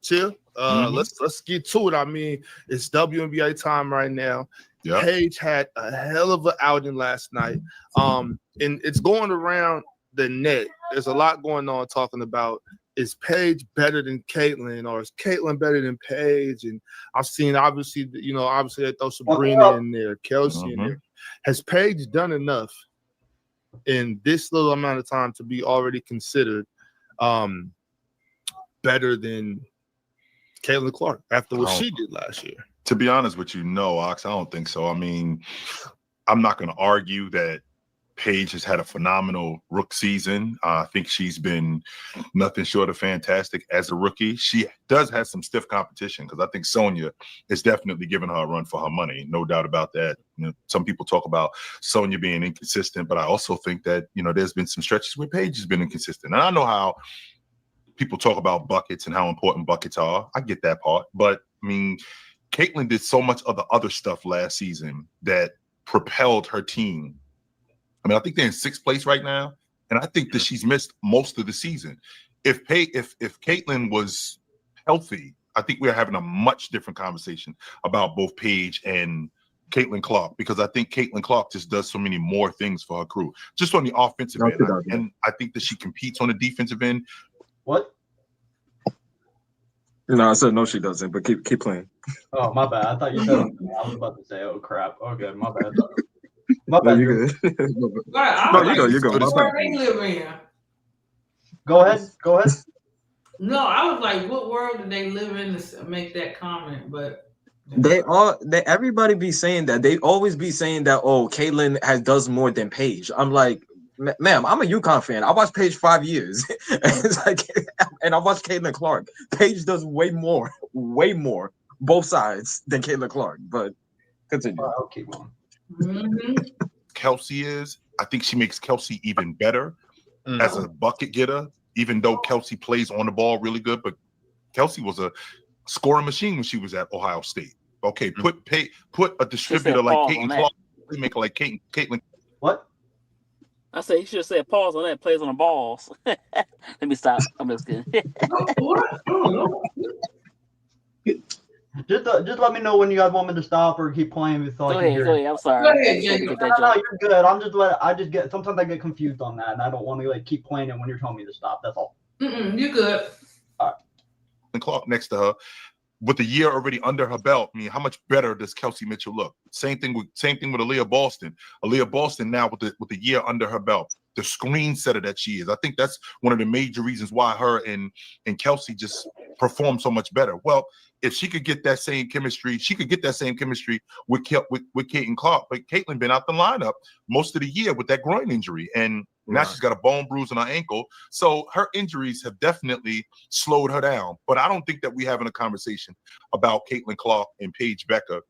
chill. Let's get to it. I mean, it's WNBA time right now. Yeah. Paige had a hell of an outing last night. And it's going around the net. There's a lot going on talking about, is Paige better than Caitlin, or is Caitlin better than Paige? And I've seen obviously they throw Sabrina in there, Kelsey in there. Has Paige done enough in this little amount of time to be already considered better than Caitlin Clark after what she did last year? To be honest with you, no, Ox, I don't think so. I mean, I'm not going to argue that Paige has had a phenomenal rook season. I think she's been nothing short of fantastic as a rookie. She does have some stiff competition because I think Sonya is definitely giving her a run for her money. No doubt about that. You know, some people talk about Sonya being inconsistent, but I also think that, you know, there's been some stretches where Paige has been inconsistent. And I know how people talk about buckets and how important buckets are. I get that part. But, I mean, Caitlin did so much of the other stuff last season that propelled her team. I mean, I think they're in 6th place right now, and I think that she's missed most of the season. If Caitlin was healthy, I think we're having a much different conversation about both Paige and Caitlin Clark, because I think Caitlin Clark just does so many more things for her crew, just on the offensive end. And I think that she competes on the defensive end. What? No, I said no, she doesn't. But keep playing. Oh, my bad. I thought you said something. I was about to say, oh crap. Okay, my bad. My No, bad. you good. Right, No, you go. What world they live in? Go ahead. No, I was like, what world did they live in to make that comment? But Everybody be saying that. They always be saying that, oh, Caitlin does more than Paige. I'm like, ma'am, I'm a UConn fan. I watched Paige 5 years. It's like, and I watched Caitlin Clark. Paige does way more, both sides than Caitlin Clark. But continue. I'll keep going. Kelsey is. I think she makes Kelsey even better as a bucket getter, even though Kelsey plays on the ball really good. But Kelsey was a scoring machine when she was at Ohio State. Okay, put a distributor like Caitlin Clark, make her like Caitlin. What? I say you should have said pause on that. Plays on the balls. Let me stop. I'm just kidding. what? Just let me know when you guys want me to stop or keep playing. So Go ahead. I'm sorry. Go ahead, Jay. No, you're good. Sometimes I get confused on that, and I don't want to like keep playing it when you're telling me to stop. That's all. You good. All right. And Clark next to her, with the year already under her belt, I mean, how much better does Kelsey Mitchell look? Same thing with Aaliyah Boston. Aaliyah Boston now with the year under her belt, the screen setter that she is. I think that's one of the major reasons why her and Kelsey just perform so much better. Well, if she could get that same chemistry, with Caitlin Clark. But Caitlin been out the lineup most of the year with that groin injury, and now she's got a bone bruise on her ankle. So her injuries have definitely slowed her down. But I don't think that we're having a conversation about Caitlin Clark and Paige Becker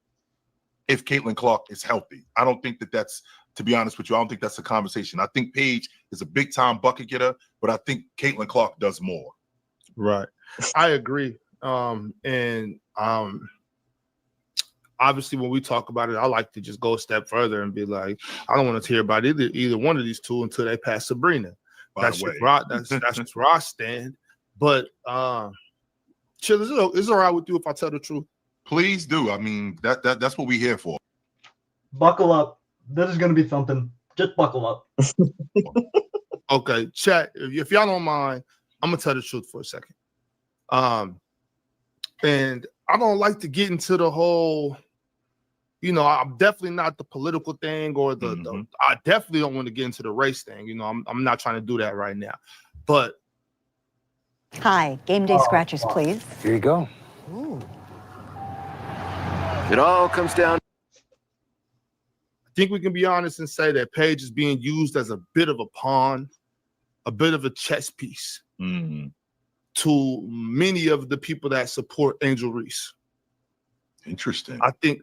if Caitlin Clark is healthy. I don't think that's, to be honest with you, I don't think that's a conversation. I think Paige is a big-time bucket getter, but I think Caitlin Clark does more. Right. I agree. Obviously, when we talk about it, I like to just go a step further and be like, I don't want to hear about either one of these two until they pass Sabrina. That's where I stand. But Chill, is it all right with you if I tell the truth? Please do. I mean, that's what we're here for. Buckle up. This is gonna be something. Just buckle up. Okay, chat. If y'all don't mind, I'm gonna tell the truth for a second. And I don't like to get into the whole, I'm definitely not the political thing or the I definitely don't want to get into the race thing. I'm not trying to do that right now. But hi, game day scratchers, please. Here you go. Ooh. It all comes down. I think we can be honest and say that Paige is being used as a bit of a pawn, a bit of a chess piece to many of the people that support Angel Reese. Interesting. I think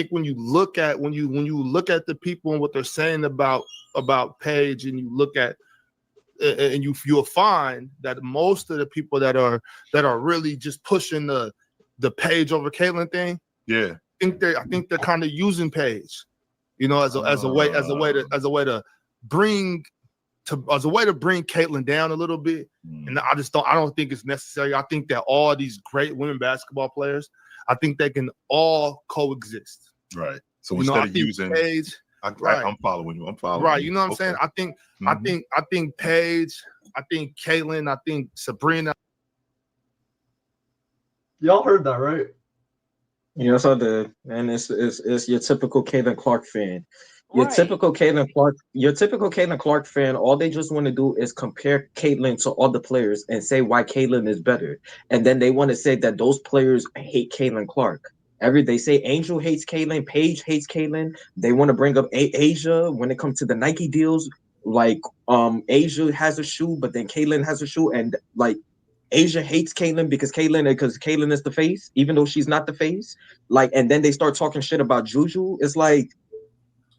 when you look at the people and what they're saying about Paige, and you look at and you'll find that most of the people that are really just pushing the Paige over Caitlyn thing, yeah, I think they're kind of using Paige, as a way to bring Caitlyn down a little bit. And I don't think it's necessary. I think that all these great women basketball players, I think they can all coexist. Right. So instead of using Paige, I'm following you. Right. You know what I'm saying? I think Paige, I think Caitlyn, I think Sabrina. Y'all heard that, right? Yes, I did. And it's your typical Caitlin Clark fan. Your typical Caitlin Clark fan, all they just want to do is compare Caitlin to other players and say why Caitlin is better. And then they want to say that those players hate Caitlin Clark. They say Angel hates Caitlin, Paige hates Caitlin. They want to bring up Asia when it comes to the Nike deals. Like Asia has a shoe, but then Caitlin has a shoe, and like Asia hates Caitlyn because Caitlyn is the face, even though she's not the face. Like, and then they start talking shit about Juju. It's like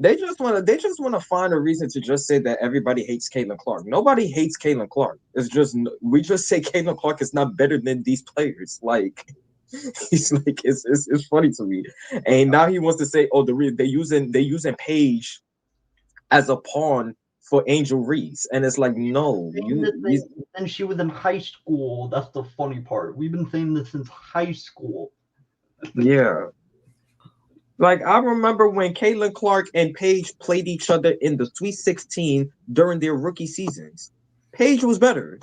they just want to find a reason to just say that everybody hates Caitlin Clark. Nobody hates Caitlin Clark. It's just we just say Caitlin Clark is not better than these players. Like, he's like it's funny to me. And now he wants to say, oh, they using Paige as a pawn for Angel Reese, and it's like, no, and she was in high school. That's the funny part. We've been saying this since high school. Yeah. Like, I remember when Caitlin Clark and Paige played each other in the Sweet 16 during their rookie seasons. Paige was better.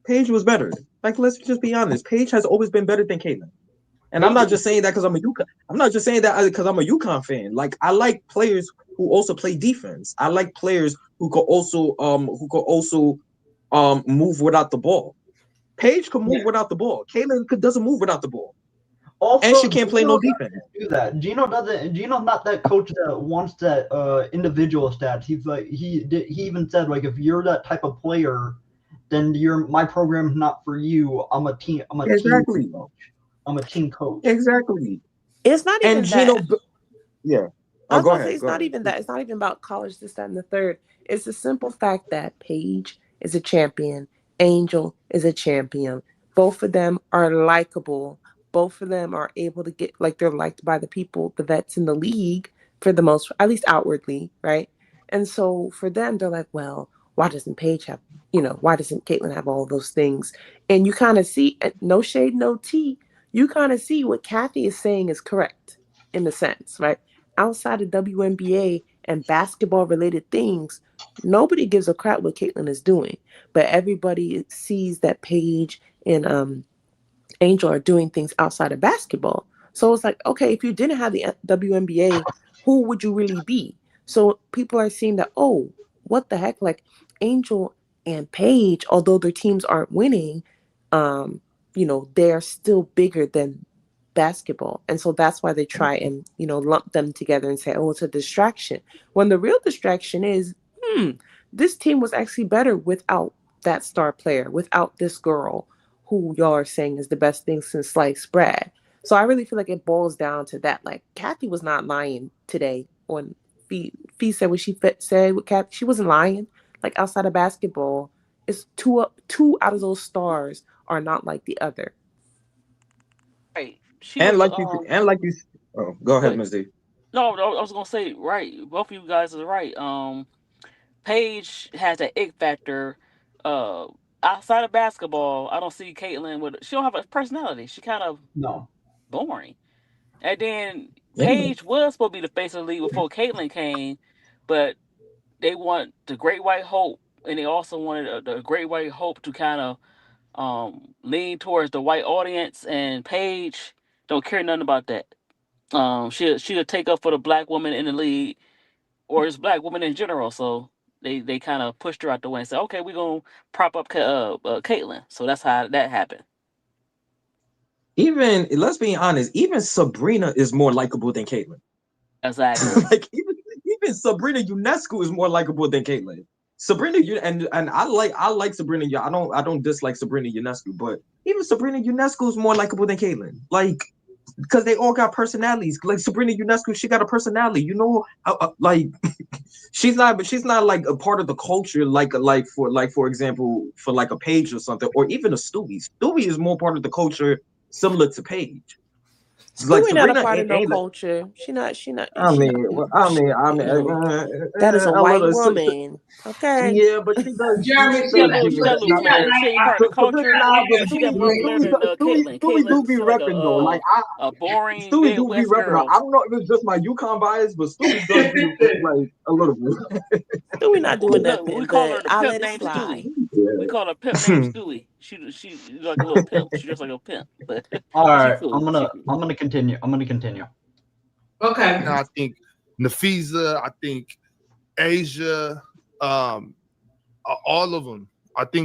Like, let's just be honest. Paige has always been better than Caitlin. And I'm not just saying that because I'm a UConn fan. Like, I like players who also play defense. I like players who could also move without the ball. Paige could move without the ball. Caitlin doesn't move without the ball. Also, and she can't play no defense. Do that. Gino doesn't. Gino's not that coach that wants that individual stats. He's like he even said, like, if you're that type of player, then my program's not for you. I'm a team. Exactly. Team coach. I'm a team coach. Exactly. It's not even And that. Gino, yeah. I was go gonna ahead. say it's not even that. It's not even about college, this, that, and the third. It's the simple fact that Paige is a champion. Angel is a champion. Both of them are likable. Both of them are able to get, like, they're liked by the people, the vets in the league, for the most, at least outwardly, right? And so for them, they're like, well, why doesn't Paige have, why doesn't Caitlyn have all those things? And you kind of see, no shade, no tea, you kind of see what Kathy is saying is correct in a sense, right? Outside of WNBA and basketball related things, nobody gives a crap what Caitlyn is doing. But everybody sees that Paige and Angel are doing things outside of basketball. So it's like, okay, if you didn't have the WNBA, who would you really be? So people are seeing that, oh, what the heck? Like, Angel and Paige, although their teams aren't winning, they're still bigger than basketball. And so that's why they try and, lump them together and say, oh, it's a distraction. When the real distraction is, this team was actually better without that star player, without this girl who y'all are saying is the best thing since sliced bread. So I really feel like it boils down to that. Like, Kathy was not lying today when Fee said what she said with Kathy. She wasn't lying. Like, outside of basketball, it's two out of those stars are not like the other. Right. She And was like you, oh, go ahead, Wait. Ms. D. No, I was gonna say, right. Both of you guys are right. Paige has an ick factor. Uh, Outside of basketball, I don't see Caitlyn with. She don't have a personality. She kind of No. boring. And then Yeah. Paige was supposed to be the face of the league before Caitlyn came, but they want the Great White Hope, and they also wanted the Great White Hope to kind of lean towards the white audience. And Paige don't care nothing about that. She'll take up for the black woman in the league, or it's black women in general. So they kind of pushed her out the way and said, okay, we're gonna prop up Caitlyn. So that's how that happened. even let's be honest, even Sabrina is more likable than Caitlyn. Exactly. Like even Sabrina Ionescu is more likable than Caitlyn. Sabrina, and I like Sabrina. I don't dislike Sabrina Ionescu, but even Sabrina Ionescu is more likable than Caitlyn. Like, because they all got personalities. Like Sabrina Ionescu, she got a personality. You know, like she's not like a part of the culture. For example, for like a Paige or something, or even a Stewie. Stewie is more part of the culture, similar to Paige. Like Stewie not a Sabrina part of no ain't culture. She not. She not. I She not. mean, Mm-mm. That is a a white little. woman. Okay. Yeah, but she does. Jeremy, She a Does little, be she a little she's not player. repping. She ain't like part of the So culture, but but she got more Stewie, flair than Caitlyn. Stewie do Caitlyn be seemed like repping though. Like a boring Stewie do be Midwest repping. I girl. don't know if it's just my UConn bias, but Stewie does be like a little bit. Stewie not doing Look, we nothing, call but her the I'll pimp let it named slide. Stewie. We call her pimp named Stewie. She like a little pimp. She just like a pimp, but All she right, cool. She cool. I'm gonna continue. I'm gonna continue. Okay. Now I think Nafisa, I think Asia, all of them.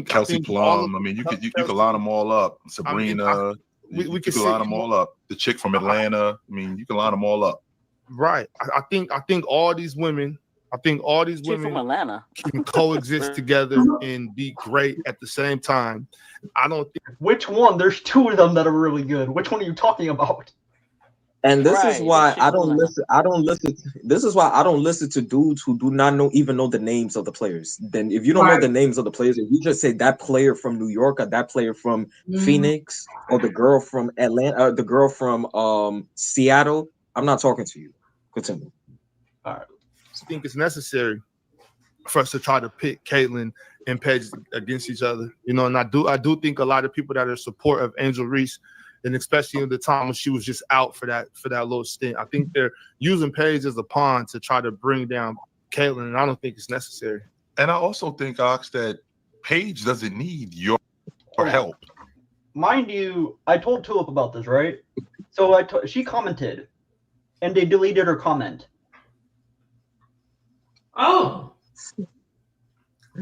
Kelsey all of Plum. I mean, you could Kelsey. line them all up. I mean, Sabrina. we You could can say, line them all up. The chick from Atlanta. I mean, you can line them all up. right. I think all these women. I think all these She from women Atlanta. can coexist together and be great at the same time. I don't think. Which one? There's two of them that are really good. Which one are you talking about? And this is Right, that why chick I from don't Atlanta. listen. I don't listen. This is why I don't listen to dudes who do not even know the names of the players. Then, if you don't know Right. the names of the players, if you just say that player from New York or that player from Mhm. Phoenix or the girl from Atlanta, the girl from Seattle, I'm not talking to you. Continue. All right. I think it's necessary for us to try to pit Caitlyn and Paige against each other. You know, and I do think a lot of people that are support of Angel Reese, and especially in the time when she was just out for that little stint, I think they're using Paige as a pawn to try to bring down Caitlyn, and I don't think it's necessary. And I also think, Ox, that Paige doesn't need your help. Mind you, I told Tulip about this, right? So she commented, and they deleted her comment. Oh.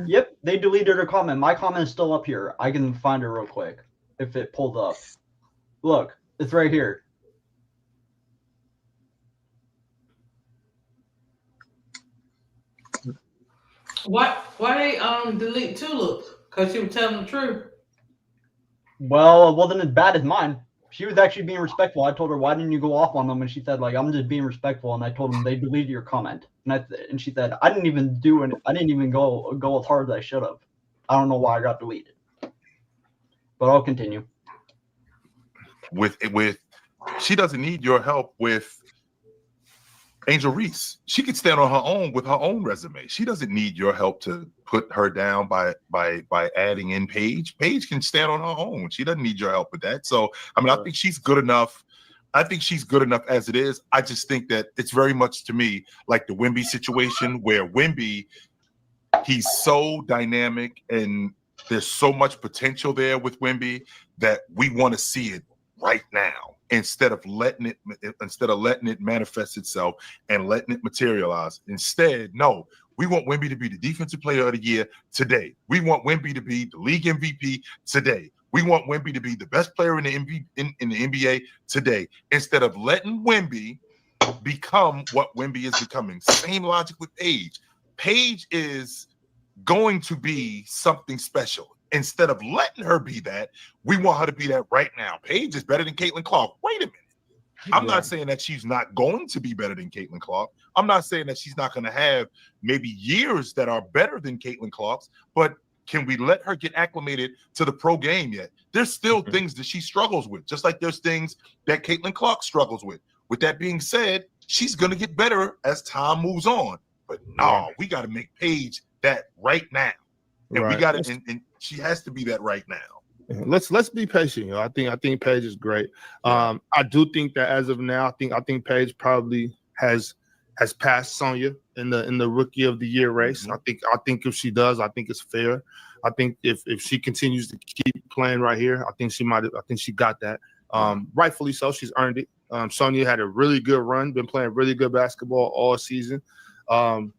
Yep, they deleted her comment. My comment is still up here. I can find it real quick if it pulled up. Look, it's right here. Why they delete Tulip? Because she was telling the truth. Well, it wasn't as bad as mine. She was actually being respectful. I told her, "Why didn't you go off on them?" And she said, "Like, I'm just being respectful." And I told them they deleted your comment. And she said, "I didn't even do it. I didn't even go as hard as I should have. I don't know why I got deleted." But I'll continue. With she doesn't need your help with Angel Reese. She could stand on her own with her own resume. She doesn't need your help to put her down by adding in Paige. Paige can stand on her own. She doesn't need your help with that. So, I mean, I think she's good enough. I think she's good enough as it is. I just think that it's very much to me like the Wemby situation, where Wemby, he's so dynamic and there's so much potential there with Wemby that we want to see it right now instead of letting it manifest itself and letting it materialize. Instead, no, we want Wemby to be the defensive player of the year today. We want Wemby to be the league MVP today. We want Wemby to be the best player in the NBA today, instead of letting Wemby become what Wemby is becoming. Same logic with Paige. Paige is going to be something special. Instead of letting her be that, we want her to be that right now. Paige is better than Caitlin Clark. Wait a minute. I'm not saying that she's not going to be better than Caitlin Clark. I'm not saying that she's not going to have maybe years that are better than Caitlin Clark's, but can we let her get acclimated to the pro game yet? There's still things that she struggles with, just like there's things that Caitlin Clark struggles with. With that being said, she's going to get better as time moves on. But no, we got to make Paige that right now. And we got to, and she has to be that right now. Let's be patient. You know, I think Paige is great. I do think that as of now, I think Paige probably has passed Sonya in the rookie of the year race. Mm-hmm. I think if she does, I think it's fair. I think if she continues to keep playing right here, I think she got that. Rightfully so. She's earned it. Sonya had a really good run, been playing really good basketball all season. So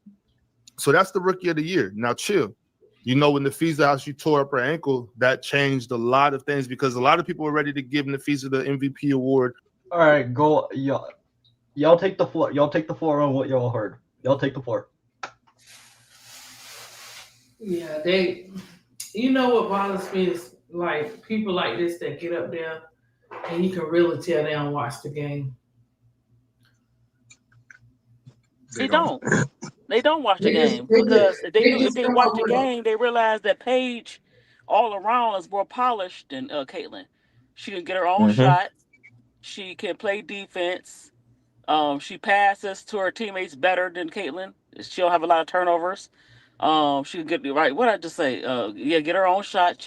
that's the rookie of the year. Now chill. You know, when Nafisa, how she tore up her ankle, that changed a lot of things because a lot of people were ready to give Nafisa the MVP award. All right, go y'all. Y'all take the floor. Y'all take the floor on what y'all heard. Y'all take the floor. Yeah, they. You know what bothers me is like people like this that get up there and you can really tell they don't watch the game. They don't. They don't watch the They just, game they because just, if they they knew if just they come watch up the with game, they realize that Paige all around is more polished than Caitlyn. She can get her own Mm-hmm. shot. She can play defense. She passes to her teammates better than Caitlyn. She don't have a lot of turnovers. She can get right. What did I just say? Yeah, get her own shot.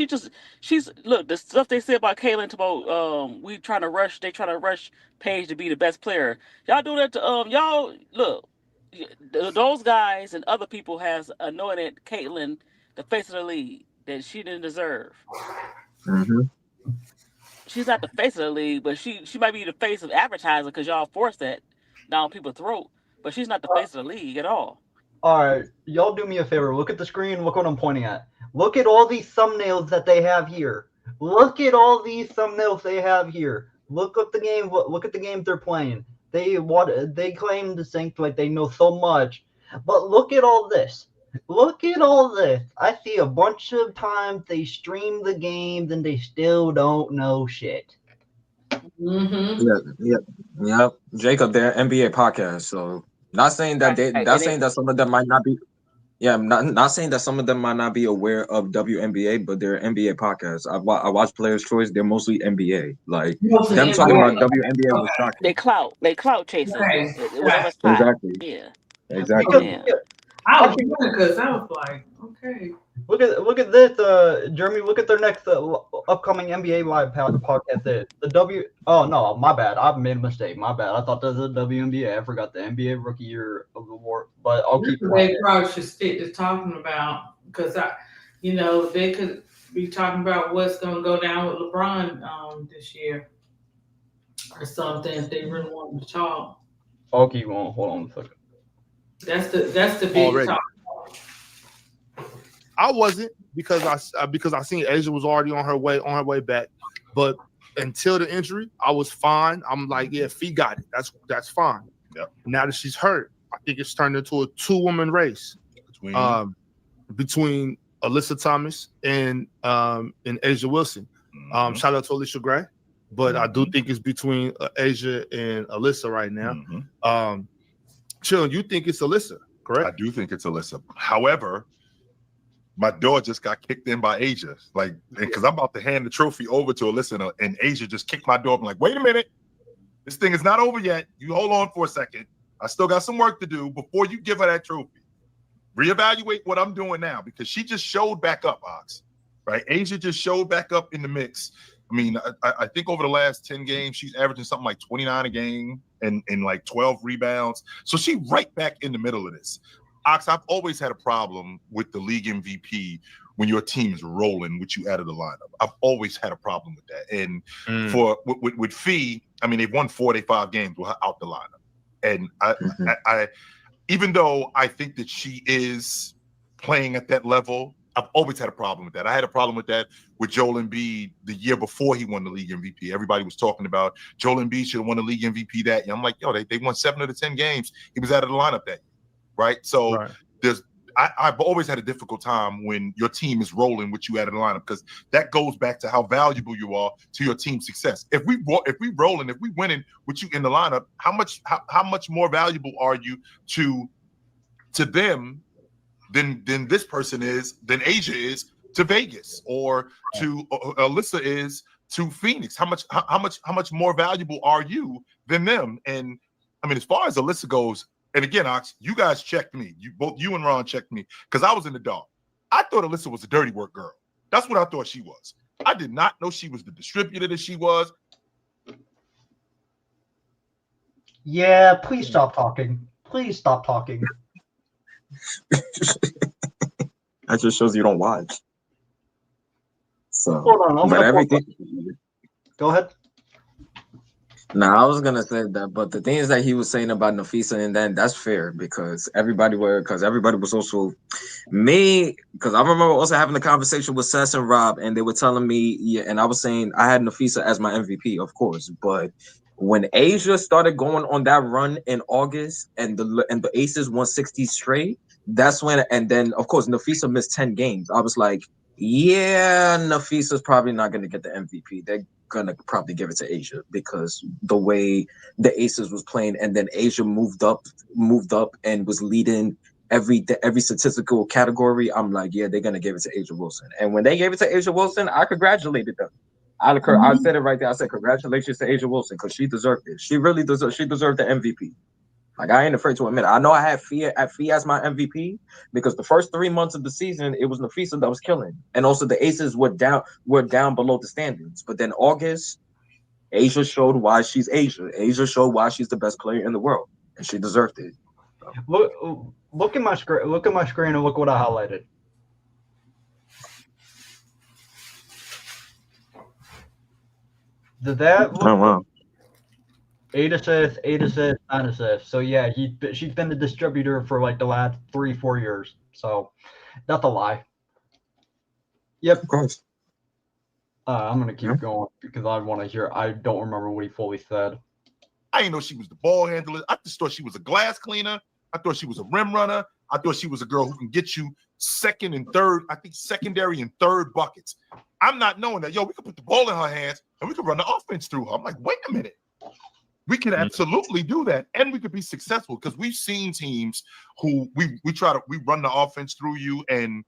She's look the stuff they say about Caitlyn about we trying to rush. They trying to rush Paige to be the best player. Y'all do that to y'all look. Those guys and other people has anointed Caitlyn the face of the league that she didn't deserve. Mm-hmm. She's not the face of the league, but she might be the face of advertising because y'all force that down people's throat. But she's not the face of the league at all. All right, y'all do me a favor. Look at the screen. Look what I'm pointing at. Look at all these thumbnails that they have here. Look at all these thumbnails they have here. Look at the game. Look at the games they're playing. They claim to think like they know so much, but look at all this. Look at all this. I see a bunch of times they stream the games and they still don't know shit. Mm-hmm. Yeah. Jacob, they're NBA podcast, so not saying that they, Right. not saying that some of them might not be. Yeah, I'm not saying that some of them might not be aware of WNBA, but they're NBA podcasts. I watch Players Choice. They're mostly NBA. Like Mostly them talking NBA. about WNBA was Okay. shocking. They clout chasing. Okay. Whatever's hot. Exactly. Yeah. Because Exactly. Yeah. I was actually, wondering because I was like, okay. look at this, Jeremy. Look at their next upcoming NBA live podcast. Oh no, my bad. I've made a mistake. My bad. I thought this was a WNBA. I forgot the NBA Rookie Year of the Award. But I'll keep They probably should stick to talking about because they could be talking about what's going to go down with LeBron this year or something if they really want to talk. I'll keep on. Hold on a second. That's the big Already. talk. I wasn't because I seen Asia was already on her way back, but until the injury, I was fine. I'm like, yeah, Fee got it. That's fine. Yeah. Now that she's hurt, I think it's turned into a 2-woman race between Alyssa Thomas and Asia Wilson. Mm-hmm. Shout out to Alicia Gray, but I do think it's between Asia and Alyssa right now. Mm-hmm. Chill, you think it's Alyssa, correct? I do think it's Alyssa. However, my door just got kicked in by Asia. Like, because I'm about to hand the trophy over to Alyssa, and Asia just kicked my door. I'm like, wait a minute. This thing is not over yet. You hold on for a second. I still got some work to do before you give her that trophy. Reevaluate what I'm doing now because she just showed back up, Ox. Right? Asia just showed back up in the mix. I mean, I think over the last 10 games, she's averaging something like 29 a game and like 12 rebounds. So she's right back in the middle of this. Ox, I've always had a problem with the league MVP when your team is rolling with you out of the lineup. I've always had a problem with that. And with Fee, I mean, they've won 45 games without the lineup. And I even though I think that she is playing at that level, I've always had a problem with that. I had a problem with that with Joel Embiid the year before he won the league MVP. Everybody was talking about Joel Embiid should have won the league MVP that year. I'm like, yo, they won 7 of the 10 games. He was out of the lineup that year. Right. So I've always had a difficult time when your team is rolling with you out of the lineup because that goes back to how valuable you are to your team's success. If we rolling, if we winning with you in the lineup, how much more valuable are you to them than this person is, than Asia is to Vegas or to Alyssa is to Phoenix? How much more valuable are you than them? And I mean, as far as Alyssa goes. And again, Ox, you guys checked me. You and Ron checked me because I was in the dark. I thought Alyssa was a dirty work girl. That's what I thought she was. I did not know she was the distributor that she was. Yeah, please stop talking. Please stop talking. That just shows you don't watch. So, Hold on, but everything. Go ahead. No, I was gonna say that, but the things that he was saying about Nafisa and then that's fair because everybody was also Me, because I remember also having a conversation with Sess and Rob, and they were telling me, yeah, and I was saying I had Nafisa as my MVP, of course, but when Asia started going on that run in August, and the Aces won 60 straight, that's when, and then of course Nafisa missed 10 games. I was like, yeah, Nafisa's probably not going to get the MVP. They're gonna probably give it to Asia because the way the Aces was playing, and then Asia moved up and was leading every statistical category. I'm like, yeah, they're gonna give it to Asia Wilson. And when they gave it to Asia Wilson, I congratulated them. I said it right there. I said congratulations to Asia Wilson because she deserved it. She really deserved. She deserved the MVP. Like, I ain't afraid to admit it. I know I had Fia as my MVP because the first 3 months of the season it was Nafisa that was killing, and also the Aces were down below the standings. But then August, Asia showed why she's Asia. Asia showed why she's the best player in the world, and she deserved it. Look at my screen. Look at my screen and look what I highlighted. Did that look? Oh wow. 8 assists, 9 assists. So yeah, she's been the distributor for like the last 3-4 years. So that's a lie. Yep. Of course. I'm gonna keep going because I want to hear. I don't remember what he fully said. I didn't know she was the ball handler. I just thought she was a glass cleaner. I thought she was a rim runner. I thought she was a girl who can get you second and third, I think secondary and third buckets. I'm not knowing that, we could put the ball in her hands and we could run the offense through her. I'm like, wait a minute. We can absolutely do that, and we could be successful because we've seen teams who we run the offense through you, and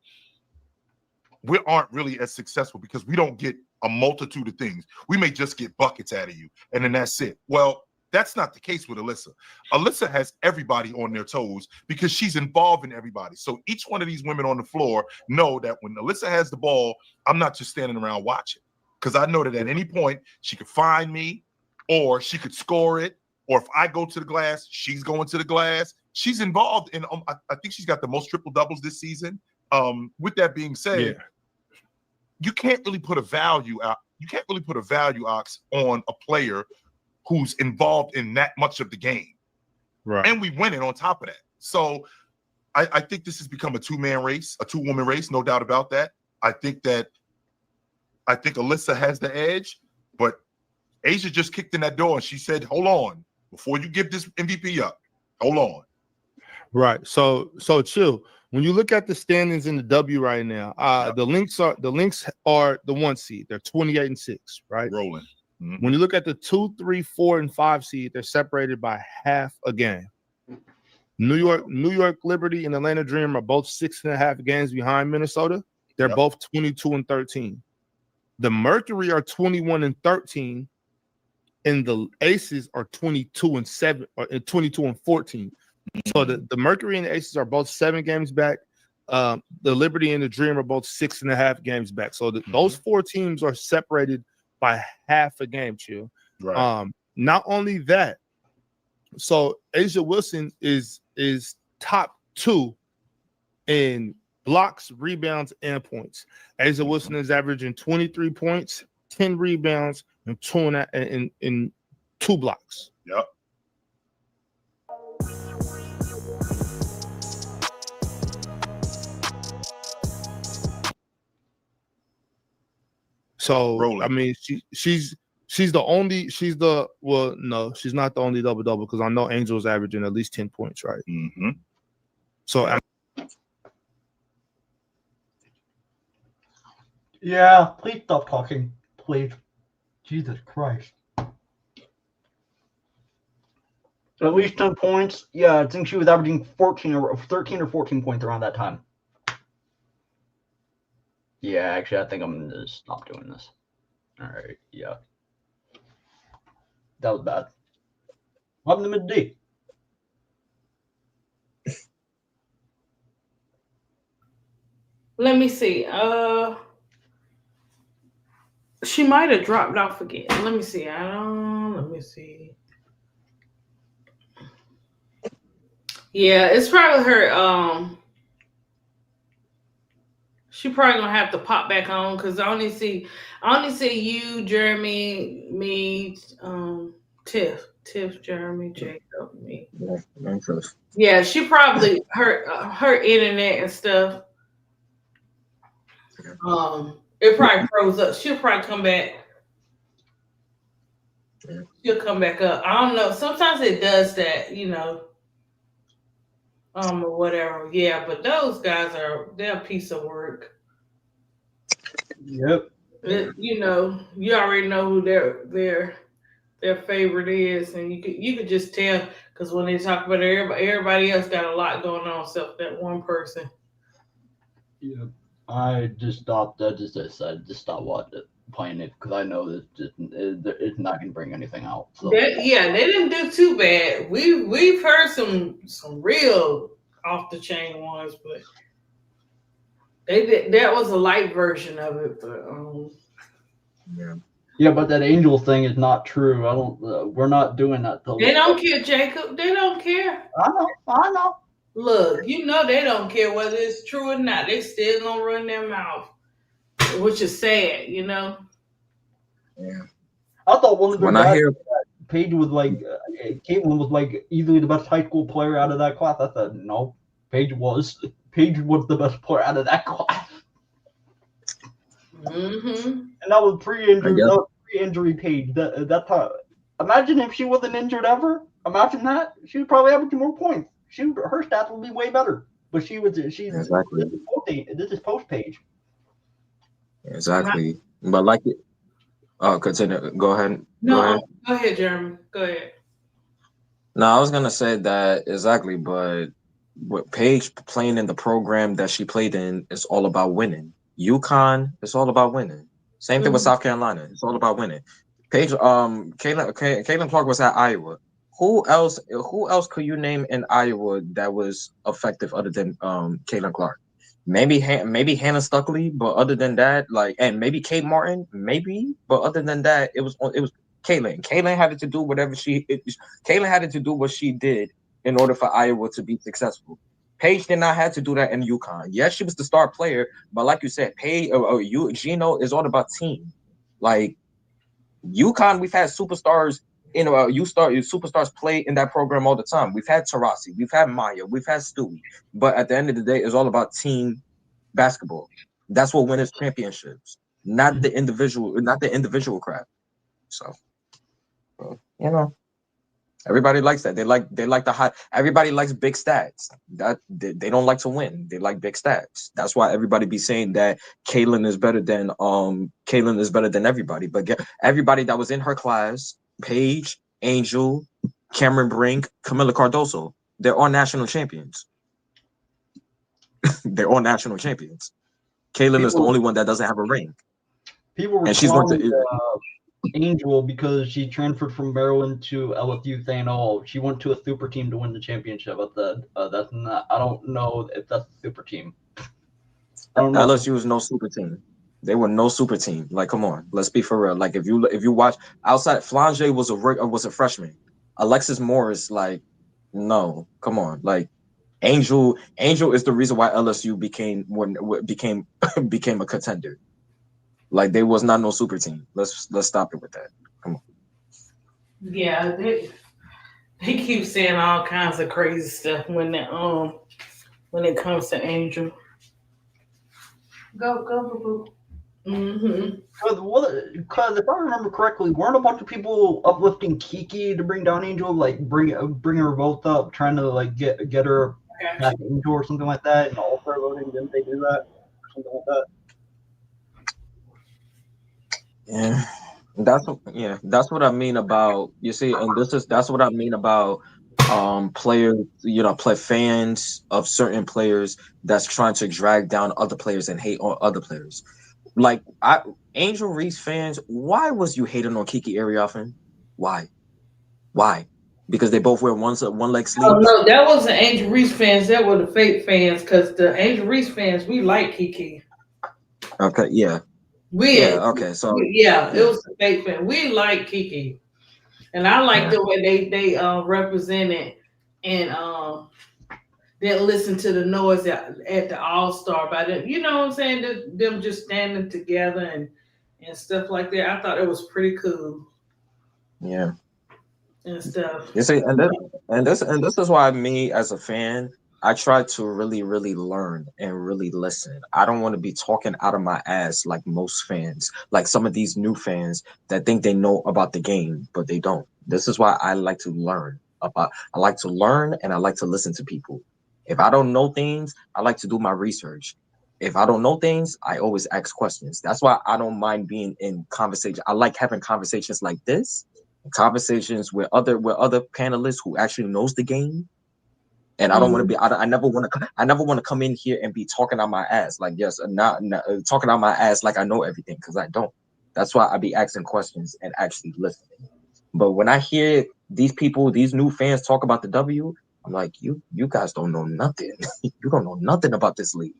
we aren't really as successful because we don't get a multitude of things. We may just get buckets out of you, and then that's it. Well, that's not the case with Alyssa. Alyssa has everybody on their toes because she's involved in everybody. So each one of these women on the floor know that when Alyssa has the ball, I'm not just standing around watching because I know that at any point she could find me, or she could score it, or if I go to the glass, she's going to the glass. She's involved in, I think she's got the most triple doubles this season. With that being said, you can't really put a value out. You can't really put a value, Ox, on a player who's involved in that much of the game. Right. And we win it on top of that. So I think this has become a two-man race, a two-woman race, no doubt about that. I think Alyssa has the edge, but Asia just kicked in that door and she said, hold on, before you give this MVP up, hold on. Right. So chill. When you look at the standings in the W right now, the Lynx are the 1 seed. They're 28-6, right? Rolling. Mm-hmm. When you look at the 2, 3, 4, and 5 seed, they're separated by half a game. New York Liberty and Atlanta Dream are both 6.5 games behind Minnesota. They're both 22-13. The Mercury are 21-13. And the Aces are 22-7 or 22-14. So the Mercury and the Aces are both 7 games back. The Liberty and the Dream are both 6.5 games back. So those 4 teams are separated by half a game, chill. Right. Not only that, so Asia Wilson is top 2 in blocks, rebounds, and points. Asia Wilson is averaging 23 points, 10 rebounds, and 2 blocks. Yep. So Rolling. I mean, she's not the only double because I know Angel's averaging at least 10 points, right? Mm-hmm. So yeah, please stop talking, please. Jesus Christ. At least 10 points. Yeah, I think she was averaging 13 or 14 points around that time. Yeah, actually, I think I'm going to stop doing this. All right, yeah. That was bad. What happened to mid-D? Let me see. She might have dropped off again. Let me see. Let me see. Yeah, it's probably her. She probably gonna have to pop back on because I only see you, Jeremy, me, Tiff, Jeremy, Jacob, me. Yeah, Yeah, she probably her internet and stuff. It probably froze up. She'll probably come back. Yeah. She'll come back up. I don't know. Sometimes it does that, or whatever. Yeah, but those guys they're a piece of work. Yep. You already know who their favorite is, and you could just tell because when they talk about everybody else got a lot going on except that one person. Yep. I just stopped. I just decided to stop watching it, playing it because I know that it's not going to bring anything out. So They didn't do too bad. We've heard some real off the chain ones, but they did. That was a light version of it, but Yeah. yeah, but that angel thing is not true. I don't. We're not doing that. they don't care, Jacob. They don't care. I know. Look, they don't care whether it's true or not. They still gonna run their mouth, which is sad, Yeah. I thought one of the When I guys, hear Paige was like, Caitlin was like easily the best high school player out of that class. I said no. Paige was the best player out of that class, Mm-hmm. and that was pre-injury. I guess That was pre-injury Paige. That's how. Imagine if she wasn't injured ever. Imagine that. She would probably average more points. Her stats would be way better. But exactly. This is post Paige. Exactly. But like it. Oh, continue. Go ahead. No, Go ahead. go ahead, Jeremy. Go ahead. No, I was gonna say that exactly, but with Paige playing in the program that she played in, it's all about winning. UConn, it's all about winning. Same thing with Mhm. South Carolina, it's all about winning. Paige, Caitlin Clark was at Iowa. Who else? Who else could you name in Iowa that was effective other than Caitlin Clark? Maybe Hannah Stuckley, but other than that, and maybe Kate Martin, maybe, but other than that, it was Caitlin. Caitlin had to do what she did in order for Iowa to be successful. Paige did not have to do that in UConn. Yes, she was the star player, but like you said, Gino is all about team. Like UConn, we've had superstars. Superstars play in that program all the time. We've had Tarasi, we've had Maya, we've had Stewie, but at the end of the day, it's all about team basketball. That's what wins championships, not the individual crap. So, you know. Everybody likes that. They like the high. Everybody likes big stats. That they don't like to win. They like big stats. That's why everybody be saying that Caitlin is better than everybody. But everybody that was in her class, Paige, Angel, Cameron Brink, Camila Cardoso, they're all national champions. They're all national champions. Caitlin is the only one that doesn't have a ring. People were And she's going clowning to. Angel because she transferred from Maryland to LSU, saying, "Oh, she went to a super team to win the championship." I said, "That's not. I don't know if that's a super team. I don't know." LSU is no super team. They were no super team. Like, come on, let's be for real. Like, if you watch outside, Flange was a freshman. Alexis Morris, like, no, come on. Like, Angel is the reason why LSU became became a contender. Like, they was not no super team. Let's stop it with that. Come on. Yeah, they keep saying all kinds of crazy stuff when it comes to Angel. Go boo boo. Mm-hmm. Because if I remember correctly, weren't a bunch of people uplifting Kiki to bring down Angel, like bring her both up, trying to like get her past Angel or something like that, and all-star voting? Didn't they do that or something like that? Yeah. That's what I mean about, you see, and that's what I mean about players, play fans of certain players that's trying to drag down other players and hate on other players. Like Angel Reese fans, why was you hating on Kiki Ariafen? Why? Because they both wear one leg Oh sleeves? no, that wasn't Angel Reese fans. That were the fake fans. Because the Angel Reese fans, we like Kiki. Okay, yeah. Okay, so It was the fake fan. We like Kiki, and I like the way they represented and didn't listen to the noise at the All Star by them. You know what I'm saying? Them just standing together and stuff like that. I thought it was pretty cool. Yeah. And stuff. You see, and this is why me as a fan, I try to really, really learn and really listen. I don't want to be talking out of my ass like most fans, like some of these new fans that think they know about the game, but they don't. This is why I like to learn about. I like to learn and I like to listen to people. If I don't know things, I like to do my research. If I don't know things, I always ask questions. That's why I don't mind being in conversation. I like having conversations like this, conversations with other panelists who actually knows the game. And I don't want to be. I never want to. I never want to come in here and be talking on my ass. Like yes, not talking on my ass like I know everything because I don't. That's why I be asking questions and actually listening. But when I hear these people, these new fans talk about the W, I'm like, you guys don't know nothing. You don't know nothing about this league.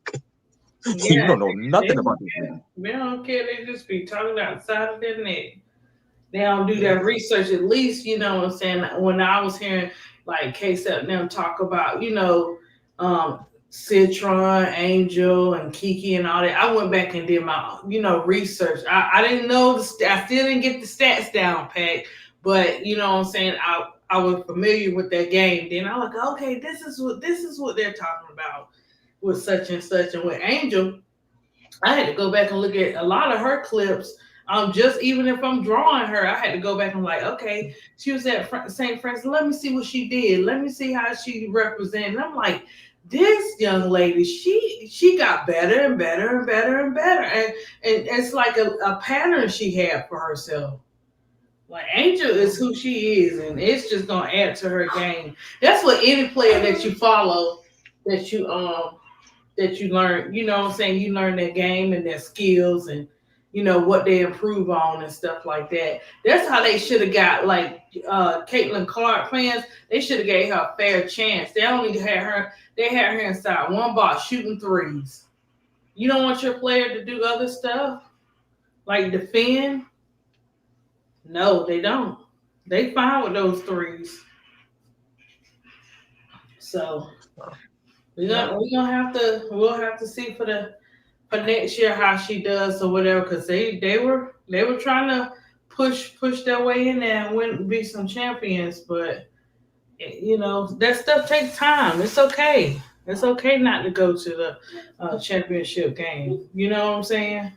You Yeah, don't know they nothing don't about this league. care. They don't care. They just be talking outside of their neck. They don't do their research. At least, you know what I'm saying? When I was hearing like K-Sep and them talk about, Citron, Angel, and Kiki and all that, I went back and did my, research. I didn't know, I still didn't get the stats down, Pat, but, you know what I'm saying? I was familiar with that game. Then I was like, okay, this is what they're talking about with such and such. And with Angel, I had to go back and look at a lot of her clips. Just even if I'm drawing her, I had to go back and like, okay, she was at St. Francis. Let me see what she did. Let me see how she represented. And I'm like, this young lady, she got better and better and better and better, and it's like a pattern she had for herself. Like Angel is who she is, and it's just gonna add to her game. That's what any player that you follow, that you learn, you know what I'm saying? You learn their game and their skills and what they improve on and stuff like that. That's how they should have got like Caitlin Clark fans. They should have gave her a fair chance. They had her inside one box shooting threes. You don't want your player to do other stuff like defend? No, they don't. They fine with those threes. So we'll have to see for next year how she does or whatever, because they were trying to push their way in there and win, be some champions, but that stuff takes time. It's okay. It's okay not to go to the championship game. You know what I'm saying?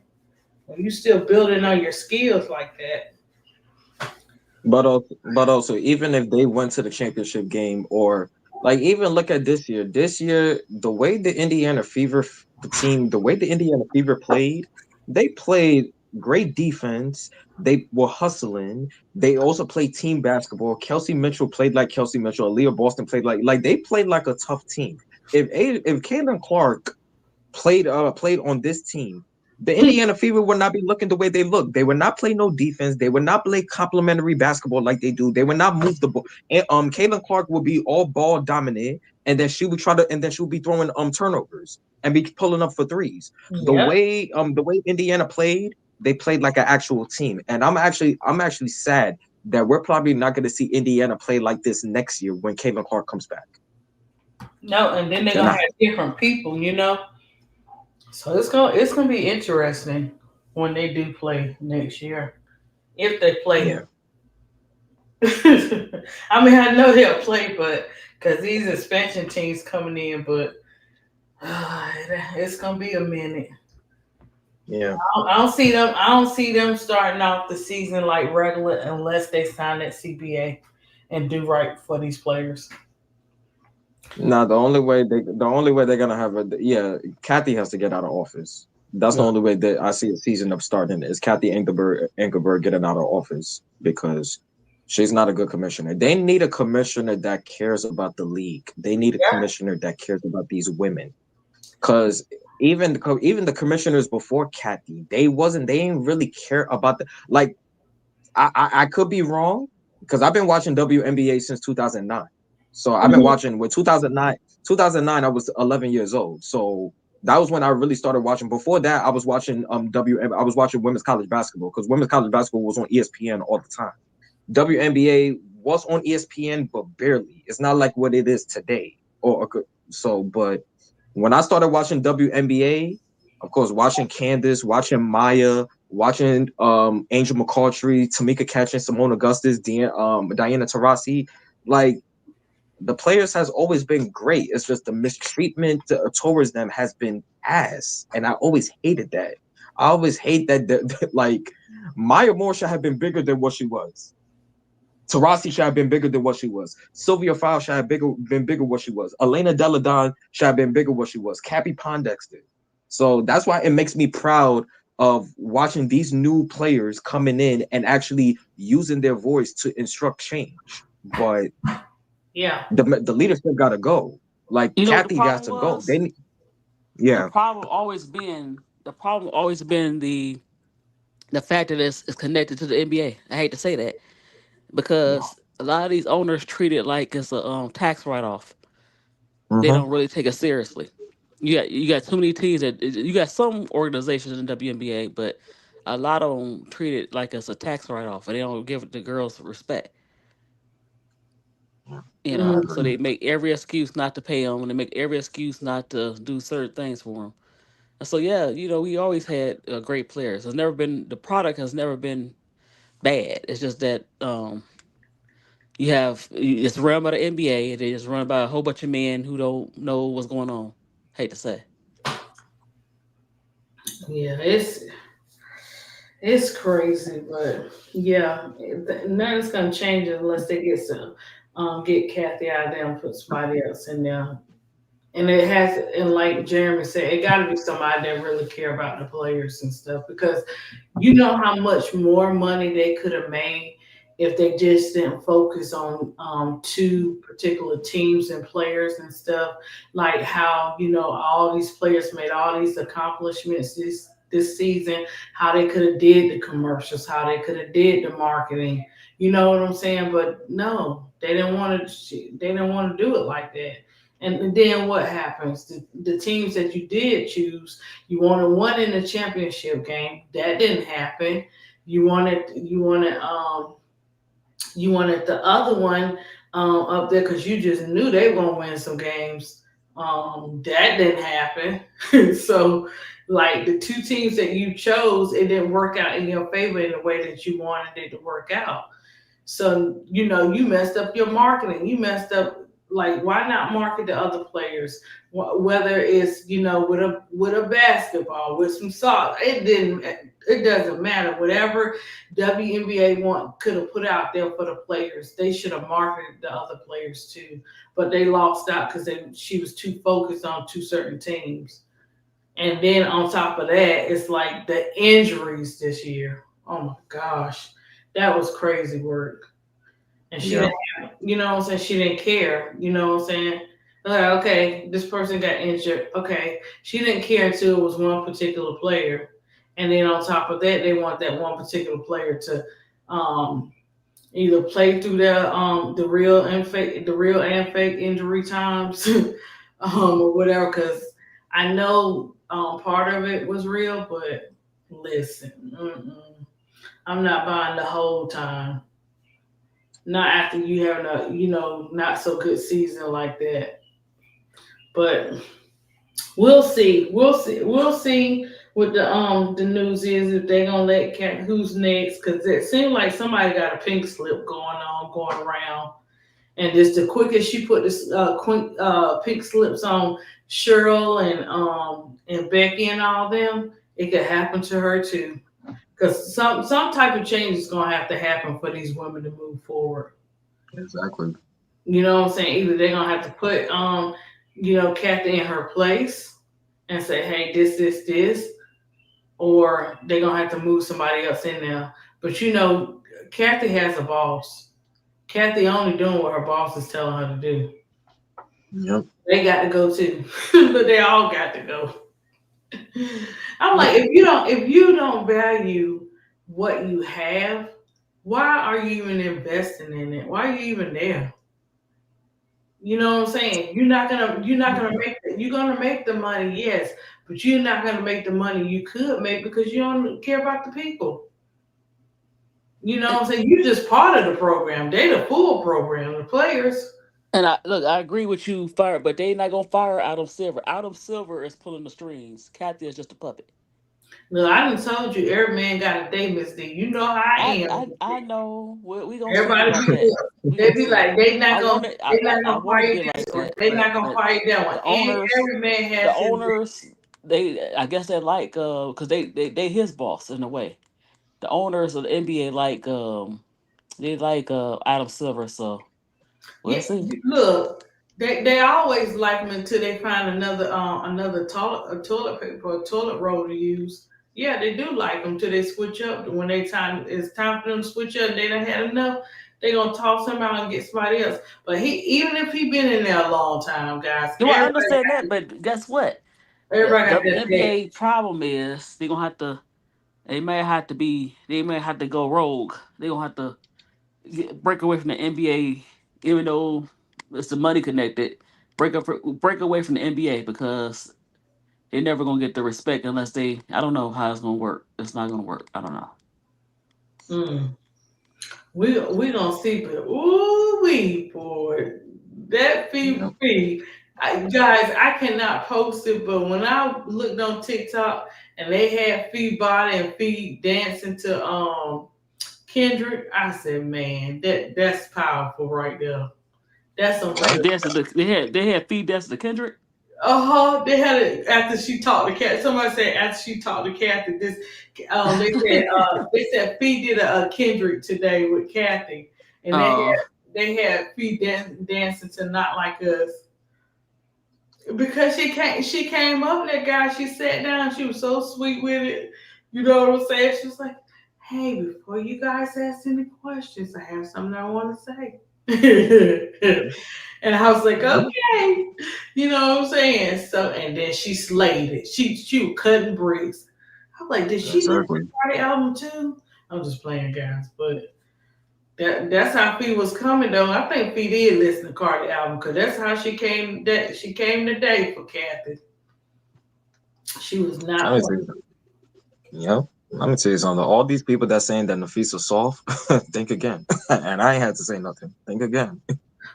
When you still building on your skills like that. But also, even if they went to the championship game, or like even look at this year, the way the Indiana Fever team, the way the Indiana Fever played, they played great defense. They were hustling. They also played team basketball. Kelsey Mitchell played like Kelsey Mitchell. Aaliyah Boston played like they played like a tough team. If Caitlin Clark played on this team, the Indiana Fever would not be looking the way they look. They would not play no defense. They would not play complementary basketball like they do. They would not move the ball. And Caitlin Clark would be all ball dominant, and then she would be throwing turnovers and be pulling up for threes. Yep. The way Indiana played, they played like an actual team. And I'm actually sad that we're probably not going to see Indiana play like this next year when Caitlin Clark comes back. No, and then they're And gonna I, have different people. So it's gonna be interesting when they do play next year, if they play. yeah. I mean, I know they'll play, but because these expansion teams coming in, but it's gonna be a minute. Yeah. I don't see them starting off the season like regular unless they sign that CBA and do right for these players. Now the only way they're gonna have Kathy has to get out of office. That's the Yeah. only way that I see a season of starting is Kathy Engelberg getting out of office because she's not a good commissioner. They need a commissioner that cares about the league. They need a Yeah. commissioner that cares about these women. Because even the commissioners before Kathy, they didn't really care about the like. I could be wrong because I've been watching WNBA since 2009. So I've been Mhm. watching with 2009. 2009, I was 11 years old. So that was when I really started watching. Before that, I was watching I was watching women's college basketball because women's college basketball was on ESPN all the time. WNBA was on ESPN, but barely. It's not like what it is today. But when I started watching WNBA, of course, watching Candace, watching Maya, watching Angel McCautry, Tamika Catchings, Simone Augustus, Diana Taurasi, like the players has always been great. It's just the mistreatment towards them has been ass, and I always hated that. I always hate that like Maya Moore should have been bigger than what she was. Tarasi should have been bigger than what she was. Sylvia Fowle should have been bigger what she was. Elena Deladon should have been bigger what she was. Cappy Pondexter. So that's why it makes me proud of watching these new players coming in and actually using their voice to instruct change. But Yeah. the leadership got to go. Like You know what the Kathy got problem to go. was? The Yeah, problem always been the fact that it's connected to the NBA. I hate to say that yeah. because a lot of these owners treat it like it's a tax write off. They Mm-hmm. don't really take it seriously. You got too many teams that you got some organizations in WNBA, but a lot of them treat it like it's a tax write off, and they don't give the girls respect. You I know, agree. so they make every excuse not to pay them, and they make every excuse not to do certain things for them. And so yeah, we always had great players. It's never been the product has never been bad. It's just that it's run by the NBA, and it's run by a whole bunch of men who don't know what's going on. Hate to say. Yeah, it's crazy, but yeah, nothing's gonna change unless they get Kathy out there and put somebody else in there. And it has, and like Jeremy said, it got to be somebody that really care about the players and stuff, because you know how much more money they could have made if they just didn't focus on two particular teams and players and stuff. Like how all these players made all these accomplishments this season, how they could have did the commercials, how they could have did the marketing. You know what I'm saying? But no, they didn't want to. They didn't want to do it like that. And then what happens? The teams that you did choose, you wanted one in the championship game. That didn't happen. You wanted the other one up there because you just knew they were gonna win some games. That didn't happen. So, like the two teams that you chose, it didn't work out in your favor in the way that you wanted it to work out. So, you messed up your marketing. You messed up, like, why not market the other players? Whether it's, with a basketball, with some socks, it doesn't matter. Whatever WNBA could have put out there for the players, they should have marketed the other players too. But they lost out because she was too focused on two certain teams. And then on top of that, it's like the injuries this year. Oh my gosh, that was crazy work. And she Yeah. didn't have, what I'm saying? She didn't care, you know what I'm saying? Like, okay, this person got injured. Okay. She didn't care until it was one particular player. And then on top of that, they want that one particular player to um, either play through the real and fake injury times, or whatever. Because I know part of it was real, but listen, I'm not buying the whole time. Not after you having a not so good season like that. But we'll see. We'll see. We'll see what the news is, if they're gonna let Cat who's next, because it seems like somebody got a pink slip going around, and just the quickest she put this pink slips on Cheryl and Becky and all them, it could happen to her too. Because some type of change is gonna have to happen for these women to move forward. Exactly. You know what I'm saying? Either they're gonna have to put Kathy in her place and say, hey, this, or they're gonna have to move somebody else in there. But Kathy has a boss. Kathy only doing what her boss is telling her to do. Yep. They got to go too. But they all got to go. I'm like, if you don't value what you have, why are you even investing in it? Why are you even there? You know what I'm saying? You're gonna make the money, yes, but you're not gonna make the money you could make because you don't care about the people. You know And, what I'm saying? You're just part of the program. They the full program, the players. I agree with you, fire, but they not gonna fire Adam Silver. Adam Silver is pulling the strings. Kathy is just a puppet. Look, I done told you every man got a day, Miss D. You know how I am. I know. We gonna see Everybody about be that. We they gonna be see. like they not I gonna want to fight be this like one. that, They not gonna but fight that one. the And owners, every man the has his owners, they I guess they like because they his boss in a way. The owners of the NBA like they like Adam Silver, so we'll yeah, see. look, they always like them until they find another toilet paper or toilet roll to use. Yeah, they do like them till they switch up. When it's time for them to switch up, and they done had enough. They gonna toss him out and get somebody else. But even if he been in there a long time, guys, Do I understand that? But guess what? The everybody got that day. WNBA problem is they gonna have to. They may have to go rogue. They gonna have to break away from the NBA, even though it's the money connected. Break away from the NBA because they're never gonna get the respect unless they. I don't know how it's gonna work. It's not gonna work. I don't know. Mm. We gonna see, but ooh wee boy, that Yeah. fee. Guys, I cannot post it, but when I looked on TikTok and they had Fee body and Fee dancing to Kendrick, I said, man, that's powerful right there. That's some They real. danced to they had feed dance to Kendrick. They had it after she talked to Kat. Somebody said after she talked to Kathy, they said Fee did a Kendrick today with Kathy, and Uh, they had Fee dancing to Not Like Us because she came up there, guy. She sat down. She was so sweet with it. You know what I'm saying? She was like, "Hey, before you guys ask any questions, I have something I want to say." And I was like, Mhm. okay, you know what I'm saying? So, and then she slayed it. She was cutting bricks. I was like, did she listen Exactly. to the album too? I'm just playing, guys, but that's how Fee was coming though. I think Fee did listen to Cardi album because that's how she came. That she came today for Kathy. She was Let not me tell playing. you. Yeah. Let me tell you something. All these people that saying that Nafisa soft, think again. And I ain't had to say nothing. Think again.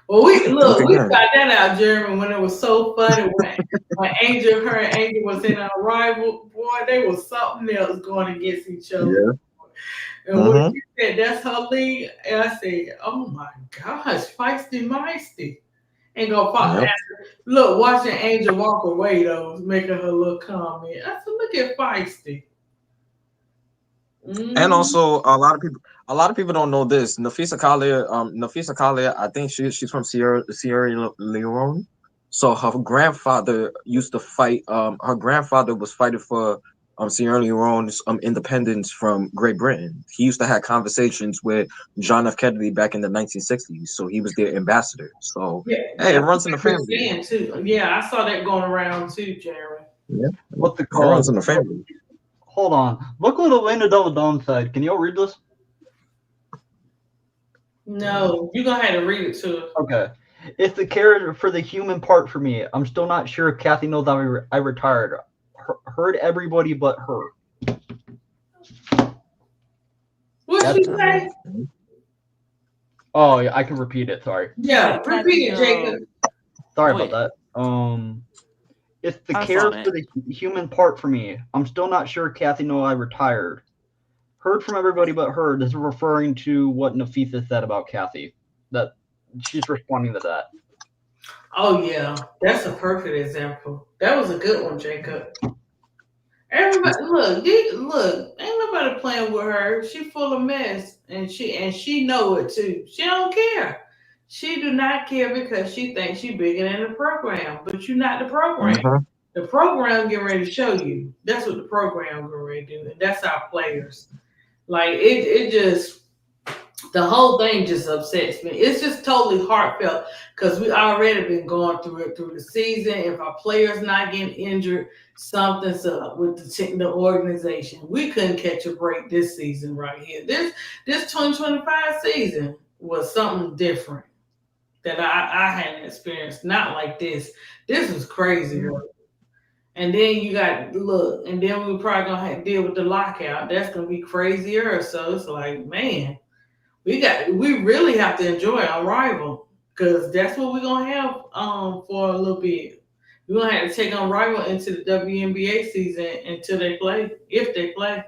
Well, Think we again. got that out, Jeremy, when it was so funny her and Angel was in a rival. Boy, they was something else going against each other. Yeah. And when Mm-hmm. she said that's her league, and I said, "Oh my gosh, feisty meisty." Ain't gonna pop. Yep. Look, watching Angel walk away though, making her little comment. I said, "Look at feisty." And Mm-hmm. also a lot of people don't know this. Nafisa Kalia, I think she's from Sierra Leone. So her grandfather used to fight. Her grandfather was fighting for Sierra Leone's independence from Great Britain. He used to have conversations with John F. Kennedy back in the 1960s. So he was their ambassador. So Yeah, hey, it that's runs what in the they're family. saying too. Yeah, I saw that going around too, Jeremy. Yeah, What's it it runs called? in the family. Hold on. Look what Elena Delle said. Can y'all read this? No, you gonna have to read it to us. Okay. It's the character for the human part for me. I'm still not sure if Kathy knows I retired. Heard everybody but her. What That's she say? Oh yeah, I can repeat it. Sorry. she Yeah, said repeat Kathy. it, Jacob. Sorry Go about ahead. that. It's the I saw care for that. the human part for me. I'm still not sure Kathy knows I retired. Heard from everybody but her. This is referring to what Nafisa said about Kathy. That she's responding to that. Oh yeah, that's a perfect example. That was a good one, Jacob. Everybody, look, ain't nobody playing with her. She full of mess, and she know it too. She don't care. She do not care because she thinks she bigger than the program. But you're not the program. Mm-hmm. The program getting ready to show you. That's what the program getting ready to do, and that's our players. Like it just the whole thing just upsets me. It's just totally heartfelt because we already been going through it through the season. If our players not getting injured, something's up with the organization. We couldn't catch a break this season right here. This 2025 season was something different that I hadn't experienced. Not like this. This was crazy work. And then you got and then we probably gonna have to deal with the lockout. That's gonna be crazier. So it's like, man, we really have to enjoy our rival because that's what we're gonna have for a little bit. You're gonna have to take on rival into the WNBA season until they play, if they play.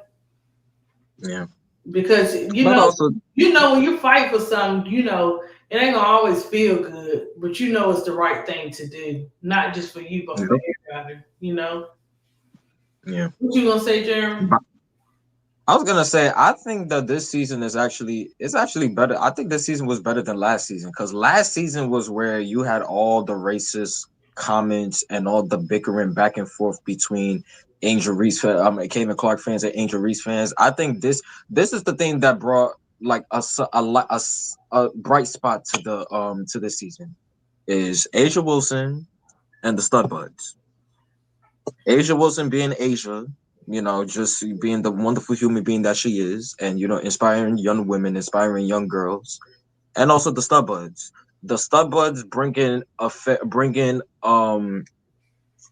Yeah. Because But also, when you fight for something, it ain't gonna always feel good, but it's the right thing to do, not just for you, but for everybody. yeah. What you gonna say, Jeremy? I was gonna say I think that this season is actually better. I think this season was better than last season because last season was where you had all the racist comments and all the bickering back and forth between Angel Reese, Caitlin Clark fans and Angel Reese fans. I think this is the thing that brought like a bright spot to this season is Asia Wilson and the Stud Buds. Asia Wilson being Asia, just being the wonderful human being that she is, and inspiring young women, inspiring young girls, and also the Stud Buds. The Stud Buds bringing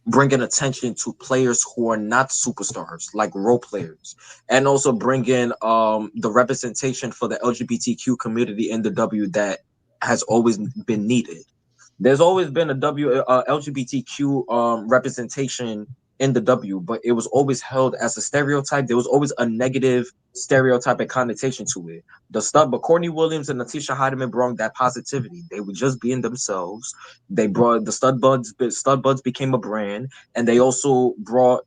attention to players who are not superstars, like role players, and also bringing the representation for the LGBTQ community in the W that has always been needed. There's always been a LGBTQ representation in the W, but it was always held as a stereotype. There was always a negative stereotype and connotation to it. But Courtney Williams and Natisha Heidemann brought that positivity. They were just being themselves. They brought the Stud Buds. Stud Buds became a brand, and they also brought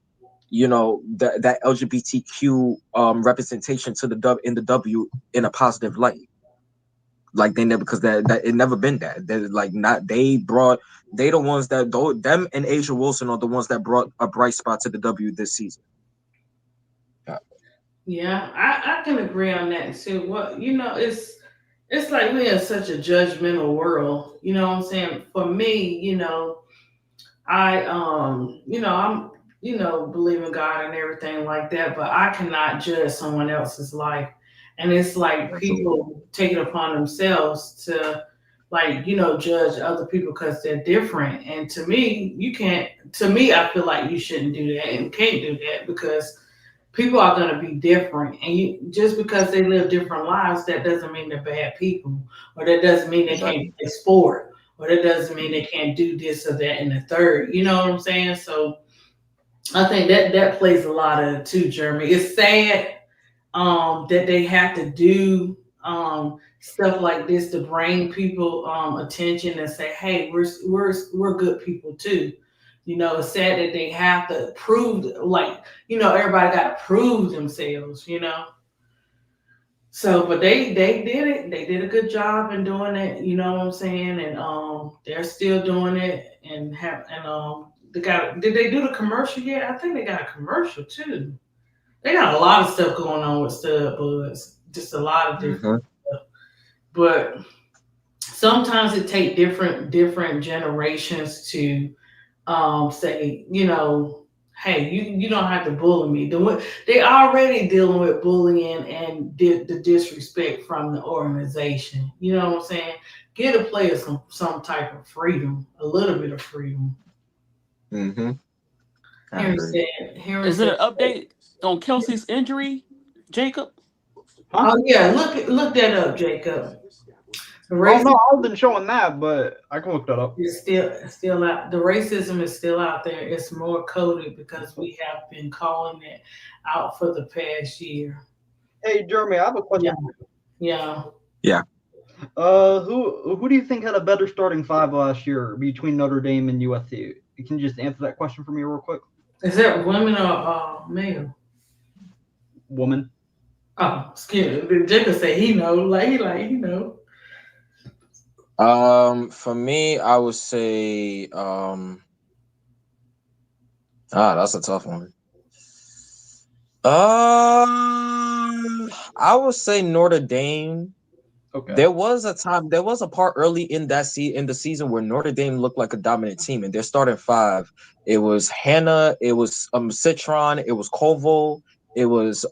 that LGBTQ representation to the W in a positive light. Like they never, because that it never been that. They're like not. They the ones that them and Asia Wilson are the ones that brought a bright spot to the W this season. Yeah, I can agree on that too. What it's like we're in such a judgmental world. You know what I'm saying? For me, I I'm believe in God and everything like that, but I cannot judge someone else's life. And it's like people take it upon themselves to judge other people because they're different. And to me, you can't to me I feel like you shouldn't do that and can't do that because people are going to be different, and just because they live different lives, that doesn't mean they're bad people, or that doesn't mean they can't play sport, or that doesn't mean they can't do this or that and the third. You know what I'm saying? So I think that plays a lot of it too, Jeremy. It's sad that they have to do stuff like this to bring people attention and say, hey, we're good people too. It's sad that they have to prove, everybody got to prove themselves. So, but they did it. They did a good job in doing it. You know what I'm saying? And they're still doing it. They got. Did they do the commercial yet? I think they got a commercial too. They got a lot of stuff going on with Stud Buds. Just a lot of different stuff. But sometimes it takes different generations to say, hey, you don't have to bully me. They already dealing with bullying and the disrespect from the organization. You know what I'm saying? Give a player some type of freedom, a little bit of freedom. Mm-hmm. Is there an update on Kelsey's injury, Jacob? Huh? Oh yeah, look that up, Jacob. The Oh no, I wasn't showing that, but I can look that up. It's still out. The racism is still out there. It's more coded because we have been calling it out for the past year. Hey, Jeremy, I have a question. Yeah. Who do you think had a better starting five last year between Notre Dame and USC? Can you just answer that question for me real quick? Is that women or male? Woman. Oh, excuse me. Jacob said he know. He know. For me, I would say that's a tough one. I would say Notre Dame. Okay. There was a part early in the season where Notre Dame looked like a dominant team, and their starting five. It was Hannah, it was Citron, it was Koval, it was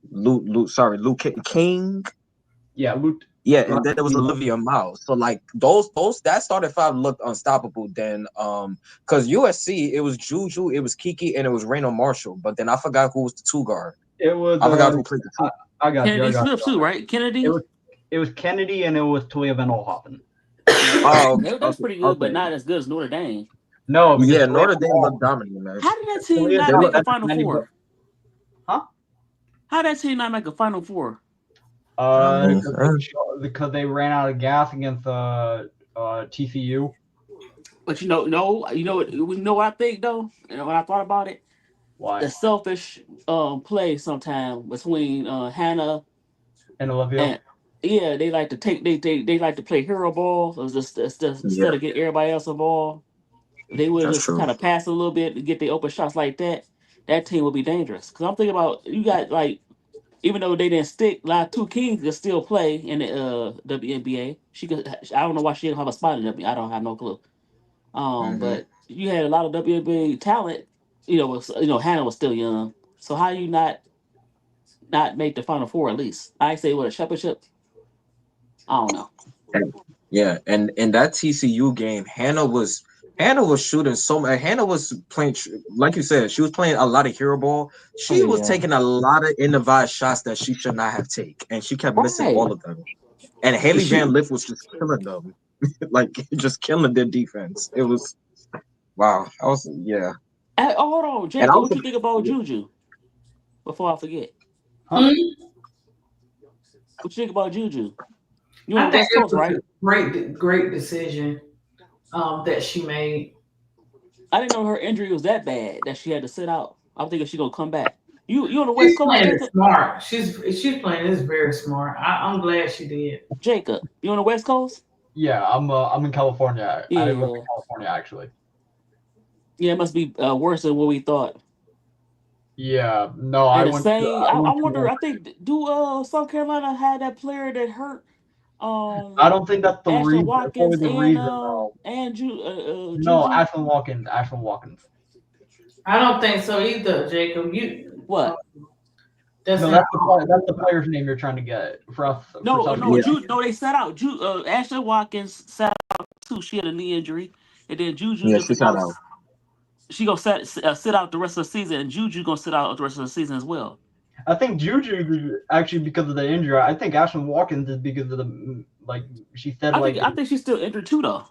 Luke King. Yeah, Luke. Yeah, and then there was Olivia Mouse. So like those that starting five looked unstoppable. Then because USC, it was Juju, it was Kiki, and it was Reno Marshall. But then I forgot who was the two guard. It was I forgot who played the two. I got Kennedy Smith too, right? Kennedy. It was Kennedy and it was Talia Van Olhoffen. Oh, That's okay, pretty good, but okay. not as good as Notre Dame. No, because Yeah, Talia Notre Dame Hall. looked dominant, man. How did that team Talia They not didn't make look. a benefit Final from anybody. Four? Huh? How did that team not make a Final Four? I mean, Because they ran out of gas against TCU. But what I think though. And when I thought about it, Why? the selfish play sometime between Hannah And Olivia. and yeah, they like to they like to play hero ball yeah, instead of get everybody else involved. If they would that's just true. kind of pass a little bit to get the open shots like that, that team would be dangerous. Because I'm thinking about you got like even though they didn't stick, like Two Kings could still play in the WNBA. She could. I don't know why she didn't have a spot in WNBA. I don't have no clue. Hmm. But you had a lot of WNBA talent. Hannah was still young. So how you not make the Final Four at least? I say what a championship. I don't know. Yeah, and in that TCU game, Hannah was shooting so much. Hannah was playing, like you said, she was playing a lot of hero ball. Oh She was yeah, taking a lot of innovative shots that she should not have taken, and she kept missing right. all of them. And Haley Van She. Lith was just killing them, like just killing their defense. It was wow. I was yeah, Hold on, and I Jacob. was What you think about Juju? Before I forget, Huh? what you think about Juju? You on I the think West it Coast, was right? a great decision that she made. I didn't know her injury was that bad that she had to sit out. I'm thinking she gonna come back. You on the West She's Coast, playing it Jacob? smart. She's playing this very smart. I'm glad she did. Jacob, you on the West Coast? Yeah, I'm in California. I live in Yeah, California actually. yeah. It must be worse than what we thought. Yeah, no, And I the went to same, I I went to wonder. one. I think do South Carolina had that player that hurt I don't think that's the Ashton reason. That's probably Watkins the reason though. and No, Juju? Ashland Watkins. Ashland Watkins. I don't think so either, Jacob. What? That's No, not. that's the player's name you're trying to get for us for No, South no, yeah, Carolina. No, they sat out. Ashton Watkins sat out too. She had a knee injury, and then Juju yeah. She just shot out. goes. She gonna sit out the rest of the season, and Juju gonna sit out the rest of the season as well. I think Juju actually because of the injury. I think Ashland Watkins is because of the like she said I think she's still injured too though.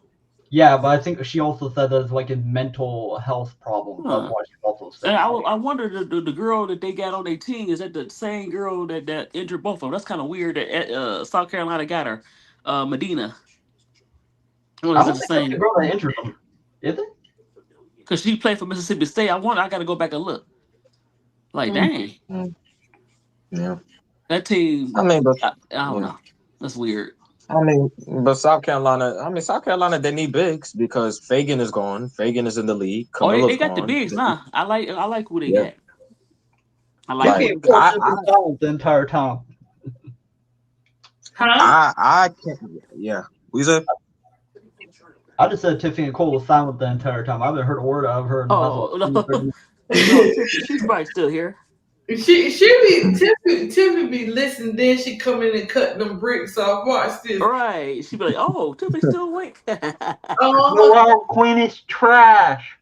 yeah, but I think she also said that it's like a mental health problem. That's Huh. why she's also And sitting out. I wonder the girl that they got on their team is that the same girl that injured both of them. That's kind of weird that South Carolina got her, Medina. Or I is it don't the think that's the same? girl that injured them. Is it? Because she played for Mississippi State. I got to go back and look. Like, dang, Yeah, that team. I mean, but I don't yeah. know. That's weird. But South Carolina, South Carolina, they need bigs because Fagan is gone. Fagan is in the league. Oh, they Camilla's got the gone. bigs now. I like who they Yeah, got. I like who like they Tiffany got. Cole just been silent the entire time. Huh? I can't. Yeah, we said. I just said Tiffany Cole was silent the entire time. I haven't heard a word out of her in the past Oh like 20, no, 30 no, she's probably still here. She be Tiffany be listening, then she come in and cut them bricks off. Watch this. Right? She'd be like, "Oh, Tiffany's still awake." Uh-huh. Wow, Queen is trash.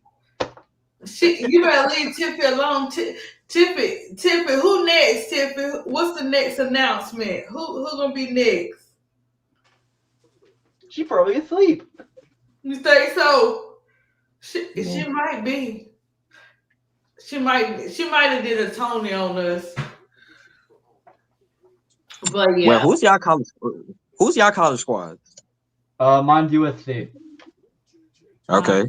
You better leave Tiffany alone. Tiffany, who next? Tiffany, what's the next announcement? Who gonna be next? She probably asleep. You think so? She might be. She might have did a Tony on us. But Well, yeah. who's y'all college? Who's y'all college squad? Mine's USC. Okay.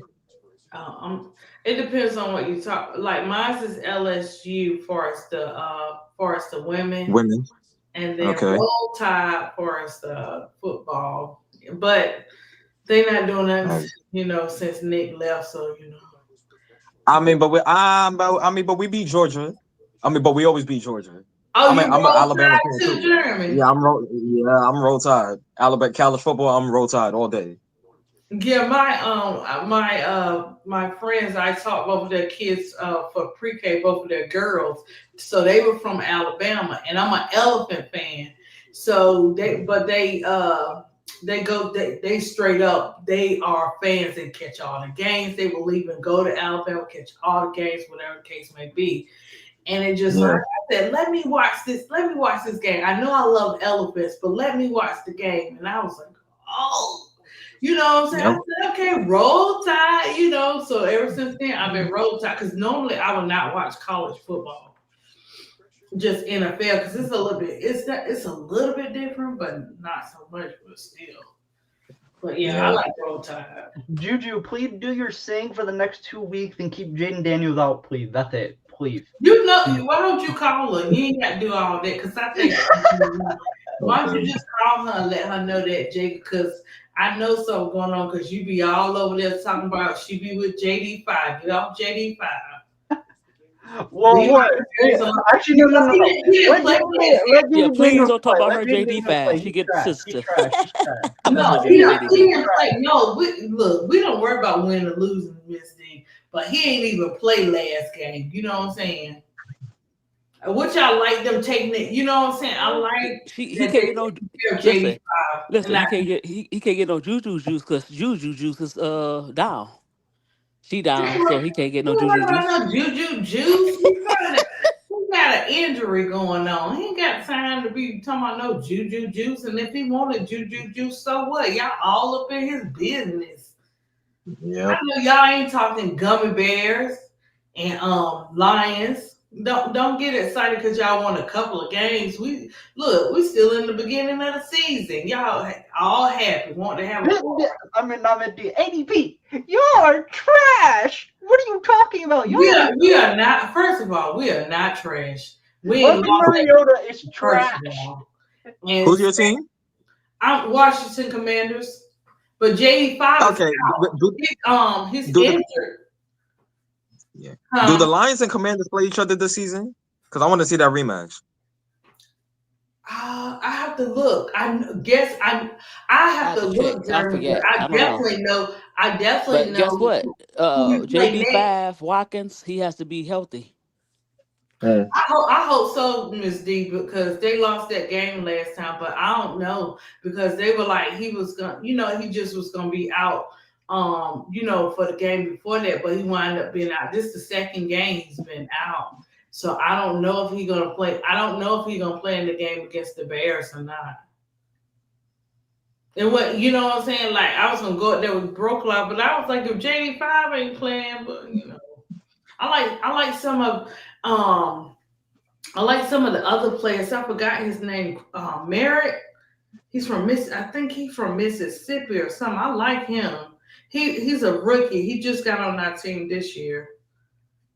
It depends on what you talk. Like mine is LSU for us the women, Women. and then Okay. Roll Tide for us the football. But they not doing that, since Nick left. So But we beat Georgia. But we always beat Georgia. Oh, I'm you an Roll Alabama Tide fan too, too. Jeremy? Yeah, I'm roll tide. Alabama college football. I'm roll tide all day. Yeah, my friends, I taught both of their kids for pre-K, both of their girls. So they were from Alabama, and I'm an Elephant fan. So they straight up, they are fans. They catch all the games. They will even go to Alabama, catch all the games, whatever the case may be. And it just like I said, let me watch this game. I know I love elephants, but let me watch the game. And I was like, oh. You know what I'm saying? Yep. I said, okay, roll tide, So ever since then, I've been roll tide because normally I would not watch college football, just NFL, because it's a little bit, it's a little bit different, but not so much, but still. But yeah, I Yeah. like roll tide. Juju, please do your sing for the next 2 weeks and keep Jaden Daniels out, please. That's it, please. Why don't you call her? You ain't got to do all that because I think. Why don't you just call her and let her know that, Jake? Because I know something going on because you be all over there talking about she be with JD5. Get off JD5. Well, Leave what? her alone. Actually, no. He didn't play Let Yeah, Jaden please Daniels don't talk play. about Let her Jaden JD Daniels play. fast. She He's gets trash. He's sensitive. trash. He's trash. I'm messing No, with he JD. didn't play. No, we don't worry about winning or losing, Miss D. But he ain't even play last game. You know what I'm saying? Which I like them taking it. You know what I'm saying? I like He that can't they get no. compare Listen, JD5. listen. And I, He can't get no Juju juice because Juju juice is down. She down, so he can't get no don't worry Juju about juice. no juju juice. He got an injury going on. He ain't got time to be talking about no juju juice. And if he wanted juju juice, so what? Y'all all up in his business. I Yep. know y'all ain't talking gummy bears and lions. Don't get excited because y'all won a couple of games. We still in the beginning of the season. Y'all all happy, want to have a I'm in the ADP. You're trash. What are you talking about? we are not. First of all, we are not trash. We ain't Marcus lost that Mariota is first trash. of all. And Who's your team? I'm Washington Commanders, but JD5 is Okay. he's Do the injured. yeah. Do the Huh? Lions and Commanders play each other this season? Because I want to see that rematch. I have to look. I I have have to to check. look, I Jeremy, but forget. I don't know. I definitely But guess know what? who we play next. JD5 Watkins, he has to be healthy. I hope so, Miss D, because they lost that game last time, but I don't know because they were like he was gonna, he just was gonna be out, for the game before that, but he wound up being out. This is the second game he's been out, so I don't know if he's gonna play. I don't know if he's gonna play in the game against the Bears or not. And what what I'm saying? Like I was gonna go up there with Brooklyn, but I was like, if JD5 ain't playing, but I like some of I like some of the other players. I forgot his name. Merritt. He's from I think he's from Mississippi or something. I like him. He's a rookie. He just got on our team this year.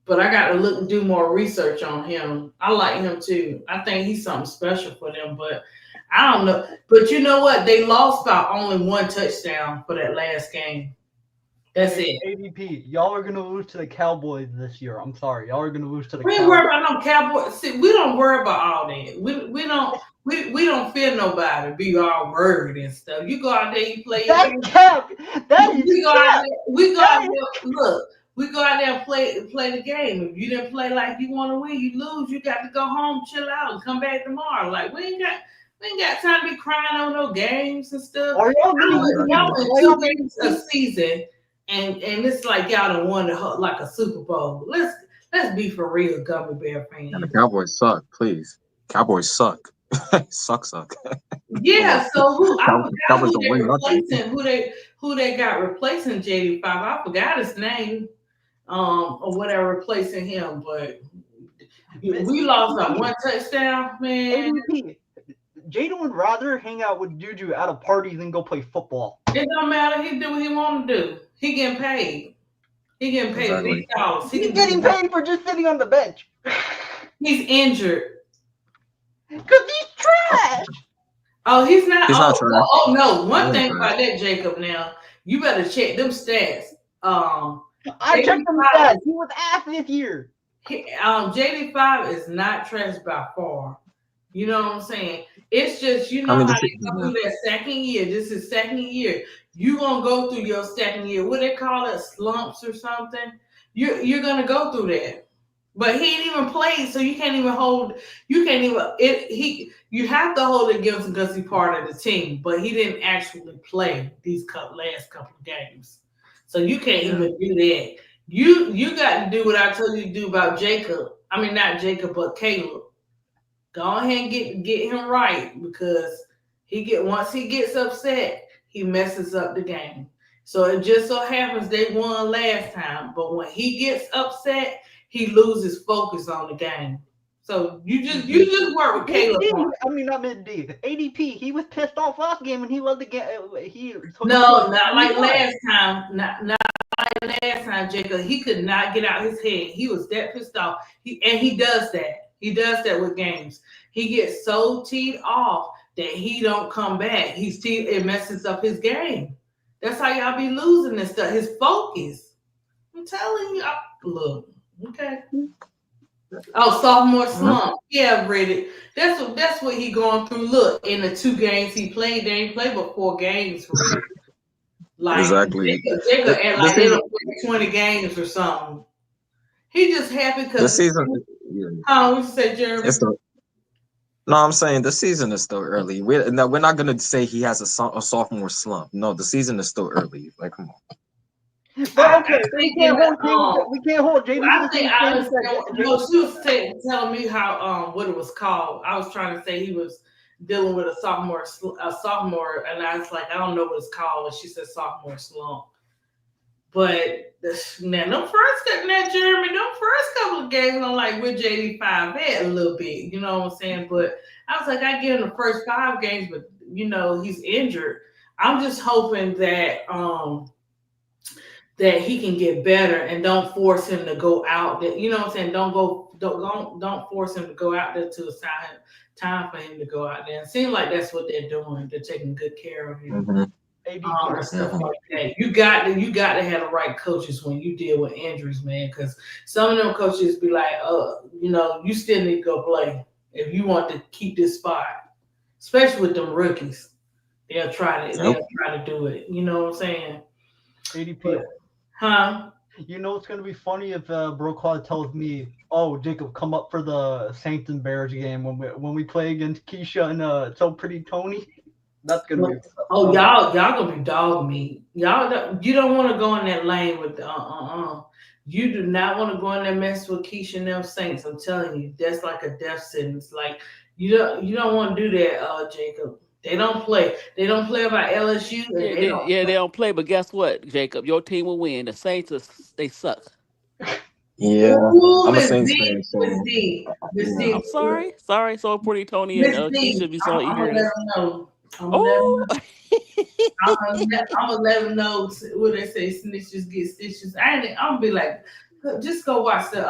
But I got to look and do more research on him. I like him too. I think he's something special for them. But I don't know. But you know what? They lost by only one touchdown for that last game. That's it. ADP, y'all are gonna lose to the Cowboys this year. I'm sorry, y'all are gonna lose to the We ain't Cowboys. worry about no Cowboys. See, we don't worry about all that. We don't fear nobody. Be all worried and stuff. You go out there, you play your game. That's cap. That is We go out cap. there. We go That out there. Look, we go out there and play the game. If you didn't play like you want to win, you lose. You got to go home, chill out, and come back tomorrow. Like we ain't got time to be crying on no games and stuff. Are y'all gonna use Y'all the win 2 playoff games a season, and it's like y'all done won like a Super Bowl. Let's be for real, Gummy Bear fans. And the Cowboys suck, please. Cowboys suck. suck. Yeah, so I forgot Cowboys who don't they win nothing. replacing, who they got replacing JD5. I forgot his name, or whatever replacing him, but we lost by one touchdown, man. ADP. Jaden would rather hang out with Juju at a party than go play football. It don't matter. He do what he want to do. He getting paid. He getting paid Exactly. $8. He's getting paid for just sitting on the bench. He's injured. Cause he's trash. Oh, he's not. He's not trash. Oh no. One He's thing trash. about that, Jacob. Now you better check them stats. I checked them stats. He was ass this year. JD5 is not trash by far. You know what I'm saying? It's just how they go through that second year. This is second year. You gonna go through your second year. What they call it, slumps or something. You're gonna go through that. But he ain't even played, so you can't even hold. You can't even. You have to hold it against him because he's part of the team. But he didn't actually play these last couple of games, so you can't even do that. You got to do what I told you to do about Jacob. I mean, not Jacob, but Caleb. Go ahead and get him right because once he gets upset, he messes up the game. So it just so happens they won last time, but when he gets upset, he loses focus on the game. So you just work with Miss Caleb D, on it. I mean not Miss D. ADP. He was pissed off last game and he let the game. He took it to No, a not he like won. last time. Not like last time, Jacob. He could not get out his head. He was that pissed off. He does that. He does that with games. He gets so teed off that he don't come back. It messes up his game. That's how y'all be losing this stuff. His focus. I'm telling you. Look, okay. Oh, sophomore slump. Yeah, Reddit. That's what he going through. Look, in the 2 games he played, they ain't played but 4 games, Reddit. Like Exactly. they could act The like they season, don't play 20 games or something. He just happy the because season, yeah, how would you say, Jeremy? it's the no. I'm saying the season is still early. We're not gonna say he has a sophomore slump. No, the season is still early. Like, come on. But I okay, so think in the we can't hold Jaden to I the think same I standard understand. that No, Jaden. she was telling me how what it was called. I was trying to say he was dealing with a sophomore, and I was like, I don't know what it's called. And she said sophomore slump. But Jeremy, them first couple of games on like with JD5 had a little bit, you know what I'm saying? But I was like, I give him the first 5 games, but he's injured. I'm just hoping that he can get better and don't force him to go out there. You know what I'm saying? Don't force him to go out there to assign time for him to go out there. It seems like that's what they're doing. They're taking good care of him. Mm-hmm. And stuff like that. You got to have the right coaches when you deal with injuries, man. Because some of them coaches be like, you still need to go play if you want to keep this spot. Especially with them rookies, they'll try to do it. You know what I'm saying? ADP. But, huh? You know it's gonna be funny if Brokaw tells me, "Oh, Jacob, come up for the Saints and Bears game when we play against Keisha and So Pretty Tony." That's gonna be. Oh, y'all gonna be dog meat. You don't want to go in that lane with You do not want to go in there mess with Keisha and them Saints. I'm telling you, that's like a death sentence. Like you don't want to do that, Jacob. They don't play. They don't play about LSU, and They don't play. But guess what, Jacob? Your team will win. The Saints they suck. Yeah, Ooh, I'm a Miss Saints D, fan, so Miss D, Miss yeah. D. I'm sorry. So pretty Tony and Miss Keisha D, be so I'm eager gonna let this. them know. I'm gonna let them Oh, know. I'm gonna let them know what they say. Snitches get stitches. I'm gonna be like, just go watch the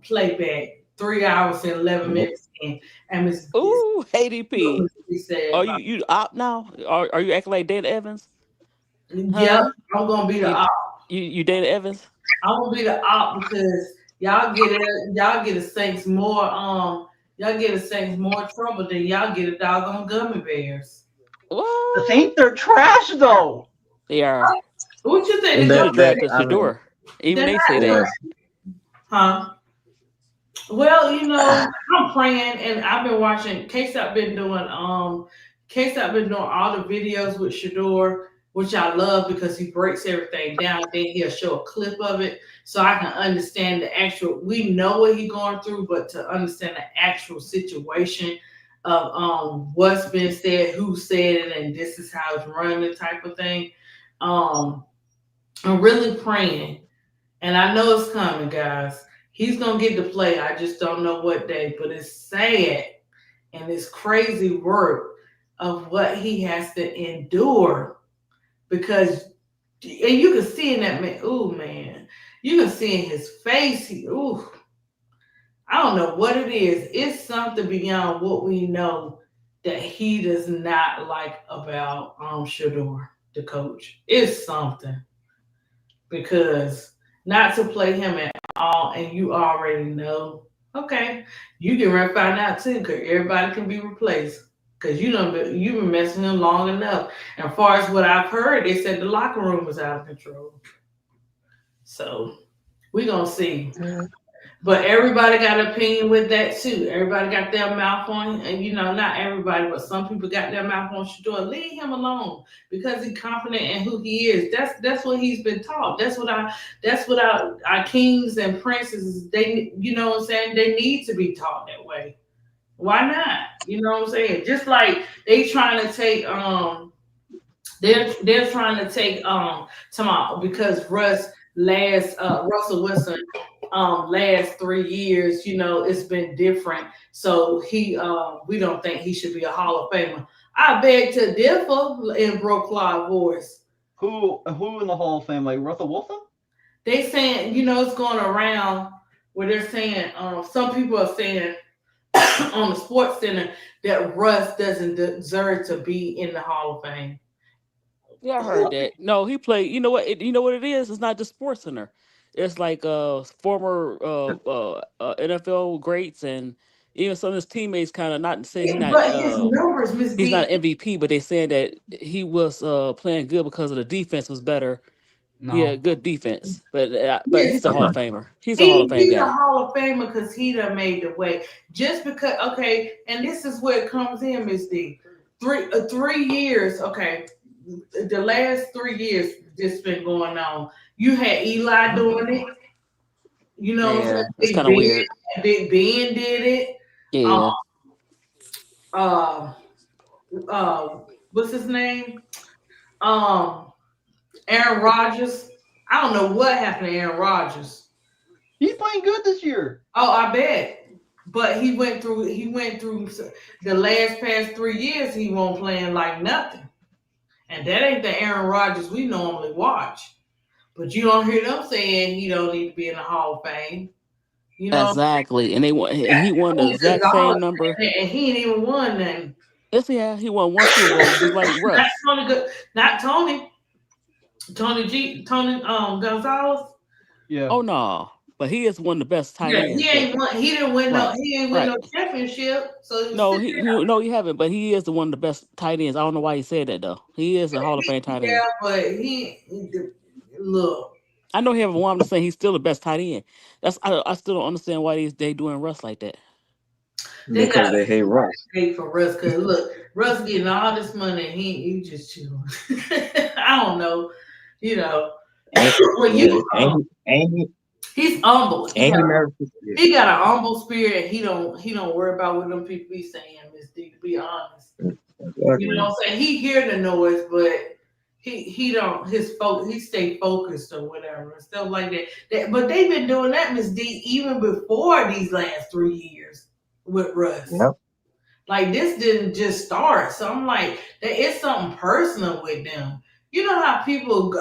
playback. 3 hours and 11 minutes in, and Miss ooh, ADP. said, Are you op now? Are you acting like Dana Evans? "Yeah, Huh? I'm gonna be the You op. you Dana Evans? I'm gonna be the op because y'all get the Saints more y'all get the Saints more trouble than y'all get a doggone gummy bears. The What? Saints are trash though. They are. What you think And the Should have gummy that drafted bears? I mean, Shador. Even They're they not say trash, that. yeah. huh? Well, I'm praying, and I've been watching. Case I've been doing all the videos with Shador, which I love because he breaks everything down. Then he'll show a clip of it, so I can understand the actual. We know what he's going through, but to understand the actual situation of what's been said, who said it, and this is how it's running, type of thing. Um, I'm really praying, and I know it's coming, guys. He's gonna get to play. I just don't know what day, but it's sad and it's crazy work of what he has to endure because, and you can see in that man. Oh man, you can see in his face. I don't know what it is. It's something beyond what we know that he does not like about Shador, the coach. It's something because not to play him at all, and you already know. Okay, you can find out too, because everybody can be replaced. Because you've been messing him long enough. And as far as what I've heard, they said the locker room was out of control. So we're gonna see. But everybody got an opinion with that too. Everybody got their mouth on, and not everybody, but some people got their mouth on Shador. Leave him alone because he's confident in who he is. That's what he's been taught. That's what our kings and princes, they, what I'm saying, they need to be taught that way. Why not? You know what I'm saying? Just like they trying to take They're trying to take tomorrow because Russell Wilson last 3 years, it's been different. So we don't think he should be a Hall of Famer. I beg to differ in Bro Clyde voice. Who in the Hall of Fame? Like Russell Wilson? They saying, it's going around where they're saying some people are saying on the Sports Center that Russ doesn't deserve to be in the Hall of Fame. Yeah, I heard that. No, he played. You know what? You know what it is? It's not just Sports Center. It's like former NFL greats and even some of his teammates kind of not saying But his numbers, Miss he's not D. an MVP, but they saying that he was playing good because of the defense was better. No. Yeah, good defense, but Yes. he's a Hall of Famer. He's a Hall of Fame He's a guy. Hall of Famer because he done made the way. Just because, okay, and this is where it comes in, Miss D. 3 years, okay. The last 3 years this been going on. You had Eli doing it. Yeah, it's Big kind of Ben, weird. Big Ben did it. Yeah, Uh, what's his name? Um, Aaron Rodgers. I don't know what happened to Aaron Rodgers. He's playing good this year. Oh, I bet. But he went through the last past 3 years. He won't playing like nothing, and that ain't the Aaron Rodgers we normally watch. But you don't hear them saying he don't need to be in the Hall of Fame. exactly. And he won the exact same number. And he ain't even won nothing. Yes, yeah, he won 1 Super Bowl just like Russ. Not Tony. Tony Gonzalez. Yeah. Oh no, but he is one of the best tight ends. He ain't won. He didn't win Right, He ain't win no championship. So no, he haven't. But he is the one of the best tight ends. I don't know why he said that though. He is a Hall of Fame tight end. Yeah, but look. I know he haven't won. I'm just saying he's still the best tight end. I still don't understand why they doing Russ like that. Because they hate Russ. Hate for Russ, because look, Russ getting all this money, and he just chilling. I don't know, when he's humble. He got an humble spirit. He don't worry about what them people be saying, Miss D, to be honest. Exactly. You know what I'm saying? He hear the noise, but he don't he stay focused or whatever and stuff like that. But they've been doing that, Miss D, even before these last 3 years with Russ. Yep. Like this didn't just start. So I'm like, there is something personal with them. You know how people,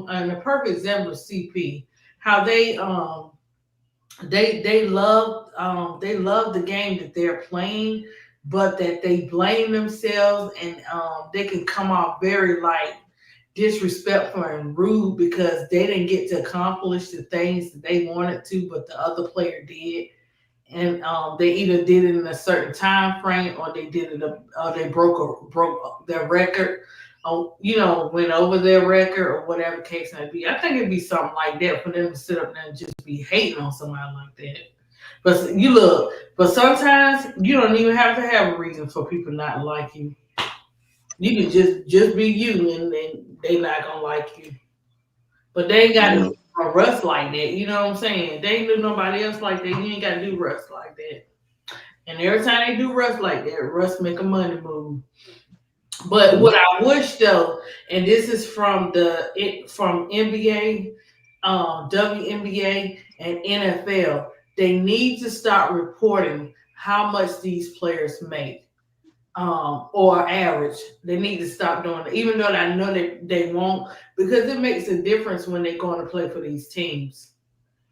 and the perfect example of CP, how they love the game that they're playing, but that they blame themselves, and they can come off very like disrespectful and rude because they didn't get to accomplish the things that they wanted to, but the other player did. And they either did it in a certain time frame, or they did it, or they broke their record, went over their record, or whatever case may be. I think it'd be something like that for them to sit up there and just be hating on somebody like that. But sometimes you don't even have to have a reason for people not to like you. You can just be you, and they not gonna like you. But they ain't got to do Russ like that. You know what I'm saying? They ain't do nobody else like that. You ain't got to do Russ like that. And every time they do Russ like that, Russ make a money move. But what I wish though, and this is from NBA, WNBA, and NFL, they need to start reporting how much these players make. Or average. They need to stop doing it, even though I know they won't, because it makes a difference when they're going to play for these teams.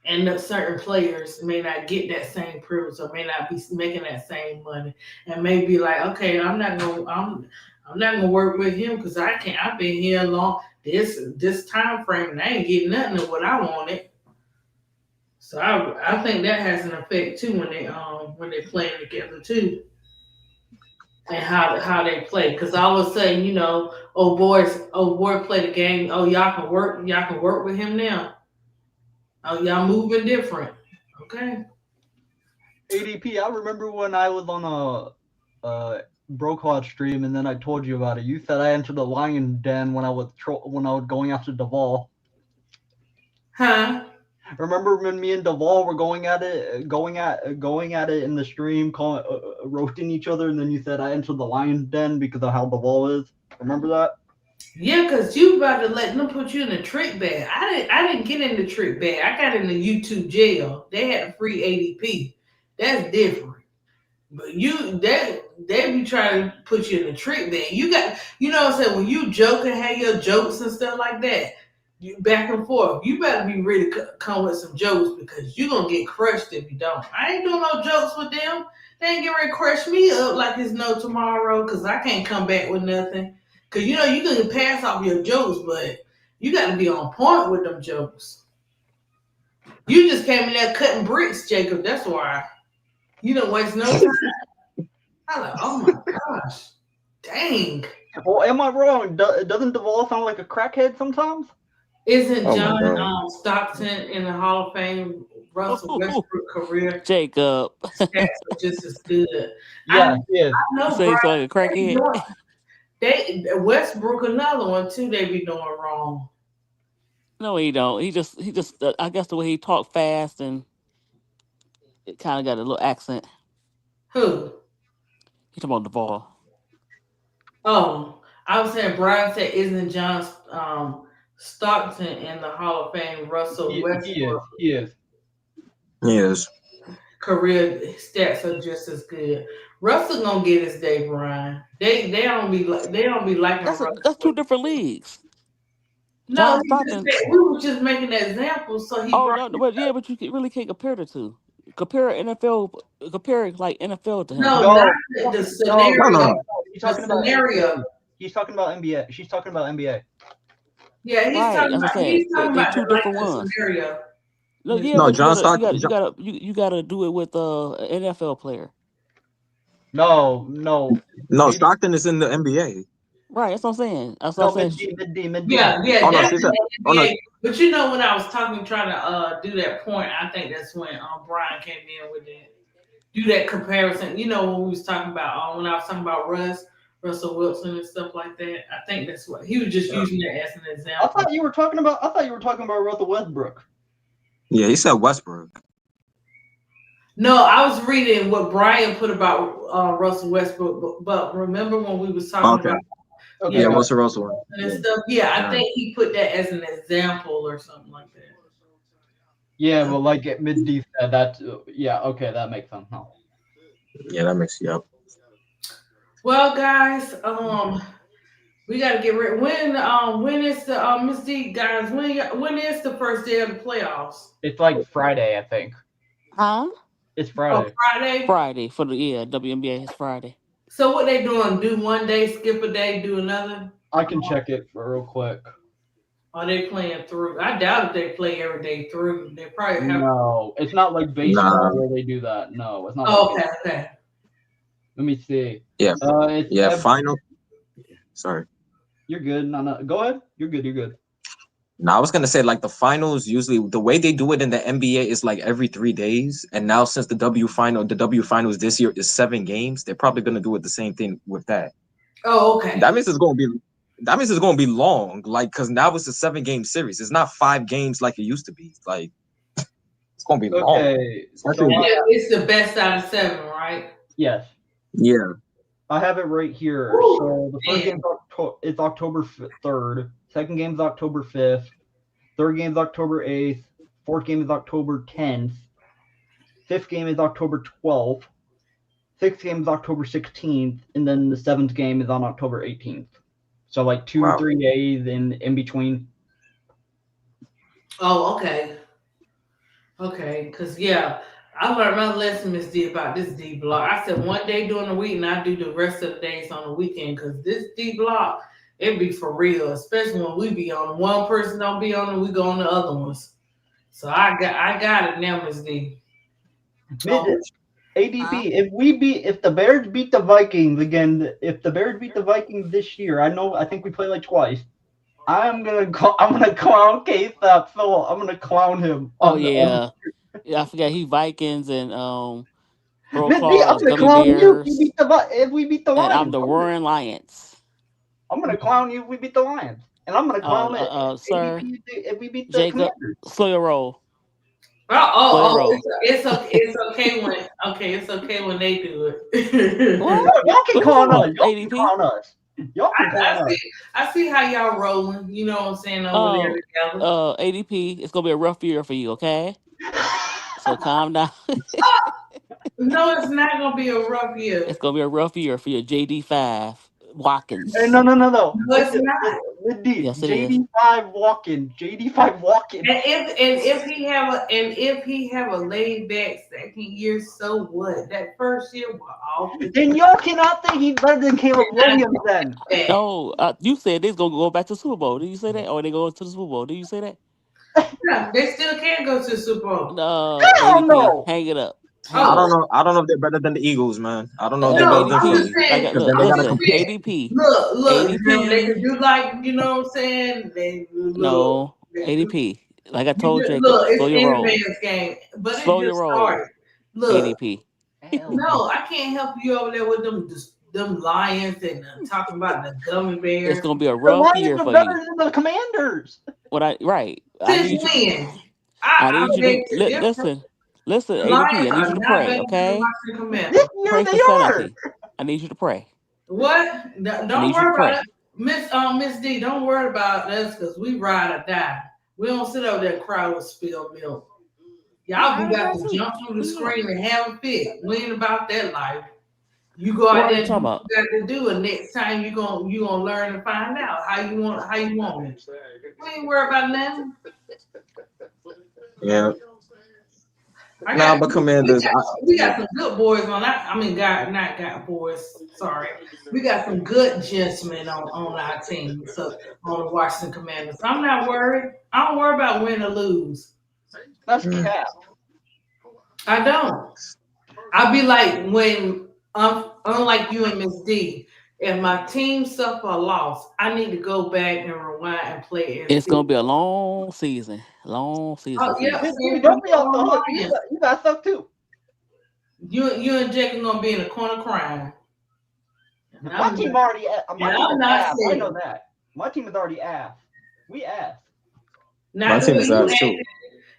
And that certain players may not get that same privilege, or may not be making that same money, and may be like, okay, I'm not gonna work with him because I can't. I've been here long this time frame, and I ain't getting nothing of what I wanted. So I think that has an effect too when they playing together too. And how they play, because all of a sudden, boy play the game. Oh, y'all can work with him now. Oh, y'all moving different. Okay. ADP, I remember when I was on a Brocod stream, and then I told you about it. You said I entered the lion den when I was going after Duvall. Huh? Remember when me and Duvall were going at it in the stream, calling roasting each other, and then you said I entered the lion's den because of how Duvall is. Remember that? Yeah, cause you about to let them put you in a trick bag. I didn't get in the trick bag. I got in the YouTube jail. They had a free ADP. That's different. But they be trying to put you in a trick bag. You know what I'm saying, when you joke and have your jokes and stuff like that, you back and forth. You better be ready to come with some jokes because you gonna get crushed if you don't. I ain't doing no jokes with them. They ain't getting ready to crush me up like it's no tomorrow because I can't come back with nothing. Cause you know you can pass off your jokes, but you got to be on point with them jokes. You just came in there cutting bricks, Jacob. That's why you don't waste no time. I like, oh my gosh, dang! Well, am I wrong? Doesn't Duvall sound like a crackhead sometimes? Isn't Oh my John god. Stockton in the Hall of Fame? Russell Westbrook career Jacob. stats are just as good. Yeah, he is. I You know, say he's Brian. like a crackhead? They Westbrook another one too. They be doing wrong. No, he don't. He just. I guess the way he talk fast and it kind of got a little accent. Who? He talking about the ball. Oh, I was saying Brian said isn't John Stockton in the Hall of Fame? Russell He is. Westbrook He is. Yes. career stats are just as good. Russell gonna get his day, Brian. They don't be liking That's two Russell. different leagues. No, John Stockton. we were just making an example, so he Oh brought. no, but yeah, but really can't compare the two. Compare NFL. Compare like NFL to him. No, not No, the no, No, scenario. no. no. He's The talking about scenario. NBA. He's talking about NBA. She's talking about NBA. Yeah, Right. As I said, he's talking they about two like different the ones. scenario. No, Miss- yeah, No, but John Stockton. you gotta do it with an NFL player. No, no. No, AD, Stockton is in the NBA. Right. That's what I'm saying. That's what no, I'm saying. mid D. Oh no, That's she in said. the Oh no, NBA. But you know, when I was trying to do that point, I think that's when Brian came in with that. Do that comparison. You know, when we was talking about when I was talking about Russell Wilson and stuff like that. I think that's what he was just using that as an I example. thought you were talking about. Russell Westbrook. yeah, he said Westbrook. No, I was reading what Brian put about Russell Westbrook, but remember when we was talking Okay. about Okay, yeah Yeah, got Russell Wilson. and Yeah. stuff? Yeah, I All right. think he put that as an example or something like that. Yeah, but like at mid D said that. Yeah, okay, that makes sense now. Yeah, that makes you up. Well, guys, we got to get ready. When is the Miss D guys? When is the first day of the playoffs? It's like Friday, I think. Huh? It's Oh, Friday. Friday. Friday for the WNBA is Friday. So what they doing? Do one day, skip a day, do another? I can check it for real quick. Are they playing through? I doubt if they play every day through. They probably have. No, it's not like baseball Nah. where they do that. No, it's not like Oh, baseball. okay. Let me see. Yeah. It's Yeah. Final. Sorry. You're good. No. Go ahead. You're good. You're good. Now I was gonna say like the finals usually the way they do it in the NBA is like every 3 days, and now since the W finals this year is 7 games, they're probably gonna do it the same thing with that. Oh, okay. That means it's gonna be long, like because now it's a 7 game series. It's not 5 games like it used to be. Like it's gonna be long. Okay. So Especially- It's the best out of 7, right? yes, Yeah. I have it right here. Woo, So the first man. game is October 3rd. Second game is October 5th. Third game is October 8th. Fourth game is October 10th. Fifth game is October 12th. Sixth game is October 16th, and then the seventh game is on October 18th. So like 2 Wow. 3 days in between. Oh, okay. Okay, because yeah, I learned my lesson, Miss D, about this D block. I said one day during the week, and I do the rest of the days on the weekend. Because this D block, it be for real, especially when we be on one person don't be on, and we go on the other ones. So I got it now, Miss D. ADP, if the Bears beat the Vikings again, if the Bears beat the Vikings this year, I think we play like twice. I'm gonna clown K-Stop, so I'm gonna clown him. Oh yeah. Yeah, I forgot he Vikings and Bro Miss D, Claw I'm is gonna Gummy clown you if Bears. we beat the And I'm Lions. the Roaring Lions. I'm gonna clown you if we beat the Lions, and I'm gonna clown Sir, ADP if we beat the Jacob, Commanders. slow your roll. Slow your roll. It's okay when they do it. What? Y'all can What you call talking us. about, Y'all can ADP? call us. Y'all can call I us. see how y'all rolling. You know what I'm saying over there together. ADP, it's gonna be a rough year for you, okay? So calm down. No, it's not gonna be a rough year. It's gonna be a rough year for your JD5 Hey, Watkins. no. No, With it's not. D. Yes, it is. JD5 walking. JD5 walking. And if he have a laid back second year, so what? That first year was off the Then y'all cannot think he's better than Caleb Williams then. chain. No, you said they's gonna go back to Super Bowl. Did you say that? Or they going to the Super Bowl? Did you say that? Yeah, they still can't go to the Super Bowl. No, Hell ADP, no. hang it up. Oh, Hang it up. I don't know if they're better than the Eagles, man. I don't know if they're better No, than I'm just Philly. saying. Because Look, then they gotta listen, compete. ADP, Look, they ADP. can do like you know what I'm saying. They look, No, they do. ADP. Like I told Jacob, Look, slow it's your any roll. man's game, but it Slow your just roll, started. Look, ADP. Hell no. no, I can't help you over there with them lions and talking about the gummy It's bears. gonna be a The rough Lions year are for better you. than the Commanders. Right. I Since need you. when? I I need you to beg to differ. listen, The ADP. I Lions need are you to not pray, better than the okay? Washington This Commanders. year Pray for they are. sanity. I need you to pray. What? I Don't need you to worry about pray. it, Miss D. Don't worry about us because we ride or die. We don't sit over there and cry with spilled milk. We Y'all be ride or got die to too. jump through the What you talking screen and have a fit. We ain't about that life. You go about? out What are there you and do talking what about? you got to do, and next time you gonna learn and find out how you want it. We ain't worry about nothing. Yeah. I Nah, got but Commanders, we got some good boys on that. I mean, God, not got boys. Sorry, we got some good gentlemen on our team. So on the Washington Commanders, so I'm not worried. I don't worry about win or lose. That's mm, cap. I don't. I'll be like when unlike you and Miss D, if my team suffer a loss, I need to go back and rewind and play and It's see. gonna be a long season. Long season Oh for yeah, you. same Don't be for off the the hook. Lions. You got stuff too. You and Jake are gonna be in the corner crying. And My I'm team not, already. My and team I'm is not ass. I know saying that. My team is already ass. We ass. my not the team way is you ass act, too.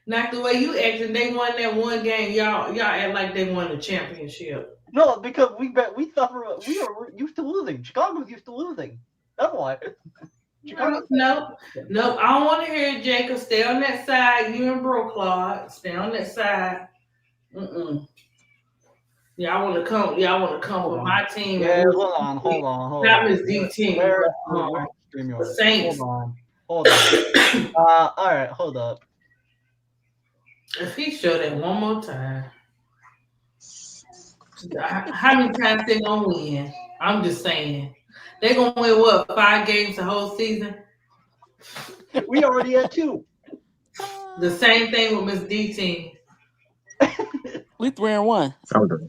not the way you acting. They won that one game. Y'all act like they won the championship. No, because we suffer. We are used to losing. Chicago's used to losing. That's why. Chicago. No. I don't want to hear it, Jacob. Stay on that side. You and Bro Claude. Stay on that side. Mm-mm. Y'all want to come Hold for on. my team and Yeah, lose. hold Not on. Miss D team, Where but the StreamYard? Saints. Hold on. All right, hold up. If he showed that one more time, how many times they gonna win? I'm just saying. They gonna win what 5 games the whole season? We already had 2. The same thing with Miss D team. We 3-1. Okay.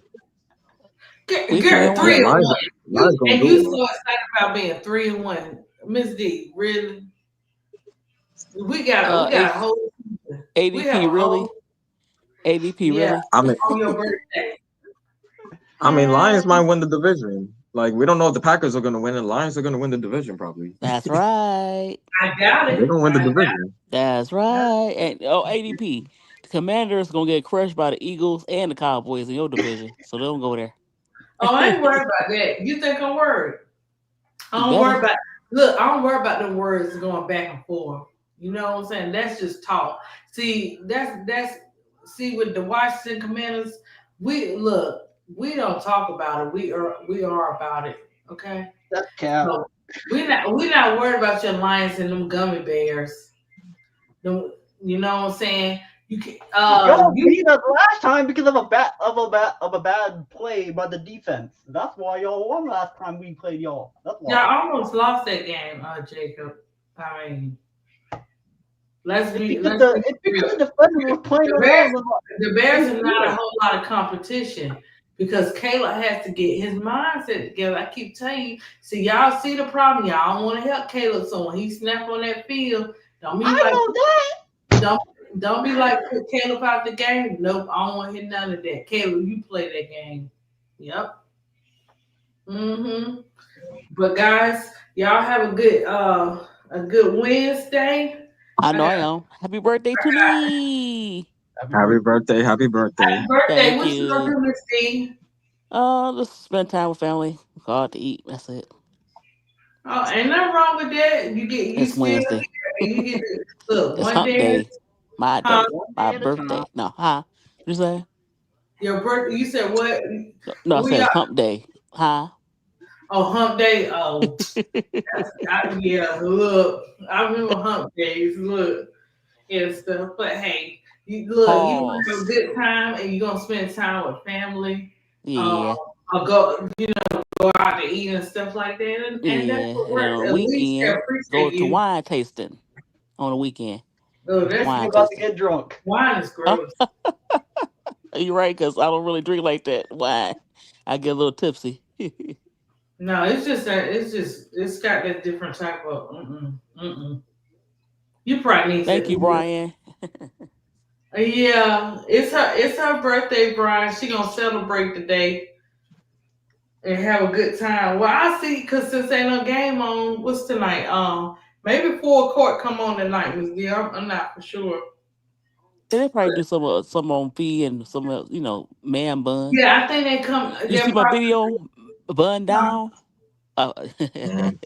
We three Girl, and Yeah, three one. and Lions, one. Lions gonna And do you it. so excited about being 3-1, Miss D. Really? We got a whole season. We have ADP a really? whole ADP yeah really? I mean, on your birthday. Lions might win the division. Like we don't know if the Packers are gonna win, and Lions are gonna win the division probably. That's right. I got They're it. gonna win the division. That's right. And ADP. The Commanders gonna get crushed by the Eagles and the Cowboys in your division. So they don't go there. Oh, I ain't worried about that. You think I'm worried? I You don't worry better. about look, I don't worry about them words going back and forth. You know what I'm saying? That's just talk. See, that's see with the Washington Commanders, we don't talk about it. We are about it. Okay. That's cap. So we not worried about your lions and them gummy bears. Them, you know what I'm saying? You can Y'all you beat us last time because of a bad play by the defense. That's why y'all won last time we played y'all. That's why. y'all almost lost that game, Jacob. I mean, let's be It's because the defender was playing the around Bears, with the Bears are not a whole lot of competition because Kayla has to get his mindset together. I keep telling you. See, y'all see the problem. Y'all don't want to help Caleb. So when he snap on that field, don't be I like know that. don't be like put Caleb out the game. Nope, I don't want to hear none of that. Caleb, you play that game. Yep. But guys, y'all have a good Wednesday. I I know I got am. Happy birthday to me. Happy Happy birthday. birthday. Happy Happy birthday. birthday. Thank What you gonna you. do, Miss D? Just spend time with family. Go out to eat. That's it. Oh, ain't nothing wrong with that. You It's still Wednesday. here and you get to look It's one hump day, day. My huh? day. One My day at a birthday. time. No, huh? You say? Your birthday. You said what? No, no, I We said are hump day. Huh? hump day. Oh, yeah. Look, I remember hump days. Look and stuff. But hey, you gonna have a Pause. good time and you gonna spend time with family. Um, Yeah. I'll go out to eat and stuff like that, and that's Yeah. what And then works. on the At least they weekend, go appreciate to you. wine tasting on the weekend. Oh, that's Wine You're gross. about to tasting. get drunk. Wine is Huh? gross. You right, because I don't really drink like that. Wine. I get a little tipsy. No, it's just that it's got that different type of mm. You probably need Thank you, to. Brian. Yeah, it's her birthday, Brian. She gonna celebrate today and have a good time. Well, I see, cause since ain't no game on, what's tonight? Maybe full court come on tonight, Miss D. I'm not for sure. And they probably But do some on fee and some man bun. yeah, I think they come. You They're see my probably video, bun down. Uh, Mhm.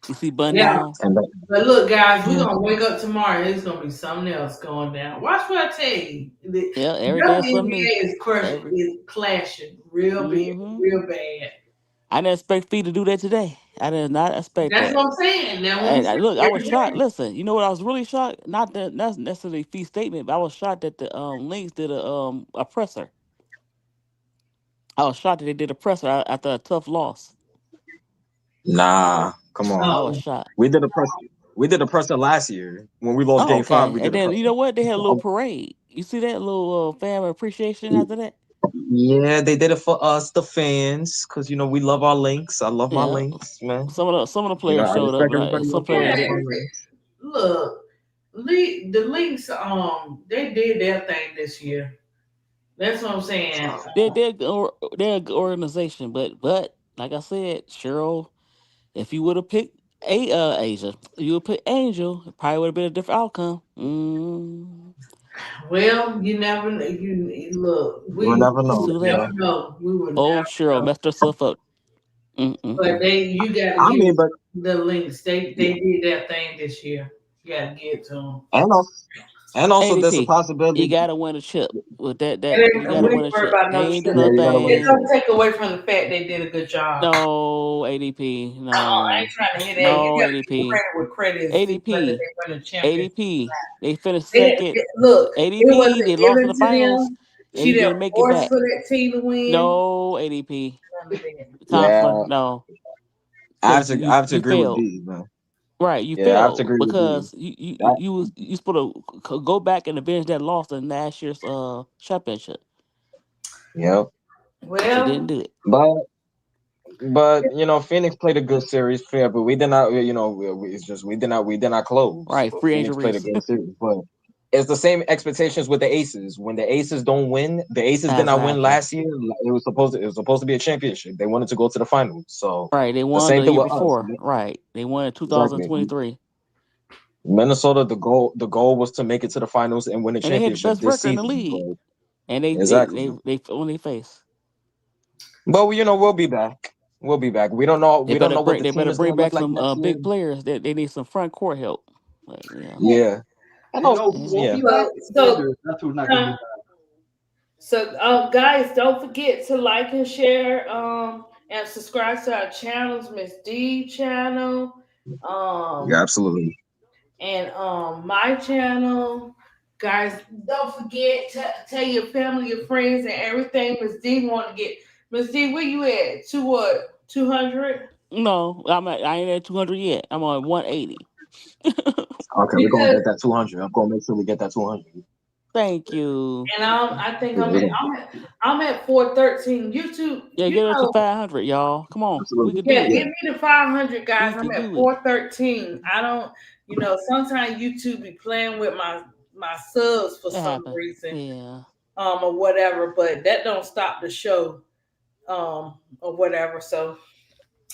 you see bun yeah. down. And But look, guys, we're yeah. gonna wake up tomorrow. And it's gonna be something else going down. Watch what I tell you. The Yeah, every day is something new. WNBA Every. is clashing real big, Hmm. real bad. I didn't expect fee to do that today. I did not expect That's that. what I'm saying. That's what I'm And saying. look, I was Every shocked. day. Listen, you know what? I was really shocked. Not that that's necessarily fee statement, but I was shocked that the Lynx did a presser. I was shocked that they did a presser after a tough loss. Nah, come on. I was Oh, shocked. We did a press. We did a presser last year when we lost Oh, Game 5. okay. We And did a then you know presser. what? They had a little parade. You see that little fan appreciation after that? Yeah, they did it for us, the fans, because we love our links. I love my Yeah. links, man. Some of the players I showed up. respect Like everybody some else who players yeah. loves didn't. my links. Look, the Lynx. They did their thing this year. That's what I'm saying. They're a good organization, but like I said, Cheryl, if you would have picked Asia, you would pick Angel, it probably would have been a different outcome. Well, you never know. You look. You will never It's know. too Would late. Yeah. never know. We would Oh, never Cheryl know. messed herself up. But Mm-mm-mm. you got to I give mean, but the Lynx. yeah, They did their thing this year. You got to give it to them. and also, there's a ADP, you possibility. gotta win a chip with that. And That you then gotta we win ain't a worried chip. about They no ain't do shit. Yeah, you gotta win It a nothing. chip. don't take away from the fact they did a good job. No ADP. I ain't No, trying to hear that. You no got to give ADP. credit where credit is due, whether ADP. they win a championship. ADP. They finished They, second. look, it ADP. wasn't They lost in given the to finals, them. and She you didn't didn't make it force back. for that team to win. No ADP. None of that. Conklin. Yeah, No, I have because to. I have to you agree with failed. D, man. Right, you Yeah, I have to failed agree with D. because That, you supposed to go back and avenge that loss in last year's championship, yep. but you didn't Well, do it. But Phoenix played a good series, fair, but we did not. It's just we did not close. Right, But free Phoenix played a injuries good series, but it's the same expectations with the Aces. When the Aces don't win, the Aces did not win exactly. last year. It was supposed to be a championship. They wanted to go to the finals. So Right, they the won same the thing year with us. before. Right, they won in Exactly. 2023, Minnesota, the goal was to make it to the finals and win a and they had the championship best this record in the season. league. But And they they exactly. they they when they face. But we'll be back. We'll be back. We don't know. They We don't better know what bring the they team better is going bring to look back like some next year. big players. They need some front court help. But yeah, Yeah. And You also, know who yeah. won't yeah. be back? so Sanders. That's who's not gonna be uh, back. guys, don't forget to like and share, and subscribe to our channels, Miss D channel, Yeah, um, absolutely. and my channel. Guys, don't forget to tell your family, your friends, and everything. Miss D want to get. Miss D, where you at? To what? 200? No, I ain't at 200 yet. I'm on 180. Okay, we're gonna Because get that 200. I'm gonna make sure we get that 200. Thank you. and I think Yeah, we're gonna, I'm at 413. YouTube, Yeah, get up to 500, y'all. Come on, we absolutely. could do yeah, it. give Yeah. me the 500, We guys. I'm can at do it. 413. I don't, sometimes YouTube be playing with my subs for It some happened. reason, Yeah. or whatever, but that don't stop the show, or whatever. So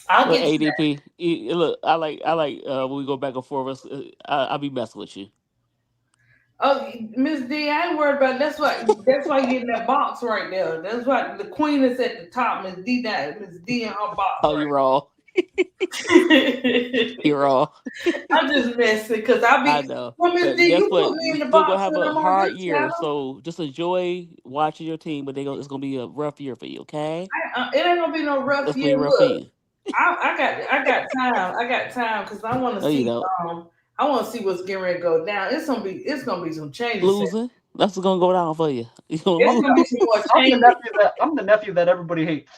I'll Look, get you ADP. Look, I like when we go back and forth. I'll be messing with you. Oh, Miss D, I ain't worried about. That's why you in that box right there. That's why the queen is at the top. Miss D, Miss D in her box Oh, you're wrong. right. You're wrong. I'm just messing because I I be. know. Well, Miss But D, guess you what? put me You in the still gonna box have when a I'm on hard this year. channel. So just enjoy watching your team, but it's gonna be a rough year for you. Okay, It ain't gonna be no rough it's gonna be year. rough for Look, you. I got time. I got time because I want to No, you see. don't. I want to see what's getting ready to go down. It's gonna be some changes. Losing. That's what's gonna go down for you. You gonna It's lose, gonna be some more I'm the changes. nephew that everybody hates.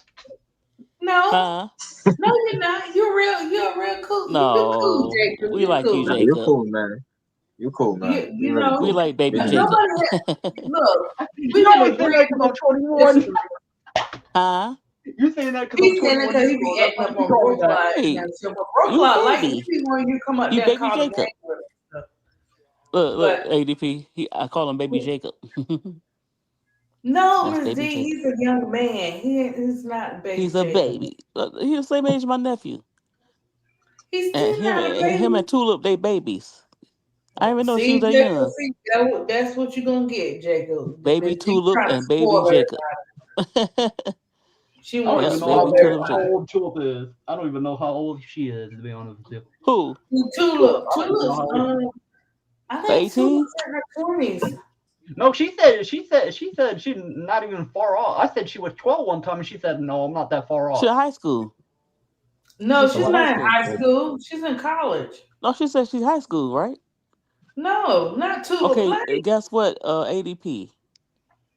No, huh? no, you're not. You're real. You're real cool. You're cool, No, Jacob. we You're like you, Nah, cool. you Jacob. cool, man. You cool, man. You You you really know We cool. like baby We nobody do. Jacob. look. We You can only say agree that because to I'm 21. disagree. Huh? You saying that because I'm He's saying that 21 because years he be old. That's acting why up you on call me that. Brooklyn Hey, and stuff. But you Brooklyn like baby. he when you come up You there and baby call the Jacob. name with him and stuff. Look, But ADP. I call him baby Jacob. no, That's Miss baby D, Jacob. he's a young man. He's not baby He's a Jacob. baby. He's the same age as my nephew. He's And still not a him and baby. Tulip, they babies. I didn't even know she was See, that Jacob, young. that's what you're gonna get, Jacob. Baby Miss D Tulip trying to and baby spoil Jacob. everybody. Yep, She I don't want to even know how baby spoil Tulip old, how Jacob. everybody. old Tulip is. I don't even know how old she is, to be honest with you. Who? Tulip, I don't even know Tulip's how old. I For think 18? Tulip's in her 20s. No, she said she's not even far off. I said she was 12 one time, and she said no, I'm not that far She in off. high school. She No, said she's she's high not in school. high school. She's in college. No, she said she's high school, right? No, not Tulip Okay, Blake. guess what? ADP.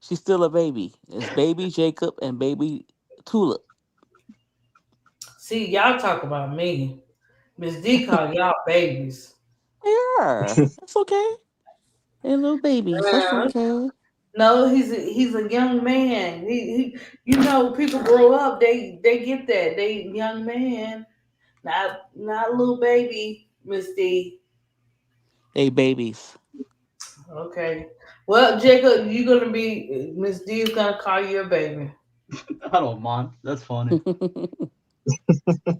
She's still a baby. It's baby Jacob and baby Tulip. See, y'all talk about me. Miss D call y'all babies. Yeah, that's okay. They're little babies. That's Uh, okay. no, he's a young man. People grow up. They get that. They young man, not a little baby. Miss D. They babies. Okay. Well, Jacob, you gonna be Miss D is gonna call you a baby. I don't mind. That's funny.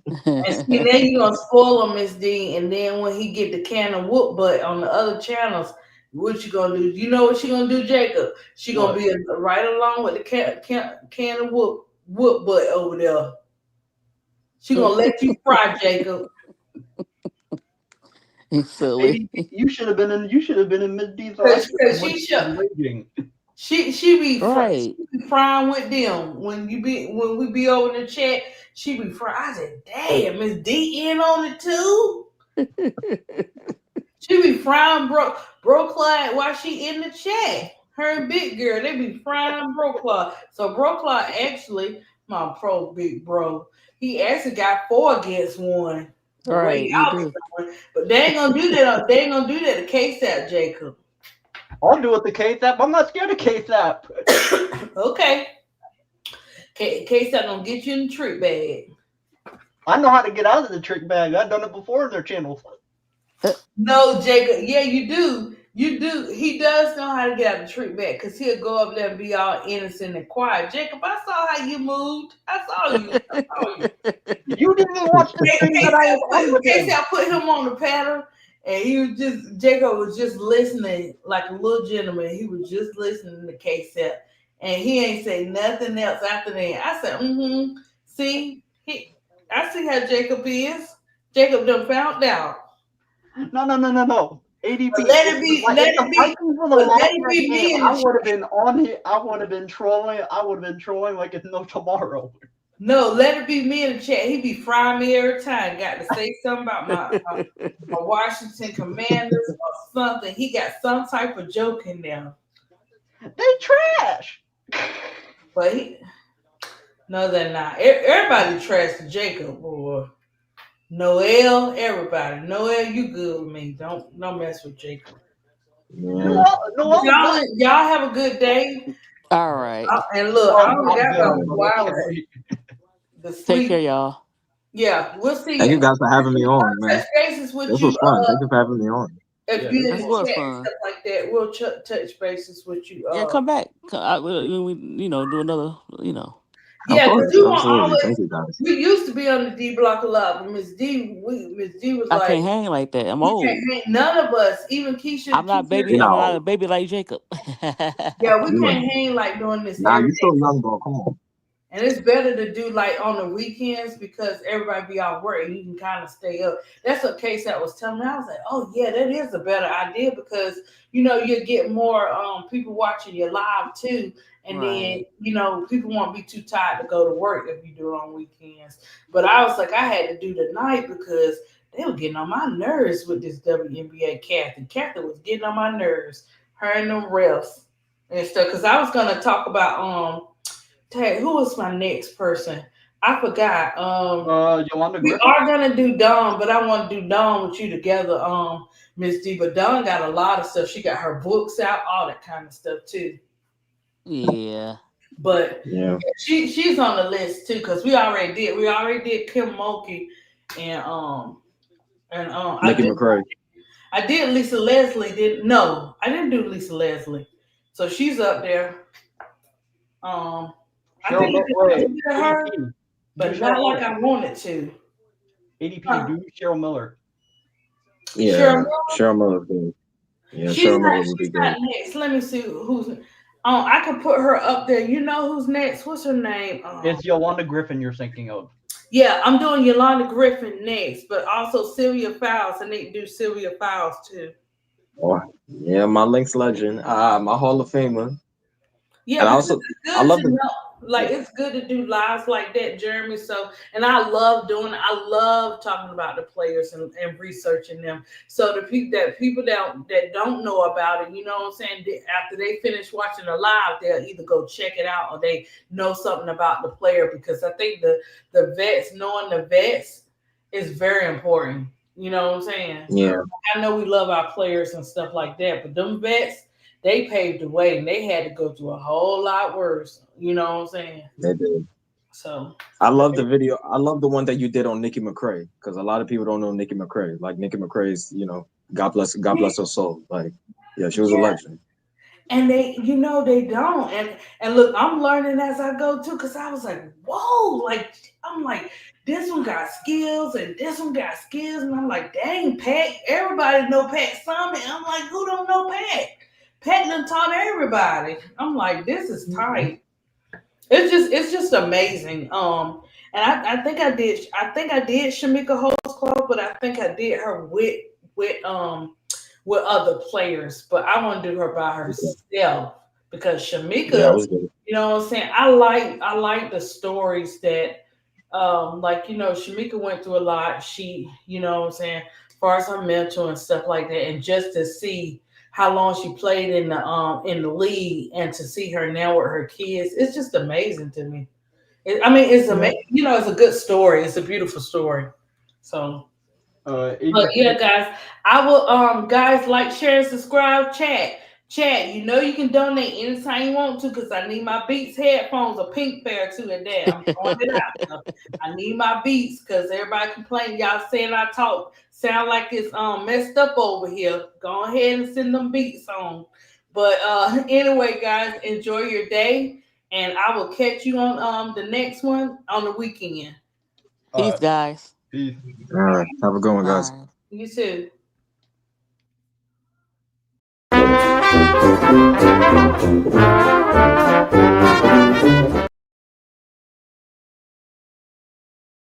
And see, then you gonna spoil him, Miss D, and then when he get the can of whoop butt on the other channels, what you gonna do? You know what she gonna do, Jacob? She gonna What? be right along with the can of whoop butt over there. She gonna let you fry, Jacob. He's silly. ADP, you should have been in. You should have been in Miss D's Cause, audience cause when she she should. was raging. Right. She be frying with them when we be over in the chat. She be frying. I said, damn, Miss D in on it too. She be frying bro Clyde while she in the chat. Her and Big Girl, they be frying bro Clyde. So bro Clyde actually, my pro big bro, he actually got 4 against 1. The way Right, you y'all be do. doing. But they ain't gonna do that. They ain't gonna do that to KSAP, Jacob. I'll do it the KSAP. I'm not scared of KSAP. Okay. KSAP gonna get you in the trick bag. I know how to get out of the trick bag. I've done it before in their channels. No, Jacob. Yeah, you do. You do. He does know how to get out of the trick bag because he'll go up there and be all innocent and quiet. Jacob, I saw how you moved. I saw you. I saw you. You didn't even watch the stream that I was on with Casey, him. I put him on the paddle, and Jacob was just listening like a little gentleman. He was just listening to Casey, and he ain't say nothing else after that. I said, see, I see how Jacob is. Jacob done found out. No. ADP. But let it be, let If the it be, Vikings would but have lost let it that be game, me in I the would have been on it. I would have been trolling. I would have been trolling like it's no tomorrow. No, let it be me in the chat. He be frying me every time. Got to say something about my Washington Commanders or something. He got some type of joke in there. They trash. But no, they're not. Everybody trash to Jacob or Noel. Everybody, Noel, you good with me? Don't mess with Jacob. Yeah. Y'all have a good day. All right. And look, I only got about Good, but 4 hours okay. to Take care, sleep. y'all. Yeah, we'll see Thank you. you guys for having me on, man. Touch bases with This you. was fun. Thank you for having me on. If Yeah, you in This the was chat and fun. stuff like that, we'll touch bases with you. Yeah, come back. We do another, Of Yeah, because course, we won't absolutely. always. Thank you, guys. We used to be on the D block a lot, but Miss D was I like, can't hang like that. I'm we can't old. hang. None of us, even I'm not Keisha. You're baby. I'm not not old. a baby like Jacob. Yeah, we You can't ain't. hang like doing this Nah, every you day. still young, bro. Come on. And it's better to do like on the weekends because everybody be off work and you can kind of stay up. That's what Case that was telling me. I was like, oh yeah, that is a better idea because you get more people watching you live too. And then, Right. people won't be too tired to go to work if you do it on weekends. But I was like, I had to do the night because they were getting on my nerves with this WNBA Kathy. Kathy was getting on my nerves. Her and them refs and stuff. Because I was gonna talk about Tag, who was my next person? I forgot. Yolanda We Griffin. are gonna do Dawn, but I want to do Dawn with you together, Miss D. But Dawn got a lot of stuff. She got her books out, all that kind of stuff too. Yeah. But Yeah. she's on the list too because we already did Kim Mulkey and Nikki McCray. I did Lisa Leslie. I didn't do Lisa Leslie, so she's up there. I Cheryl think I Miller. did a Wait, little bit of her, ADP. Do but Cheryl not like Miller. I wanted to. ADP. Do Cheryl Miller. Cheryl Yeah. Miller, Cheryl Miller. Good. Yeah, she's Cheryl not. Miller would be She's good. not next. Let me see who's. I can put her up there. You know who's next? What's her name? It's Yolanda Griffin you're thinking of. Yeah, I'm doing Yolanda Griffin next, but also Sylvia Fowles. I need to do Sylvia Fowles too. Oh, yeah, my Lynx legend. My Hall of Famer. Yeah, And I because also it's I good love to the know. Like it's good to do lives like that, Jeremy. So, and I love doing. I love talking about the players and researching them. So the people that don't know about it, you know what I'm saying. After they finish watching the live, they'll either go check it out or they know something about the player because I think the vets knowing the vets is very important. You know what I'm saying. yeah, I know we love our players and stuff like that, but them vets, they paved the way and they had to go through a whole lot worse. You know what I'm saying? they did. So I love the video. I love the one that you did on Nikki McCray because a lot of people don't know Nikki McCray. Like Nikki McCray's, God bless her soul. Like, yeah, she was a yeah, legend. and they don't. And look, I'm learning as I go too, because I was like, whoa, like I'm like, this one got skills and this one got skills. And I'm like, dang, Pat, everybody know Pat Summit. I'm like, who don't know Pat? Pat done taught everybody. I'm like, this is tight. It's just amazing. And I think I did Shamika Holt's Club, but I think I did her with other players. But I want to do her by herself because Yeah, I Shamika, was good. you know what I'm saying? I like the stories that Shamika went through a lot. She, you know what I'm saying, as far as her mental and stuff like that, and just to see how long she played in the league and to see her now with her kids, it's just amazing to me. It's Yeah. amazing. It's a good story. It's a beautiful story. So, but ADP. yeah, guys, I will guys like, share, and subscribe, chat. You can donate anytime you want to because I need my Beats headphones, a pink pair too, and that I'm throwing it out. So I need my Beats because everybody complaining. Y'all saying I talk sound like it's messed up over here. Go ahead and send them Beats on. But anyway, guys, enjoy your day, and I will catch you on the next one on the weekend. Peace, guys. Peace. All right. Have a good one, guys. Bye. You too.